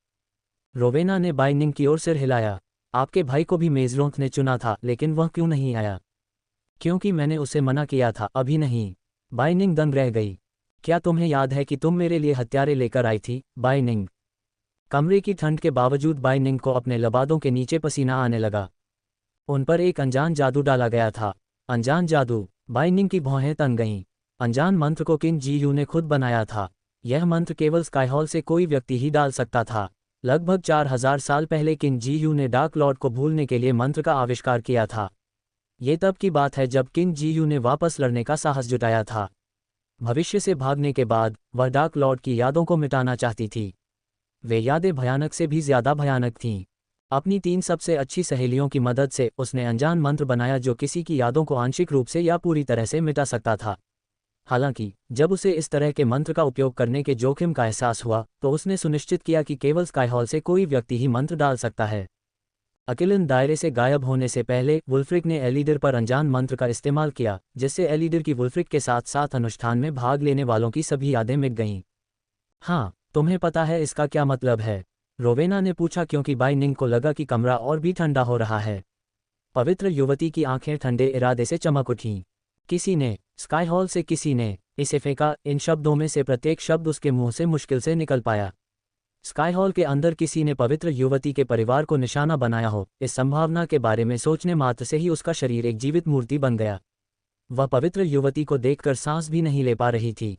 रोवेना ने बाइनिंग की ओर सिर हिलाया। आपके भाई को भी मेजरोंथ ने चुना था, लेकिन वह क्यों नहीं आया? क्योंकि मैंने उसे मना किया था, अभी नहीं। बाइनिंग दंग रह गई। क्या तुम्हें याद है कि तुम मेरे लिए हथियारे लेकर आई थी, बाइनिंग? कमरे की ठंड के बावजूद बाइनिंग को अपने लबादों के नीचे पसीना आने लगा। उन पर एक अनजान जादू डाला गया था। अनजान जादू। बाइनिंग की भौहें तन गईं। अनजान मंत्र को किन जी यू ने खुद बनाया था। यह मंत्र केवल स्काईहॉल से कोई व्यक्ति ही डाल सकता था। लगभग 4000 साल पहले किन जी यू ने डार्क लॉर्ड को भूलने के लिए मंत्र का आविष्कार किया था। ये तब की बात है जब किन जी यू ने वापस लड़ने का साहस जुटाया था। भविष्य से भागने के बाद वह डार्क लॉर्ड की यादों को मिटाना चाहती थी। वे यादें भयानक से भी ज्यादा भयानक थीं। अपनी 3 सबसे अच्छी सहेलियों की मदद से उसने अनजान मंत्र बनाया जो किसी की यादों को आंशिक रूप से या पूरी तरह से मिटा सकता था। हालांकि जब उसे इस तरह के मंत्र का उपयोग करने के जोखिम का एहसास हुआ तो उसने सुनिश्चित किया कि केवल स्काईहॉल से कोई व्यक्ति ही मंत्र डाल सकता है। अकेलन दायरे से गायब होने से पहले वुल्फ्रिक ने एलिडर पर अनजान मंत्र का इस्तेमाल किया, जिससे एलिडर की वुल्फ्रिक के साथ साथ अनुष्ठान में भाग लेने वालों की सभी यादें मिट गईं। हाँ, तुम्हें पता है इसका क्या मतलब है? रोवेना ने पूछा, क्योंकि बाइनिंग को लगा कि कमरा और भी ठंडा हो रहा है। पवित्र युवती की आंखें ठंडे इरादे से चमक उठीं। किसी ने, स्काईहॉल से किसी ने इसे फेंका। इन शब्दों में से प्रत्येक शब्द उसके मुंह से मुश्किल से निकल पाया। स्काईहॉल के अंदर किसी ने पवित्र युवती के परिवार को निशाना बनाया हो। इस संभावना के बारे में सोचने मात्र से ही उसका शरीर एक जीवित मूर्ति बन गया। वह पवित्र युवती को देखकर सांस भी नहीं ले पा रही थी।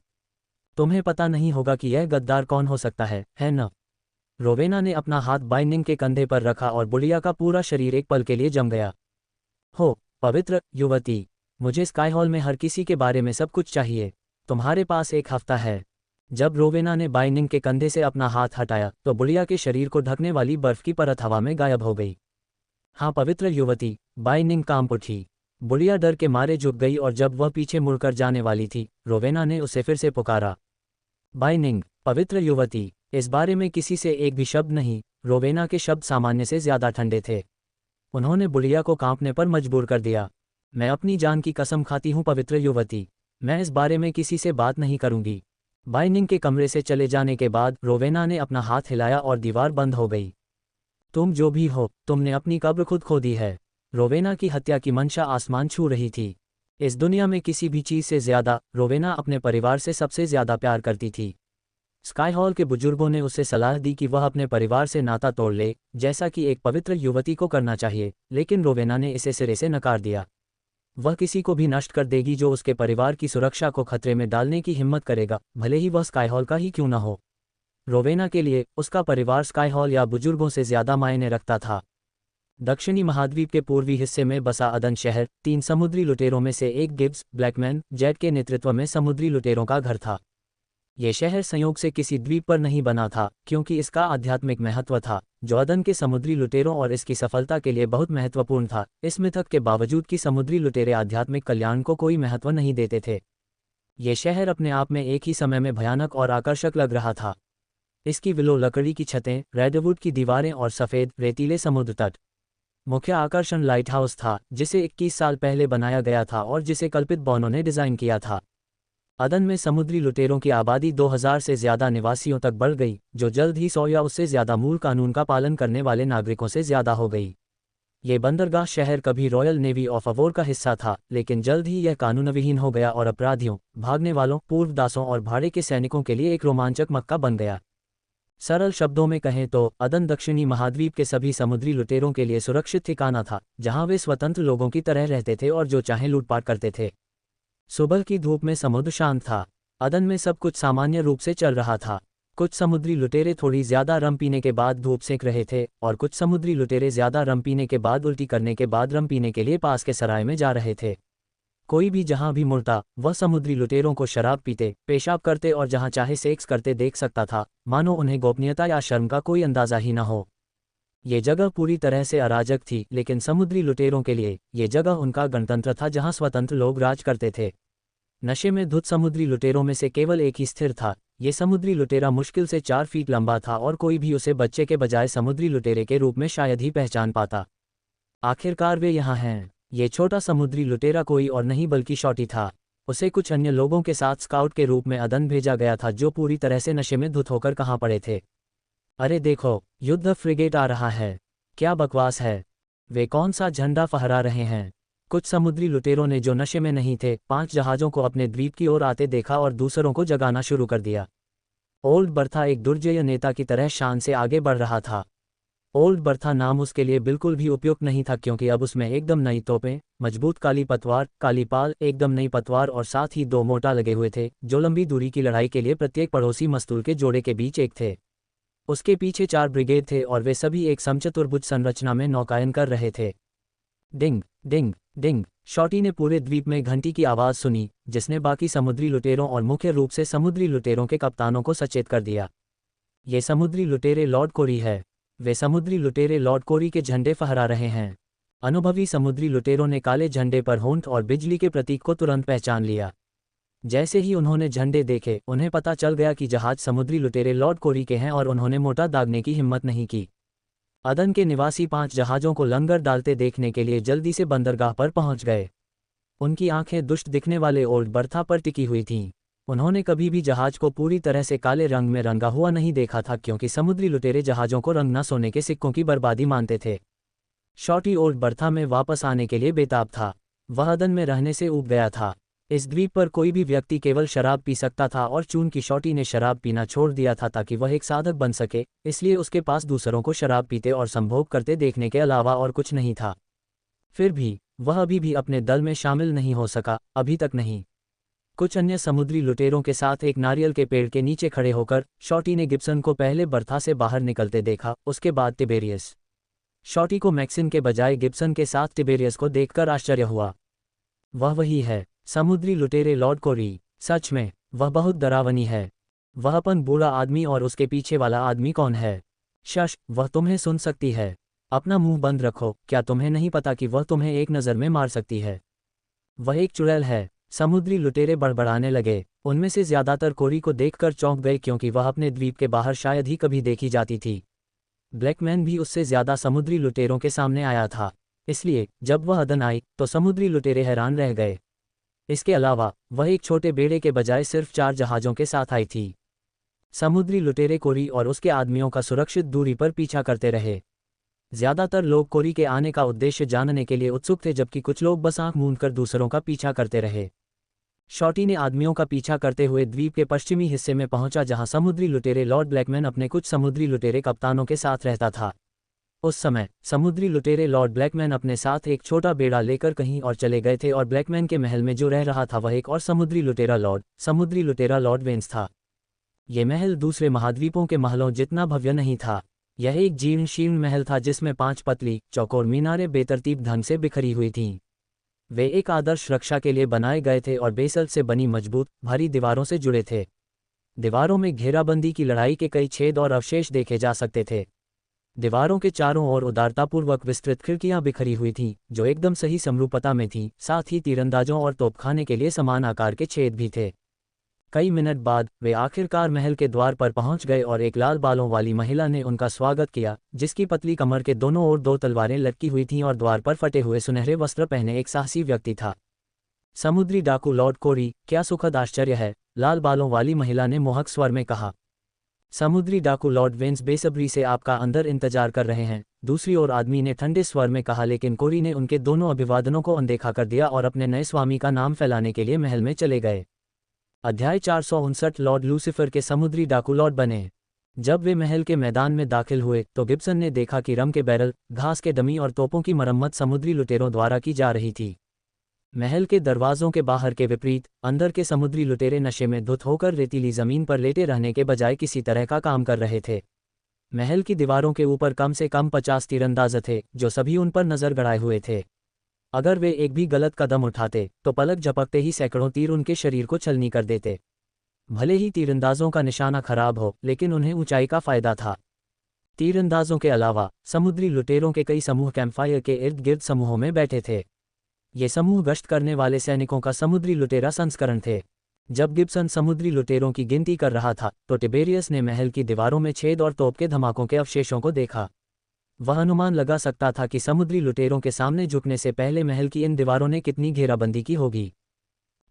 तुम्हें पता नहीं होगा कि यह गद्दार कौन हो सकता है न? रोवेना ने अपना हाथ बाइनिंग के कंधे पर रखा और बुढ़िया का पूरा शरीर एक पल के लिए जम गया। हो, पवित्र युवती, मुझे स्काईहॉल में हर किसी के बारे में सब कुछ चाहिए। तुम्हारे पास 1 हफ्ता है। जब रोवेना ने बाइनिंग के कंधे से अपना हाथ हटाया तो बुढ़िया के शरीर को ढकने वाली बर्फ की परत हवा में गायब हो गई। हाँ पवित्र युवती, बाइनिंग कांप उठी। बुढ़िया डर के मारे झुक गई और जब वह पीछे मुड़कर जाने वाली थी, रोवेना ने उसे फिर से पुकारा, बाइनिंग। पवित्र युवती, इस बारे में किसी से एक भी शब्द नहीं। रोवेना के शब्द सामान्य से ज्यादा ठंडे थे। उन्होंने बुढ़िया को कांपने पर मजबूर कर दिया। मैं अपनी जान की कसम खाती हूँ पवित्र युवती, मैं इस बारे में किसी से बात नहीं करूंगी। बाइनिंग के कमरे से चले जाने के बाद रोवेना ने अपना हाथ हिलाया और दीवार बंद हो गई। तुम जो भी हो, तुमने अपनी कब्र खुद खोदी है। रोवेना की हत्या की मंशा आसमान छू रही थी। इस दुनिया में किसी भी चीज से ज्यादा रोवेना अपने परिवार से सबसे ज्यादा प्यार करती थी। स्काईहॉल के बुजुर्गों ने उसे सलाह दी कि वह अपने परिवार से नाता तोड़ ले, जैसा कि एक पवित्र युवती को करना चाहिए, लेकिन रोवेना ने इसे सिरे से नकार दिया। वह किसी को भी नष्ट कर देगी जो उसके परिवार की सुरक्षा को खतरे में डालने की हिम्मत करेगा, भले ही वह स्काईहॉल का ही क्यों न हो। रोवेना के लिए उसका परिवार स्काईहॉल या बुजुर्गों से ज्यादा मायने रखता था। दक्षिणी महाद्वीप के पूर्वी हिस्से में बसा अदन शहर 3 समुद्री लुटेरों में से एक गिब्स ब्लैकमैन जेट के नेतृत्व में समुद्री लुटेरों का घर था। यह शहर संयोग से किसी द्वीप पर नहीं बना था, क्योंकि इसका आध्यात्मिक महत्व था, जो अदन के समुद्री लुटेरों और इसकी सफलता के लिए बहुत महत्वपूर्ण था। इस मिथक के बावजूद कि समुद्री लुटेरे आध्यात्मिक कल्याण को कोई महत्व नहीं देते थे, यह शहर अपने आप में एक ही समय में भयानक और आकर्षक लग रहा था। इसकी विलो लकड़ी की छतें, रेडवुड की दीवारें और सफ़ेद रेतीले समुद्र तट। मुख्य आकर्षण लाइट हाउस था, जिसे 21 साल पहले बनाया गया था और जिसे कल्पित बॉनो ने डिज़ाइन किया था। अदन में समुद्री लुटेरों की आबादी 2000 से ज्यादा निवासियों तक बढ़ गई, जो जल्द ही 100 या उससे ज्यादा मूल कानून का पालन करने वाले नागरिकों से ज्यादा हो गई। ये बंदरगाह शहर कभी रॉयल नेवी ऑफ अवोर का हिस्सा था, लेकिन जल्द ही यह कानूनविहीन हो गया और अपराधियों, भागने वालों, पूर्वदासों और भाड़े के सैनिकों के लिए एक रोमांचक मक्का बन गया। सरल शब्दों में कहें तो अदन दक्षिणी महाद्वीप के सभी समुद्री लुटेरों के लिए सुरक्षित ठिकाना था, जहां वे स्वतंत्र लोगों की तरह रहते थे और जो चाहे लूटपाट करते थे। सुबह की धूप में समुद्र शांत था। अदन में सब कुछ सामान्य रूप से चल रहा था। कुछ समुद्री लुटेरे थोड़ी ज्यादा रम पीने के बाद धूप सेंक रहे थे और कुछ समुद्री लुटेरे ज्यादा रम पीने के बाद उल्टी करने के बाद रम पीने के लिए पास के सराय में जा रहे थे। कोई भी जहां भी मुड़ता वह समुद्री लुटेरों को शराब पीते, पेशाब करते और जहां चाहे सेक्स करते देख सकता था, मानो उन्हें गोपनीयता या शर्म का कोई अंदाजा ही न हो। ये जगह पूरी तरह से अराजक थी, लेकिन समुद्री लुटेरों के लिए ये जगह उनका गणतंत्र था जहां स्वतंत्र लोग राज करते थे। नशे में धुत समुद्री लुटेरों में से केवल एक ही स्थिर था। ये समुद्री लुटेरा मुश्किल से 4 फीट लंबा था और कोई भी उसे बच्चे के बजाय समुद्री लुटेरे के रूप में शायद ही पहचान पाता। आखिरकार वे यहाँ हैं। ये छोटा समुद्री लुटेरा कोई और नहीं बल्कि शॉटी था। उसे कुछ अन्य लोगों के साथ स्काउट के रूप में अदन भेजा गया था, जो पूरी तरह से नशे में धुत होकर कहाँ पड़े थे। अरे देखो, युद्ध फ्रिगेट आ रहा है। क्या बकवास है। वे कौन सा झंडा फहरा रहे हैं। कुछ समुद्री लुटेरों ने जो नशे में नहीं थे 5 जहाज़ों को अपने द्वीप की ओर आते देखा और दूसरों को जगाना शुरू कर दिया। ओल्ड बर्था एक दुर्जय नेता की तरह शान से आगे बढ़ रहा था। ओल्ड बर्था नाम उसके लिए बिल्कुल भी उपयुक्त नहीं था, क्योंकि अब उसमें एकदम नई तोपें, मजबूत काली पतवार, काली पाल, एकदम नई पतवार और साथ ही 2 मोटा लगे हुए थे, जो लंबी दूरी की लड़ाई के लिए प्रत्येक पड़ोसी मस्तूल के जोड़े के बीच एक थे। उसके पीछे 4 ब्रिगेड थे और वे सभी एक समचतुर्भुज संरचना में नौकायन कर रहे थे। डिंग डिंग डिंग। शॉटी ने पूरे द्वीप में घंटी की आवाज़ सुनी, जिसने बाकी समुद्री लुटेरों और मुख्य रूप से समुद्री लुटेरों के कप्तानों को सचेत कर दिया। ये समुद्री लुटेरे लॉर्ड कोरी है। वे समुद्री लुटेरे लॉर्ड कोरी के झंडे फहरा रहे हैं। अनुभवी समुद्री लुटेरों ने काले झंडे पर होंठ और बिजली के प्रतीक को तुरंत पहचान लिया। जैसे ही उन्होंने झंडे देखे, उन्हें पता चल गया कि जहाज समुद्री लुटेरे लॉर्ड कोरी के हैं और उन्होंने मोटा दागने की हिम्मत नहीं की। अदन के निवासी 5 जहाज़ों को लंगर डालते देखने के लिए जल्दी से बंदरगाह पर पहुंच गए। उनकी आंखें दुष्ट दिखने वाले ओल्ड बर्था पर टिकी हुई थीं। उन्होंने कभी भी जहाज को पूरी तरह से काले रंग में रंगा हुआ नहीं देखा था, क्योंकि समुद्री लुटेरे जहाज़ों को रंगना सोने के सिक्कों की बर्बादी मानते थे। शॉटी ओल्ड बर्था में वापस आने के लिए बेताब था। वह अदन में रहने से ऊब गया था। इस द्वीप पर कोई भी व्यक्ति केवल शराब पी सकता था और चूंकि शॉटी ने शराब पीना छोड़ दिया था ताकि वह एक साधक बन सके, इसलिए उसके पास दूसरों को शराब पीते और संभोग करते देखने के अलावा और कुछ नहीं था। फिर भी वह अभी भी अपने दल में शामिल नहीं हो सका, अभी तक नहीं। कुछ अन्य समुद्री लुटेरों के साथ एक नारियल के पेड़ के नीचे खड़े होकर शॉटी ने गिब्सन को पहले बर्था से बाहर निकलते देखा, उसके बाद टिबेरियस। शॉटी को मैक्सिन के बजाय गिब्सन के साथ टिबेरियस को देखकर आश्चर्य हुआ। वह वही है, समुद्री लुटेरे लॉर्ड कोरी। सच में वह बहुत डरावनी है। वह अपन बूढ़ा आदमी और उसके पीछे वाला आदमी कौन है? शश, वह तुम्हें सुन सकती है। अपना मुंह बंद रखो। क्या तुम्हें नहीं पता कि वह तुम्हें एक नज़र में मार सकती है? वह एक चुड़ैल है। समुद्री लुटेरे बड़बड़ाने लगे। उनमें से ज्यादातर कोरी को देखकर चौंक गए, क्योंकि वह अपने द्वीप के बाहर शायद ही कभी देखी जाती थी। ब्लैकमैन भी उससे ज्यादा समुद्री लुटेरों के सामने आया था, इसलिए जब वह अदन आई तो समुद्री लुटेरे हैरान रह गए। इसके अलावा वह एक छोटे बेड़े के बजाय सिर्फ 4 जहाज़ों के साथ आई थी। समुद्री लुटेरे कोरी और उसके आदमियों का सुरक्षित दूरी पर पीछा करते रहे। ज्यादातर लोग कोरी के आने का उद्देश्य जानने के लिए उत्सुक थे, जबकि कुछ लोग बस आंख मूंदकर दूसरों का पीछा करते रहे। शॉटी ने आदमियों का पीछा करते हुए द्वीप के पश्चिमी हिस्से में पहुंचा, जहां समुद्री लुटेरे लॉर्ड ब्लैकमैन अपने कुछ समुद्री लुटेरे कप्तानों के साथ रहता था। उस समय समुद्री लुटेरे लॉर्ड ब्लैकमैन अपने साथ एक छोटा बेड़ा लेकर कहीं और चले गए थे और ब्लैकमैन के महल में जो रह रहा था वह एक और समुद्री लुटेरा लॉर्ड वेंस था। ये महल दूसरे महाद्वीपों के महलों जितना भव्य नहीं था। यह एक जीर्ण शीर्ण महल था जिसमें 5 पतली चौकोर मीनारें बेतरतीब ढंग से बिखरी हुई थीं। वे एक आदर्श रक्षा के लिए बनाए गए थे और बेसल्ट से बनी मजबूत भारी दीवारों से जुड़े थे। दीवारों में घेराबंदी की लड़ाई के कई छेद और अवशेष देखे जा सकते थे। दीवारों के चारों ओर उदारतापूर्वक विस्तृत खिड़कियां बिखरी हुई थीं, जो एकदम सही समरूपता में थीं। साथ ही तीरंदाजों और तोपखाने के लिए समान आकार के छेद भी थे। कई मिनट बाद वे आखिरकार महल के द्वार पर पहुंच गए और एक लाल बालों वाली महिला ने उनका स्वागत किया, जिसकी पतली कमर के दोनों ओर 2 तलवारें लटकी हुई थीं और द्वार पर फटे हुए सुनहरे वस्त्र पहने एक साहसी व्यक्ति था। समुद्री डाकू लॉर्ड कोरी, क्या सुखद आश्चर्य है, लाल बालों वाली महिला ने मोहक स्वर में कहा। समुद्री डाकू लॉर्ड वेंस बेसब्री से आपका अंदर इंतजार कर रहे हैं, दूसरी ओर आदमी ने ठंडे स्वर में कहा, लेकिन कोरी ने उनके दोनों अभिवादनों को अनदेखा कर दिया और अपने नए स्वामी का नाम फैलाने के लिए महल में चले गए। अध्याय 459 लॉर्ड लूसिफर के समुद्री डाकू लॉर्ड बने। जब वे महल के मैदान में दाखिल हुए तो गिब्सन ने देखा कि रम के बैरल, घास के डमी और तोपों की मरम्मत समुद्री लुटेरों द्वारा की जा रही थी। महल के दरवाजों के बाहर के विपरीत अंदर के समुद्री लुटेरे नशे में धुत होकर रेतीली जमीन पर लेटे रहने के बजाय किसी तरह का काम कर रहे थे। महल की दीवारों के ऊपर कम से कम 50 तीरंदाज थे जो सभी उन पर नजर गड़ाए हुए थे। अगर वे एक भी गलत कदम उठाते तो पलक झपकते ही सैकड़ों तीर उनके शरीर को छलनी कर देते। भले ही तीरंदाजों का निशाना खराब हो, लेकिन उन्हें ऊंचाई का फायदा था। तीरंदाजों के अलावा समुद्री लुटेरों के कई समूह कैंपफायर के इर्द गिर्द समूहों में बैठे थे। ये समूह गश्त करने वाले सैनिकों का समुद्री लुटेरा संस्करण थे। जब गिब्सन समुद्री लुटेरों की गिनती कर रहा था तो टिबेरियस ने महल की दीवारों में छेद और तोप के धमाकों के अवशेषों को देखा। वह अनुमान लगा सकता था कि समुद्री लुटेरों के सामने झुकने से पहले महल की इन दीवारों ने कितनी घेराबंदी की होगी।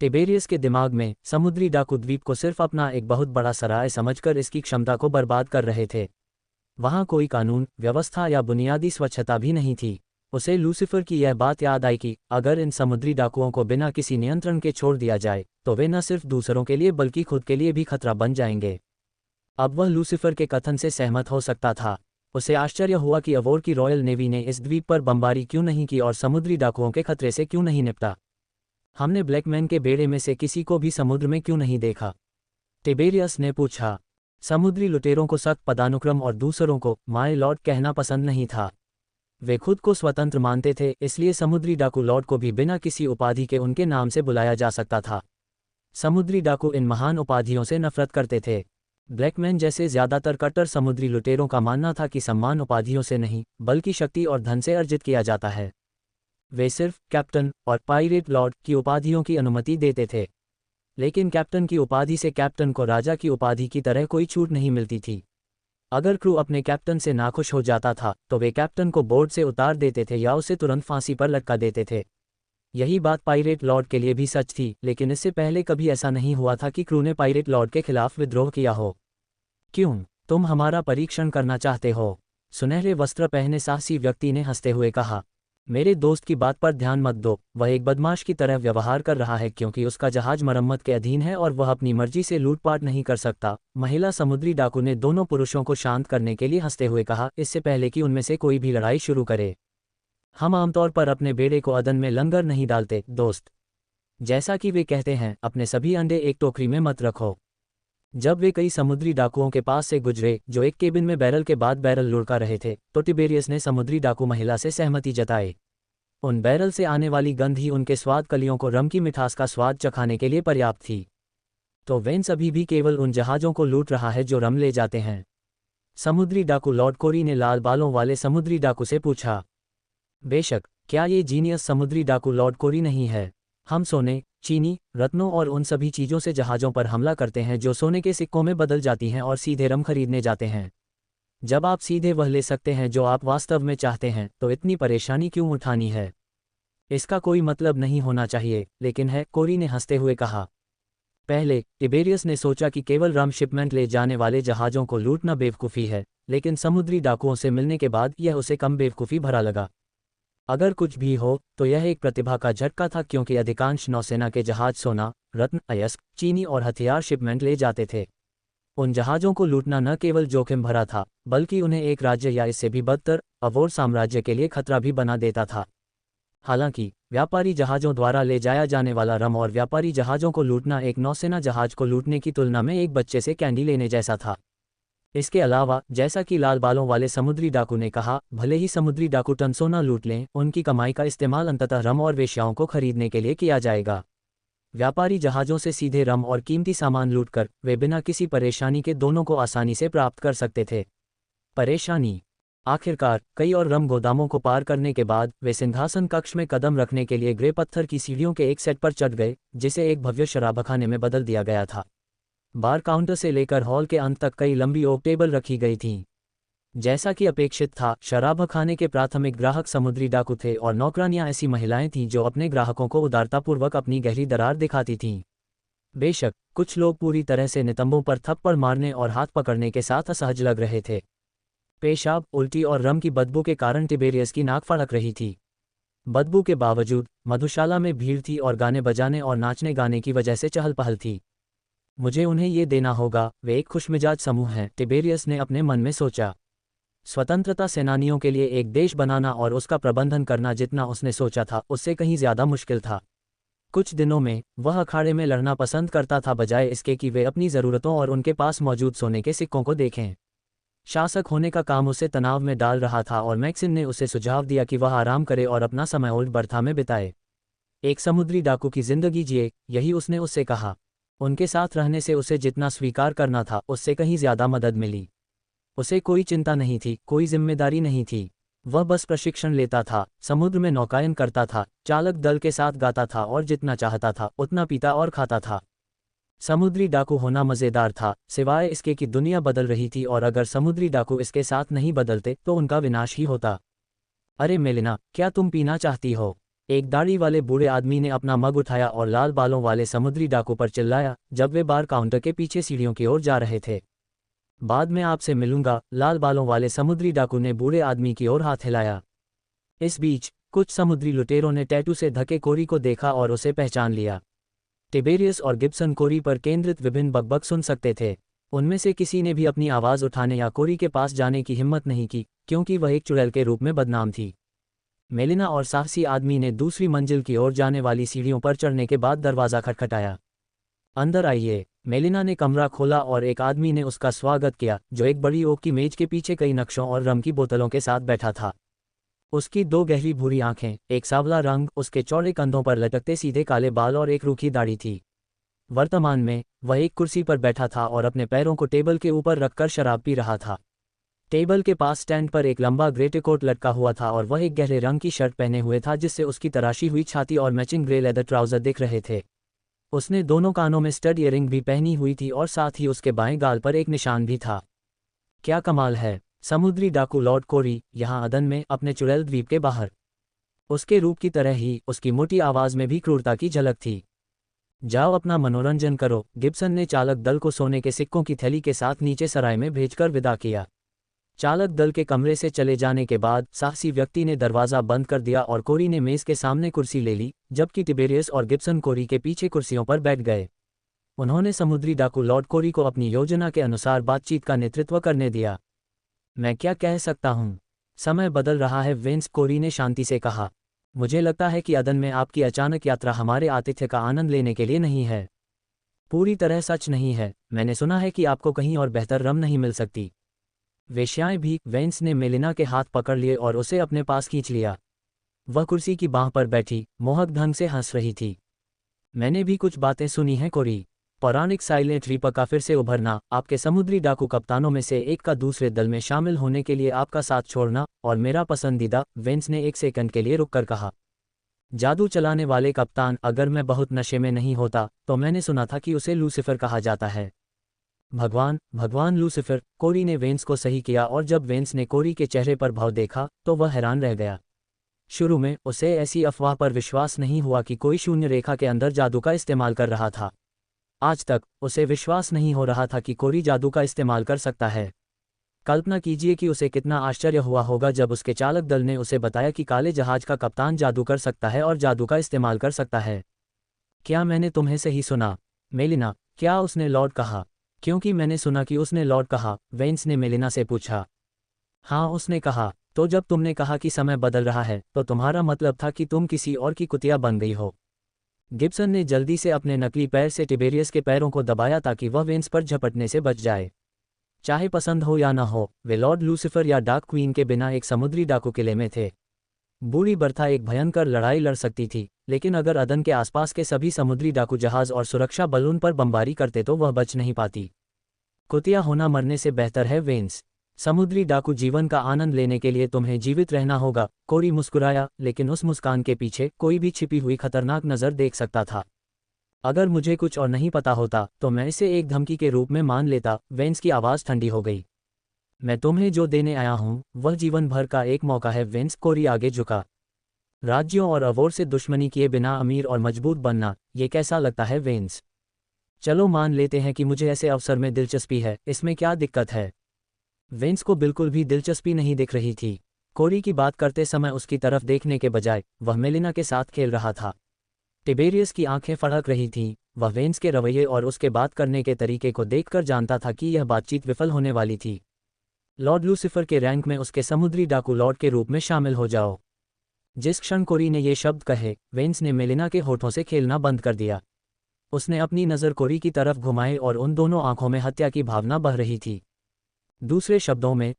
टिबेरियस के दिमाग में समुद्री डाकू द्वीप को सिर्फ अपना एक बहुत बड़ा सराय समझकर इसकी क्षमता को बर्बाद कर रहे थे। वहां कोई कानून व्यवस्था या बुनियादी स्वच्छता भी नहीं थी। उसे लूसीफर की यह बात याद आई कि अगर इन समुद्री डाकुओं को बिना किसी नियंत्रण के छोड़ दिया जाए तो वे न सिर्फ दूसरों के लिए बल्कि खुद के लिए भी खतरा बन जाएंगे। अब वह लूसीफर के कथन से सहमत हो सकता था। उसे आश्चर्य हुआ कि अवोर की रॉयल नेवी ने इस द्वीप पर बमबारी क्यों नहीं की और समुद्री डाकुओं के खतरे से क्यों नहीं निपटा। हमने ब्लैकमैन के बेड़े में से किसी को भी समुद्र में क्यों नहीं देखा, टिबेरियस ने पूछा। समुद्री लुटेरों को सख्त पदानुक्रम और दूसरों को माय लॉर्ड कहना पसंद नहीं था। वे खुद को स्वतंत्र मानते थे, इसलिए समुद्री डाकू लॉर्ड को भी बिना किसी उपाधि के उनके नाम से बुलाया जा सकता था। समुद्री डाकू इन महान उपाधियों से नफरत करते थे। ब्लैकमैन जैसे ज्यादातर कट्टर समुद्री लुटेरों का मानना था कि सम्मान उपाधियों से नहीं बल्कि शक्ति और धन से अर्जित किया जाता है। वे सिर्फ कैप्टन और पायरेट लॉर्ड की उपाधियों की अनुमति देते थे, लेकिन कैप्टन की उपाधि से कैप्टन को राजा की उपाधि की तरह कोई छूट नहीं मिलती थी। अगर क्रू अपने कैप्टन से नाखुश हो जाता था तो वे कैप्टन को बोर्ड से उतार देते थे या उसे तुरंत फांसी पर लटका देते थे। यही बात पायरेट लॉर्ड के लिए भी सच थी, लेकिन इससे पहले कभी ऐसा नहीं हुआ था कि क्रू ने पायरेट लॉर्ड के खिलाफ विद्रोह किया हो। क्यों तुम हमारा परीक्षण करना चाहते हो? सुनहरे वस्त्र पहने साहसी व्यक्ति ने हंसते हुए कहा। मेरे दोस्त की बात पर ध्यान मत दो, वह एक बदमाश की तरह व्यवहार कर रहा है क्योंकि उसका जहाज मरम्मत के अधीन है और वह अपनी मर्जी से लूटपाट नहीं कर सकता। महिला समुद्री डाकू ने दोनों पुरुषों को शांत करने के लिए हंसते हुए कहा, इससे पहले कि उनमें से कोई भी लड़ाई शुरू करे। हम आमतौर पर अपने बेड़े को अदन में लंगर नहीं डालते दोस्त। जैसा कि वे कहते हैं, अपने सभी अंडे एक टोकरी में मत रखो। जब वे कई समुद्री डाकुओं के पास से गुजरे जो एक केबिन में बैरल के बाद बैरल लुढ़का रहे थे तो टिबेरियस ने समुद्री डाकू महिला से सहमति जताई। उन बैरल से आने वाली गंध ही उनके स्वाद कलियों को रम की मिठास का स्वाद चखाने के लिए पर्याप्त थी। तो वेन्स अभी भी केवल उन जहाजों को लूट रहा है जो रम ले जाते हैं? समुद्री डाकू लॉर्ड कोरी ने लाल बालों वाले समुद्री डाकू से पूछा। बेशक, क्या ये जीनियस समुद्री डाकू लॉर्ड कोरी नहीं है? हम सोने, चीनी, रत्नों और उन सभी चीज़ों से जहाज़ों पर हमला करते हैं जो सोने के सिक्कों में बदल जाती हैं और सीधे रम खरीदने जाते हैं। जब आप सीधे वह ले सकते हैं जो आप वास्तव में चाहते हैं तो इतनी परेशानी क्यों उठानी है? इसका कोई मतलब नहीं होना चाहिए, लेकिन है, कोरी ने हंसते हुए कहा। पहले टिबेरियस ने सोचा कि केवल रम शिपमेंट ले जाने वाले जहाज़ों को लूटना बेवकूफ़ी है, लेकिन समुद्री डाकुओं से मिलने के बाद यह उसे कम बेवकूफ़ी भरा लगा। अगर कुछ भी हो तो यह एक प्रतिभा का झटका था क्योंकि अधिकांश नौसेना के जहाज सोना, रत्न, अयस्क, चीनी और हथियार शिपमेंट ले जाते थे। उन जहाज़ों को लूटना न केवल जोखिम भरा था बल्कि उन्हें एक राज्य या इससे भी बदतर अवोर साम्राज्य के लिए खतरा भी बना देता था। हालांकि व्यापारी जहाज़ों द्वारा ले जाया जाने वाला रम और व्यापारी जहाज़ों को लूटना एक नौसेना जहाज को लूटने की तुलना में एक बच्चे से कैंडी लेने जैसा था। इसके अलावा, जैसा कि लाल बालों वाले समुद्री डाकू ने कहा, भले ही समुद्री डाकू टन सोना लूट लें, उनकी कमाई का इस्तेमाल अंततः रम और वेश्याओं को खरीदने के लिए किया जाएगा। व्यापारी जहाज़ों से सीधे रम और कीमती सामान लूटकर वे बिना किसी परेशानी के दोनों को आसानी से प्राप्त कर सकते थे। परेशानी? आखिरकार कई और रम गोदामों को पार करने के बाद वे सिंहासन कक्ष में कदम रखने के लिए ग्रे पत्थर की सीढ़ियों के एक सेट पर चढ़ गए जिसे एक भव्य शराबखाने में बदल दिया गया था। बार काउंटर से लेकर हॉल के अंत तक कई लंबी ओक टेबल रखी गई थीं। जैसा कि अपेक्षित था, शराबखाने के प्राथमिक ग्राहक समुद्री डाकू थे और नौकरानियां ऐसी महिलाएं थीं जो अपने ग्राहकों को उदारतापूर्वक अपनी गहरी दरार दिखाती थीं। बेशक, कुछ लोग पूरी तरह से नितंबों पर थप्पड़ मारने और हाथ पकड़ने के साथ असहज लग रहे थे। पेशाब, उल्टी और रम की बदबू के कारण टिबेरियस की नाक फड़क रही थी। बदबू के बावजूद मधुशाला में भीड़ थी और गाने बजाने और नाचने गाने की वजह से चहल पहल थी। मुझे उन्हें ये देना होगा, वे एक खुशमिजाज समूह हैं, टिबेरियस ने अपने मन में सोचा। स्वतंत्रता सेनानियों के लिए एक देश बनाना और उसका प्रबंधन करना जितना उसने सोचा था उससे कहीं ज़्यादा मुश्किल था। कुछ दिनों में वह अखाड़े में लड़ना पसंद करता था बजाय इसके कि वे अपनी ज़रूरतों और उनके पास मौजूद सोने के सिक्कों को देखें। शासक होने का काम उसे तनाव में डाल रहा था और मैक्सिन ने उसे सुझाव दिया कि वह आराम करे और अपना समय ओल्ड बर्था में बिताए। एक समुद्री डाकू की जिंदगी जिए, यही उसने उससे कहा। उनके साथ रहने से उसे जितना स्वीकार करना था उससे कहीं ज़्यादा मदद मिली। उसे कोई चिंता नहीं थी, कोई जिम्मेदारी नहीं थी। वह बस प्रशिक्षण लेता था, समुद्र में नौकायन करता था, चालक दल के साथ गाता था और जितना चाहता था उतना पीता और खाता था। समुद्री डाकू होना मज़ेदार था, सिवाय इसके कि दुनिया बदल रही थी और अगर समुद्री डाकू इसके साथ नहीं बदलते तो उनका विनाश ही होता। अरे मेलिना, क्या तुम पीना चाहती हो? एक दाढ़ी वाले बूढ़े आदमी ने अपना मग उठाया और लाल बालों वाले समुद्री डाकू पर चिल्लाया जब वे बार काउंटर के पीछे सीढ़ियों की ओर जा रहे थे। बाद में आपसे मिलूंगा, लाल बालों वाले समुद्री डाकू ने बूढ़े आदमी की ओर हाथ हिलाया। इस बीच कुछ समुद्री लुटेरों ने टैटू से ढके कोरी को देखा और उसे पहचान लिया। टिबेरियस और गिब्सन कोरी पर केंद्रित विभिन्न बकबक सुन सकते थे। उनमें से किसी ने भी अपनी आवाज़ उठाने या कोरी के पास जाने की हिम्मत नहीं की, क्योंकि वह एक चुड़ैल के रूप में बदनाम थी। मेलिना और साहसी आदमी ने दूसरी मंजिल की ओर जाने वाली सीढ़ियों पर चढ़ने के बाद दरवाज़ा खटखटाया। अंदर आइए। मेलिना ने कमरा खोला और एक आदमी ने उसका स्वागत किया, जो एक बड़ी ओक की मेज के पीछे कई नक्शों और रम की बोतलों के साथ बैठा था। उसकी दो गहरी भूरी आंखें, एक सांवला रंग, उसके चौड़े कंधों पर लटकते सीधे काले बाल और एक रूखी दाढ़ी थी। वर्तमान में वह एक कुर्सी पर बैठा था और अपने पैरों को टेबल के ऊपर रखकर शराब पी रहा था। टेबल के पास स्टैंड पर एक लंबा ग्रे कोट लटका हुआ था और वह एक गहरे रंग की शर्ट पहने हुए था जिससे उसकी तराशी हुई छाती और मैचिंग ग्रे लेदर ट्राउजर दिख रहे थे। उसने दोनों कानों में स्टड ईयरिंग भी पहनी हुई थी और साथ ही उसके बाएं गाल पर एक निशान भी था। क्या कमाल है! समुद्री डाकू लॉर्ड कोरी, यहाँ अदन में, अपने चुड़ैल द्वीप के बाहर। उसके रूप की तरह ही उसकी मोटी आवाज़ में भी क्रूरता की झलक थी। जाओ अपना मनोरंजन करो। गिब्सन ने चालक दल को सोने के सिक्कों की थैली के साथ नीचे सराय में भेजकर विदा किया। चालक दल के कमरे से चले जाने के बाद साहसी व्यक्ति ने दरवाज़ा बंद कर दिया और कोरी ने मेज़ के सामने कुर्सी ले ली, जबकि टिबेरियस और गिब्सन कोरी के पीछे कुर्सियों पर बैठ गए। उन्होंने समुद्री डाकू लॉर्ड कोरी को अपनी योजना के अनुसार बातचीत का नेतृत्व करने दिया। मैं क्या कह सकता हूँ? समय बदल रहा है, वेंस, कोरी ने शांति से कहा। मुझे लगता है कि अदन में आपकी अचानक यात्रा हमारे आतिथ्य का आनंद लेने के लिए नहीं है। पूरी तरह सच नहीं है। मैंने सुना है कि आपको कहीं और बेहतर रम नहीं मिल सकती। वेश्याएं भी। वेंस ने मेलिना के हाथ पकड़ लिए और उसे अपने पास खींच लिया। वह कुर्सी की बांह पर बैठी मोहक ढंग से हंस रही थी। मैंने भी कुछ बातें सुनी हैं कोरी। पौराणिक साइलेंट रिपर का फिर से उभरना, आपके समुद्री डाकू कप्तानों में से एक का दूसरे दल में शामिल होने के लिए आपका साथ छोड़ना, और मेरा पसंदीदा, वेंस ने एक सेकंड के लिए रुककर कहा। जादू चलाने वाले कप्तान। अगर मैं बहुत नशे में नहीं होता तो मैंने सुना था कि उसे लूसीफर कहा जाता है। भगवान लूसीफर। कोरी ने वेंस को सही किया और जब वेंस ने कोरी के चेहरे पर भाव देखा तो वह हैरान रह गया। शुरू में उसे ऐसी अफवाह पर विश्वास नहीं हुआ कि कोई शून्य रेखा के अंदर जादू का इस्तेमाल कर रहा था। आज तक उसे विश्वास नहीं हो रहा था कि कोरी जादू का इस्तेमाल कर सकता है। कल्पना कीजिए कि उसे कितना आश्चर्य हुआ होगा जब उसके चालक दल ने उसे बताया कि काले जहाज का कप्तान जादू कर सकता है और जादू का इस्तेमाल कर सकता है। क्या मैंने तुम्हें सही सुना, मेलिना? क्या उसने लॉर्ड कहा? क्योंकि मैंने सुना कि उसने लॉर्ड कहा, वेंस ने मेलिना से पूछा। हाँ, उसने कहा। तो जब तुमने कहा कि समय बदल रहा है तो तुम्हारा मतलब था कि तुम किसी और की कुतिया बन गई हो। गिब्सन ने जल्दी से अपने नकली पैर से टिबेरियस के पैरों को दबाया ताकि वह वेंस पर झपटने से बच जाए। चाहे पसंद हो या न हो, वे लॉर्ड लूसीफर या डार्क क्वीन के बिना एक समुद्री डाकू किले में थे। बूढ़ी बर्था एक भयंकर लड़ाई लड़ सकती थी, लेकिन अगर अदन के आसपास के सभी समुद्री डाकू जहाज और सुरक्षा बल उन पर बमबारी करते तो वह बच नहीं पाती। कुतिया होना मरने से बेहतर है, वेंस। समुद्री डाकू जीवन का आनंद लेने के लिए तुम्हें जीवित रहना होगा। कोरी मुस्कुराया, लेकिन उस मुस्कान के पीछे कोई भी छिपी हुई खतरनाक नज़र देख सकता था। अगर मुझे कुछ और नहीं पता होता तो मैं इसे एक धमकी के रूप में मान लेता। वेंस की आवाज़ ठंडी हो गई। मैं तुम्हें जो देने आया हूँ वह जीवन भर का एक मौका है, वेंस। कोरी आगे झुका। राज्यों और अवोर से दुश्मनी किए बिना अमीर और मजबूत बनना, ये कैसा लगता है, वेंस? चलो मान लेते हैं कि मुझे ऐसे अवसर में दिलचस्पी है, इसमें क्या दिक्कत है? वेंस को बिल्कुल भी दिलचस्पी नहीं दिख रही थी। कोरी की बात करते समय उसकी तरफ देखने के बजाय वह मेलिना के साथ खेल रहा था। टिबेरियस की आंखें फड़क रही थीं। वह वेंस के रवैये और उसके बात करने के तरीके को देखकर जानता था कि यह बातचीत विफल होने वाली थी। लॉर्ड लूसीफर के रैंक में उसके समुद्री डाकू लॉर्ड के रूप में शामिल हो जाओ। जिस क्षण कोरी ने ये शब्द कहे, वेंस ने मेलिना के होठों से खेलना बंद कर दिया। उसने अपनी नज़र कोरी की तरफ घुमाई और उन दोनों आंखों में हत्या की भावना बह रही थी। दूसरे शब्दों में,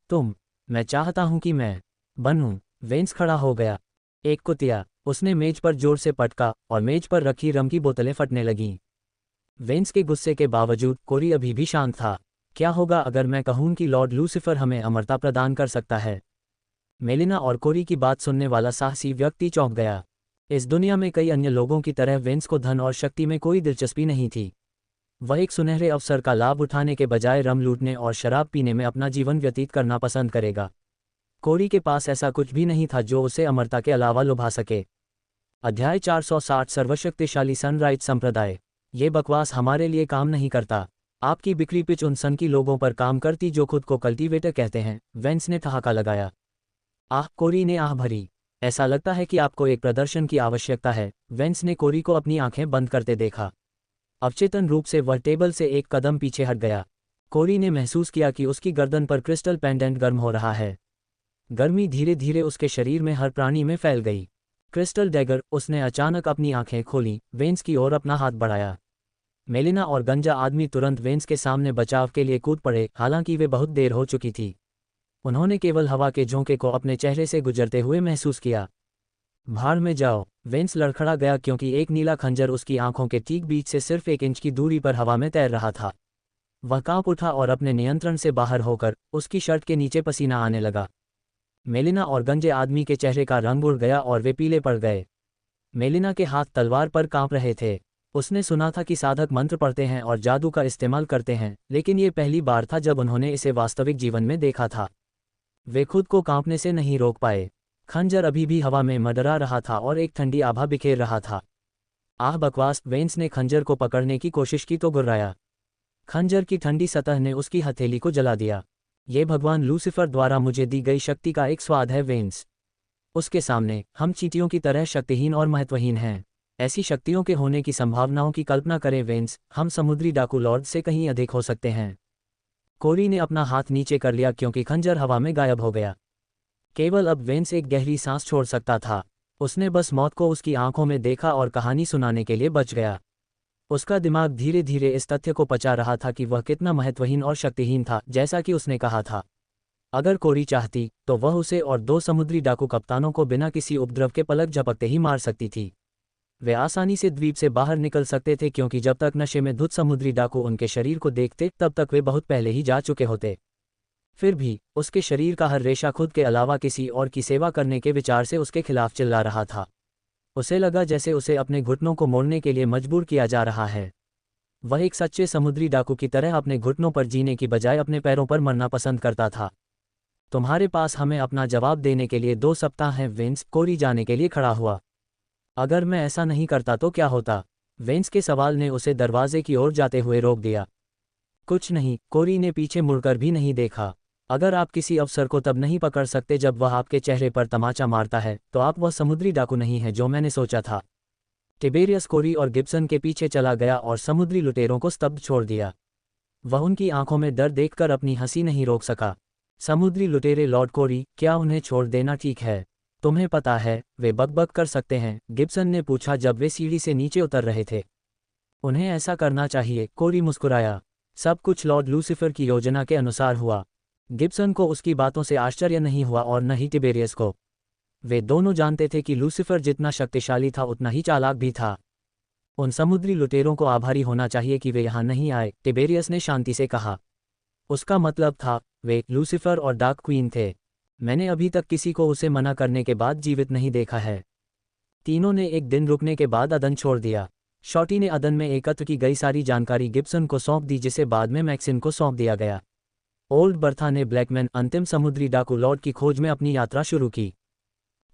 मैं चाहता हूं कि मैं बनूं। वेंस खड़ा हो गया। एक कुतिया। उसने मेज पर जोर से पटका और मेज पर रखी रम की बोतलें फटने लगीं। वेंस के गुस्से के बावजूद कोरी अभी भी शांत था। क्या होगा अगर मैं कहूं कि लॉर्ड लूसीफर हमें अमरता प्रदान कर सकता है? मेलिना और कोरी की बात सुनने वाला साहसी व्यक्ति चौंक गया। इस दुनिया में कई अन्य लोगों की तरह वेंस को धन और शक्ति में कोई दिलचस्पी नहीं थी। वह एक सुनहरे अवसर का लाभ उठाने के बजाय रम लूटने और शराब पीने में अपना जीवन व्यतीत करना पसंद करेगा। कोरी के पास ऐसा कुछ भी नहीं था जो उसे अमरता के अलावा लुभा सके। अध्याय 460 सर्वशक्तिशाली सनराइज संप्रदाय। ये बकवास हमारे लिए काम नहीं करता। आपकी बिक्री पिच उन सनकी लोगों पर काम करती जो खुद को कल्टीवेटर कहते हैं। वेंस ने ठहाका लगाया। कोरी ने आह भरी। ऐसा लगता है कि आपको एक प्रदर्शन की आवश्यकता है। वेंस ने कोरी को अपनी आंखें बंद करते देखा। अवचेतन रूप से वह टेबल से एक कदम पीछे हट गया। कोरी ने महसूस किया कि उसकी गर्दन पर क्रिस्टल पेंडेंट गर्म हो रहा है। गर्मी धीरे धीरे उसके शरीर में हर प्राणी में फैल गई। Crystal dagger. उसने अचानक अपनी आंखें खोलीं, वेंस की ओर अपना हाथ बढ़ाया। मेलिना और गंजा आदमी तुरंत वेंस के सामने बचाव के लिए कूद पड़े, हालांकि वे बहुत देर हो चुकी थी। उन्होंने केवल हवा के झोंके को अपने चेहरे से गुजरते हुए महसूस किया। भाड़ में जाओ। वेंस लड़खड़ा गया क्योंकि एक नीला खंजर उसकी आंखों के ठीक बीच से सिर्फ 1 इंच की दूरी पर हवा में तैर रहा था। वह कांप उठा और अपने नियंत्रण से बाहर होकर उसकी शर्ट के नीचे पसीना आने लगा। मेलिना और गंजे आदमी के चेहरे का रंग उड़ गया और वे पीले पड़ गए। मेलिना के हाथ तलवार पर कांप रहे थे। उसने सुना था कि साधक मंत्र पढ़ते हैं और जादू का इस्तेमाल करते हैं, लेकिन ये पहली बार था जब उन्होंने इसे वास्तविक जीवन में देखा था। वे खुद को कांपने से नहीं रोक पाए। खंजर अभी भी हवा में मडरा रहा था और एक ठंडी आभा बिखेर रहा था। बकवास। वेंस ने खंजर को पकड़ने की कोशिश की तो गुर्राया। खंजर की ठंडी सतह ने उसकी हथेली को जला दिया। ये भगवान लूसीफर द्वारा मुझे दी गई शक्ति का एक स्वाद है वेंस। उसके सामने हम चींटियों की तरह शक्तिहीन और महत्वहीन हैं। ऐसी शक्तियों के होने की संभावनाओं की कल्पना करें वेंस, हम समुद्री डाकू लॉर्ड से कहीं अधिक हो सकते हैं। कोरी ने अपना हाथ नीचे कर लिया क्योंकि खंजर हवा में गायब हो गया। केवल अब वेंस एक गहरी सांस छोड़ सकता था। उसने बस मौत को उसकी आंखों में देखा और कहानी सुनाने के लिए बच गया। उसका दिमाग धीरे धीरे इस तथ्य को पचा रहा था कि वह कितना महत्वहीन और शक्तिहीन था, जैसा कि उसने कहा था। अगर कोरी चाहती तो वह उसे और 2 समुद्री डाकू कप्तानों को बिना किसी उपद्रव के पलक झपकते ही मार सकती थी। वे आसानी से द्वीप से बाहर निकल सकते थे क्योंकि जब तक नशे में धुत समुद्री डाकू उनके शरीर को देखते तब तक वे बहुत पहले ही जा चुके होते। फिर भी उसके शरीर का हर रेशा खुद के अलावा किसी और की सेवा करने के विचार से उसके खिलाफ चिल्ला रहा था। उसे लगा जैसे उसे अपने घुटनों को मोड़ने के लिए मजबूर किया जा रहा है। वह एक सच्चे समुद्री डाकू की तरह अपने घुटनों पर जीने की बजाय अपने पैरों पर मरना पसंद करता था। तुम्हारे पास हमें अपना जवाब देने के लिए 2 सप्ताह हैं वेंस। कोरी जाने के लिए खड़ा हुआ। अगर मैं ऐसा नहीं करता तो क्या होता? वेंस के सवाल ने उसे दरवाजे की ओर जाते हुए रोक दिया। कुछ नहीं। कोरी ने पीछे मुड़कर भी नहीं देखा। अगर आप किसी अफसर को तब नहीं पकड़ सकते जब वह आपके चेहरे पर तमाचा मारता है, तो आप वह समुद्री डाकू नहीं है जो मैंने सोचा था। टिबेरियस कोरी और गिब्सन के पीछे चला गया और समुद्री लुटेरों को स्तब्ध छोड़ दिया। वह उनकी आंखों में डर देखकर अपनी हंसी नहीं रोक सका। समुद्री लुटेरे लॉर्ड कोरी, क्या उन्हें छोड़ देना ठीक है? तुम्हें पता है वे बकबक कर सकते हैं, गिब्सन ने पूछा जब वे सीढ़ी से नीचे उतर रहे थे। उन्हें ऐसा करना चाहिए, कोरी मुस्कुराया। सब कुछ लॉर्ड लूसीफर की योजना के अनुसार हुआ। गिब्सन को उसकी बातों से आश्चर्य नहीं हुआ और न ही टिबेरियस को। वे दोनों जानते थे कि लूसीफर जितना शक्तिशाली था उतना ही चालाक भी था। उन समुद्री लुटेरों को आभारी होना चाहिए कि वे यहाँ नहीं आए, टिबेरियस ने शांति से कहा। उसका मतलब था वे लूसीफर और डार्क क्वीन थे। मैंने अभी तक किसी को उसे मना करने के बाद जीवित नहीं देखा है। तीनों ने एक दिन रुकने के बाद अदन छोड़ दिया। शॉटी ने अदन में एकत्र की गई सारी जानकारी गिब्सन को सौंप दी, जिसे बाद में मैक्सिन को सौंप दिया गया। ओल्ड बर्था ने ब्लैकमैन अंतिम समुद्री डाकू लॉर्ड की खोज में अपनी यात्रा शुरू की।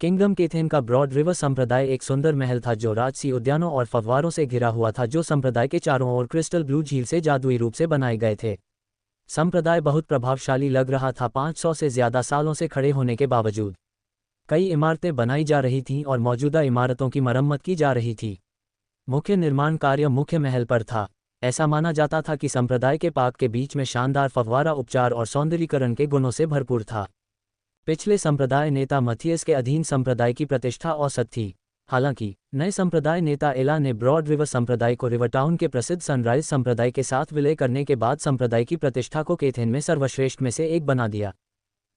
किंगडम केथेन का ब्रॉड रिवर संप्रदाय एक सुंदर महल था जो राजसी उद्यानों और फव्वारों से घिरा हुआ था, जो संप्रदाय के चारों ओर क्रिस्टल ब्लू झील से जादुई रूप से बनाए गए थे। संप्रदाय बहुत प्रभावशाली लग रहा था, 500 से ज्यादा सालों से खड़े होने के बावजूद। कई इमारतें बनाई जा रही थीं और मौजूदा इमारतों की मरम्मत की जा रही थी। मुख्य निर्माण कार्य मुख्य महल पर था। ऐसा माना जाता था कि संप्रदाय के पार्क के बीच में शानदार फव्वारा उपचार और सौंदर्यीकरण के गुणों से भरपूर था। पिछले संप्रदाय नेता मथियस के अधीन संप्रदाय की प्रतिष्ठा औसत थी। हालांकि नए संप्रदाय नेता एला ने ब्रॉड रिवर संप्रदाय को रिवरटाउन के प्रसिद्ध सनराइज संप्रदाय के साथ विलय करने के बाद संप्रदाय की प्रतिष्ठा को केथेन में सर्वश्रेष्ठ में से एक बना दिया।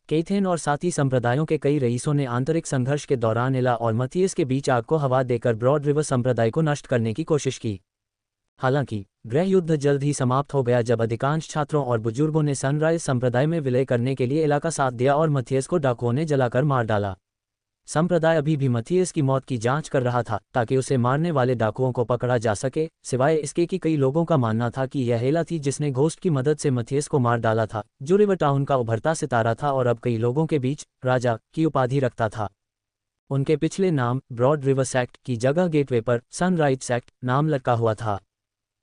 केथेन और साथी संप्रदायों के कई रईसों ने आंतरिक संघर्ष के दौरान एला और मथियस के बीच आग को हवा देकर ब्रॉड रिवर संप्रदाय को नष्ट करने की कोशिश की। हालांकि गृह युद्ध जल्द ही समाप्त हो गया जब अधिकांश छात्रों और बुजुर्गों ने सनराइज संप्रदाय में विलय करने के लिए एला का साथ दिया और मथियस को डाकुओं ने जलाकर मार डाला। संप्रदाय अभी भी मथियस की मौत की जांच कर रहा था ताकि उसे मारने वाले डाकुओं को पकड़ा जा सके, सिवाय इसके कि कई लोगों का मानना था कि यह एला थी जिसने घोस्ट की मदद से मथियस को मार डाला था, जो रिवरटाउन का उभरता सितारा था और अब कई लोगों के बीच राजा की उपाधि रखता था। उनके पिछले नाम ब्रॉड रिवर सेक्ट की जगह गेटवे पर सनराइज सेक्ट नाम लटका हुआ था।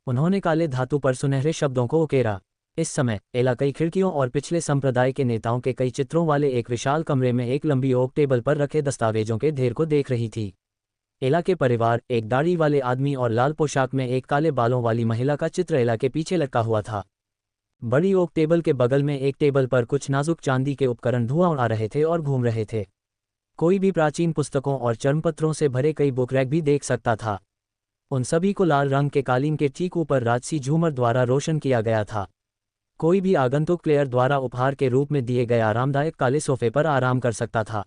उन्होंने काले धातु पर सुनहरे शब्दों को उकेरा। इस समय एला कई खिड़कियों और पिछले संप्रदाय के नेताओं के कई चित्रों वाले एक विशाल कमरे में एक लंबी ओक टेबल पर रखे दस्तावेजों के ढेर को देख रही थी। एला के परिवार, एक दाढ़ी वाले आदमी और लाल पोशाक में एक काले बालों वाली महिला का चित्र एला के पीछे लटका हुआ था। बड़ी ओक टेबल के बगल में एक टेबल पर कुछ नाजुक चांदी के उपकरण धुआं उड़ा रहे थे और घूम रहे थे। कोई भी प्राचीन पुस्तकों और चर्मपत्रों से भरे कई बुक रैक भी देख सकता था। उन सभी को लाल रंग के कालीन के ठीक ऊपर राजसी झूमर द्वारा रोशन किया गया था। कोई भी आगंतुक प्लेयर द्वारा उपहार के रूप में दिए गए आरामदायक काले सोफे पर आराम कर सकता था।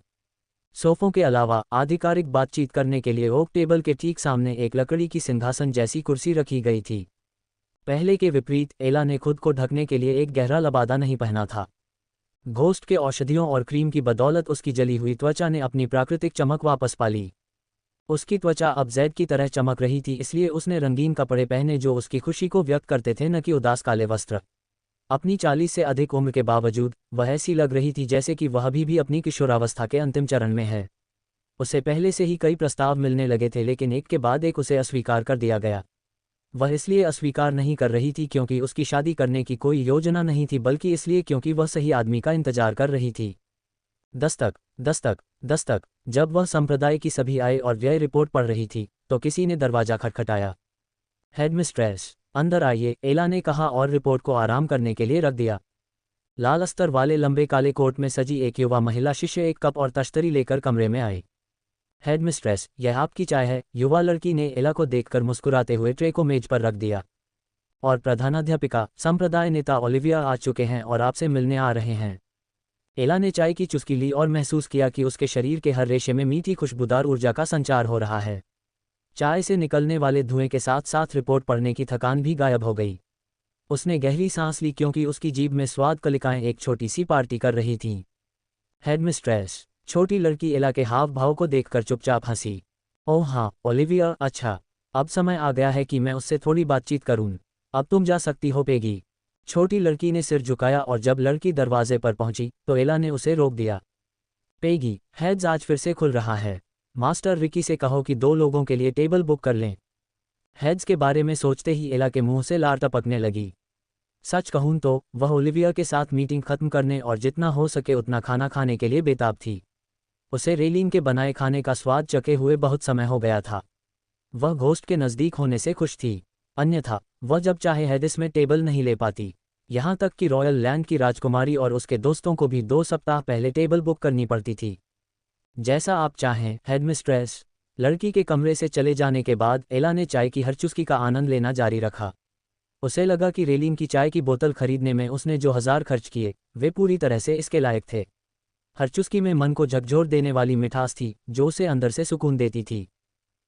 सोफों के अलावा आधिकारिक बातचीत करने के लिए ओक टेबल के ठीक सामने एक लकड़ी की सिंहासन जैसी कुर्सी रखी गई थी। पहले के विपरीत एला ने खुद को ढकने के लिए एक गहरा लबादा नहीं पहना था। घोस्ट के औषधियों और क्रीम की बदौलत उसकी जली हुई त्वचा ने अपनी प्राकृतिक चमक वापस पा ली। उसकी त्वचा अब जैद की तरह चमक रही थी, इसलिए उसने रंगीन कपड़े पहने जो उसकी खुशी को व्यक्त करते थे, न कि उदास काले वस्त्र। अपनी 40 से अधिक उम्र के बावजूद वह ऐसी लग रही थी जैसे कि वह अभी भी अपनी किशोरावस्था के अंतिम चरण में है। उसे पहले से ही कई प्रस्ताव मिलने लगे थे, लेकिन एक के बाद एक उसे अस्वीकार कर दिया गया। वह इसलिए अस्वीकार नहीं कर रही थी क्योंकि उसकी शादी करने की कोई योजना नहीं थी, बल्कि इसलिए क्योंकि वह सही आदमी का इंतजार कर रही थी। दस्तक दस्तक दस्तक। जब वह संप्रदाय की सभी आय और व्यय रिपोर्ट पढ़ रही थी तो किसी ने दरवाजा खटखटाया। हेडमिस्ट्रेस, अंदर आइए, एला ने कहा और रिपोर्ट को आराम करने के लिए रख दिया। लाल अस्तर वाले लंबे काले कोट में सजी एक युवा महिला शिष्य एक कप और तश्तरी लेकर कमरे में आई। हेडमिस्ट्रेस, यह आपकी चाय है। युवा लड़की ने एला को देखकर मुस्कुराते हुए ट्रे को मेज पर रख दिया। और प्रधानाध्यापिका, संप्रदाय नेता ओलिविया आ चुके हैं और आपसे मिलने आ रहे हैं। एला ने चाय की चुस्की ली और महसूस किया कि उसके शरीर के हर रेशे में मीठी खुशबूदार ऊर्जा का संचार हो रहा है। चाय से निकलने वाले धुएं के साथ साथ रिपोर्ट पढ़ने की थकान भी गायब हो गई। उसने गहरी सांस ली क्योंकि उसकी जीभ में स्वाद कलिकाएं एक छोटी सी पार्टी कर रही थीं। हेडमिस्ट्रेस, छोटी लड़की एला के हाव भाव को देखकर चुपचाप हंसी। ओह हाँ ओलिविया, अच्छा, अब समय आ गया है कि मैं उससे थोड़ी बातचीत करूं। अब तुम जा सकती हो पेगी। छोटी लड़की ने सिर झुकाया और जब लड़की दरवाजे पर पहुंची तो एला ने उसे रोक दिया। पेगी, हेड्स आज फिर से खुल रहा है। मास्टर रिकी से कहो कि 2 लोगों के लिए टेबल बुक कर लें। हेड्स के बारे में सोचते ही एला के मुंह से लार टपकने लगी। सच कहूं तो वह ओलिविया के साथ मीटिंग खत्म करने और जितना हो सके उतना खाना खाने के लिए बेताब थी। उसे रेलिंग के बनाए खाने का स्वाद चखे हुए बहुत समय हो गया था। वह घोस्ट के नज़दीक होने से खुश थी, अन्यथा वह जब चाहे हेडिस में टेबल नहीं ले पाती। यहाँ तक कि रॉयल लैंड की राजकुमारी और उसके दोस्तों को भी 2 सप्ताह पहले टेबल बुक करनी पड़ती थी। जैसा आप चाहें हेडमिस्ट्रेस। लड़की के कमरे से चले जाने के बाद एला ने चाय की हर चुस्की का आनंद लेना जारी रखा। उसे लगा कि रेलिन की चाय की बोतल खरीदने में उसने जो 1000 खर्च किए वे पूरी तरह से इसके लायक थे। हर चुस्की में मन को झकझोर देने वाली मिठास थी जो उसे अंदर से सुकून देती थी।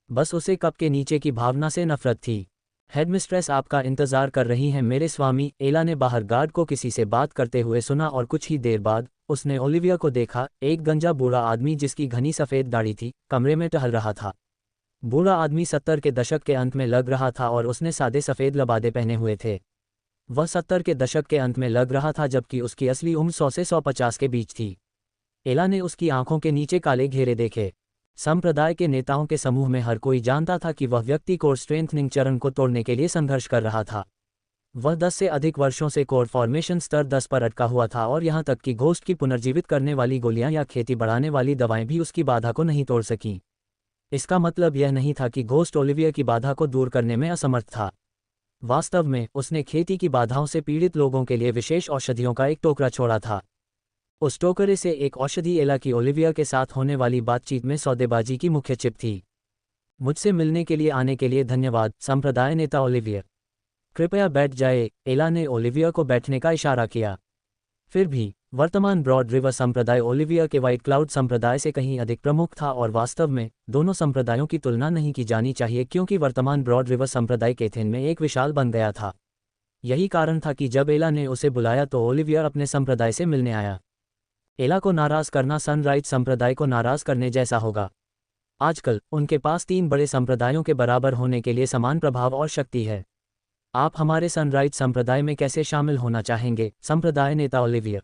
बस उसे कप के नीचे की भावना से नफरत थी। हेडमिस्ट्रेस आपका इंतजार कर रही हैं मेरे स्वामी। एला ने बाहर गार्ड को किसी से बात करते हुए सुना और कुछ ही देर बाद उसने ओलिविया को देखा। एक गंजा बूढ़ा आदमी जिसकी घनी सफ़ेद दाढ़ी थी कमरे में टहल रहा था। बूढ़ा आदमी 70 के दशक के अंत में लग रहा था और उसने सादे सफ़ेद लबादे पहने हुए थे। वह 70 के दशक के अंत में लग रहा था जबकि उसकी असली उम्र 100 से 150 के बीच थी। एला ने उसकी आंखों के नीचे काले घेरे देखे। संप्रदाय के नेताओं के समूह में हर कोई जानता था कि वह व्यक्ति कोर स्ट्रेंथनिंग चरण को तोड़ने के लिए संघर्ष कर रहा था। वह 10 से अधिक वर्षों से कोर फॉर्मेशन स्तर 10 पर अटका हुआ था और यहाँ तक कि घोस्ट की पुनर्जीवित करने वाली गोलियां या खेती बढ़ाने वाली दवाएं भी उसकी बाधा को नहीं तोड़ सकीं। इसका मतलब यह नहीं था कि घोस्ट ओलिविया की बाधा को दूर करने में असमर्थ था। वास्तव में उसने खेती की बाधाओं से पीड़ित लोगों के लिए विशेष औषधियों का एक टोकरा छोड़ा था। उस टोकरे से एक औषधि एला की ओलिविया के साथ होने वाली बातचीत में सौदेबाजी की मुख्य चिप थी। मुझसे मिलने के लिए आने के लिए धन्यवाद, संप्रदाय नेता ओलिविया। कृपया बैठ जाए, एला ने ओलिविया को बैठने का इशारा किया। फिर भी वर्तमान ब्रॉड रिवर संप्रदाय ओलिविया के व्हाइट क्लाउड संप्रदाय से कहीं अधिक प्रमुख था और वास्तव में दोनों संप्रदायों की तुलना नहीं की जानी चाहिए क्योंकि वर्तमान ब्रॉड रिवर संप्रदाय केथेन में एक विशाल बन गया था। यही कारण था कि जब एला ने उसे बुलाया तो ओलिविया अपने संप्रदाय से मिलने आया। एला को नाराज करना सनराइज संप्रदाय को नाराज करने जैसा होगा। आजकल उनके पास 3 बड़े संप्रदायों के बराबर होने के लिए समान प्रभाव और शक्ति है। आप हमारे सनराइज संप्रदाय में कैसे शामिल होना चाहेंगे? संप्रदाय नेता ओलिविया।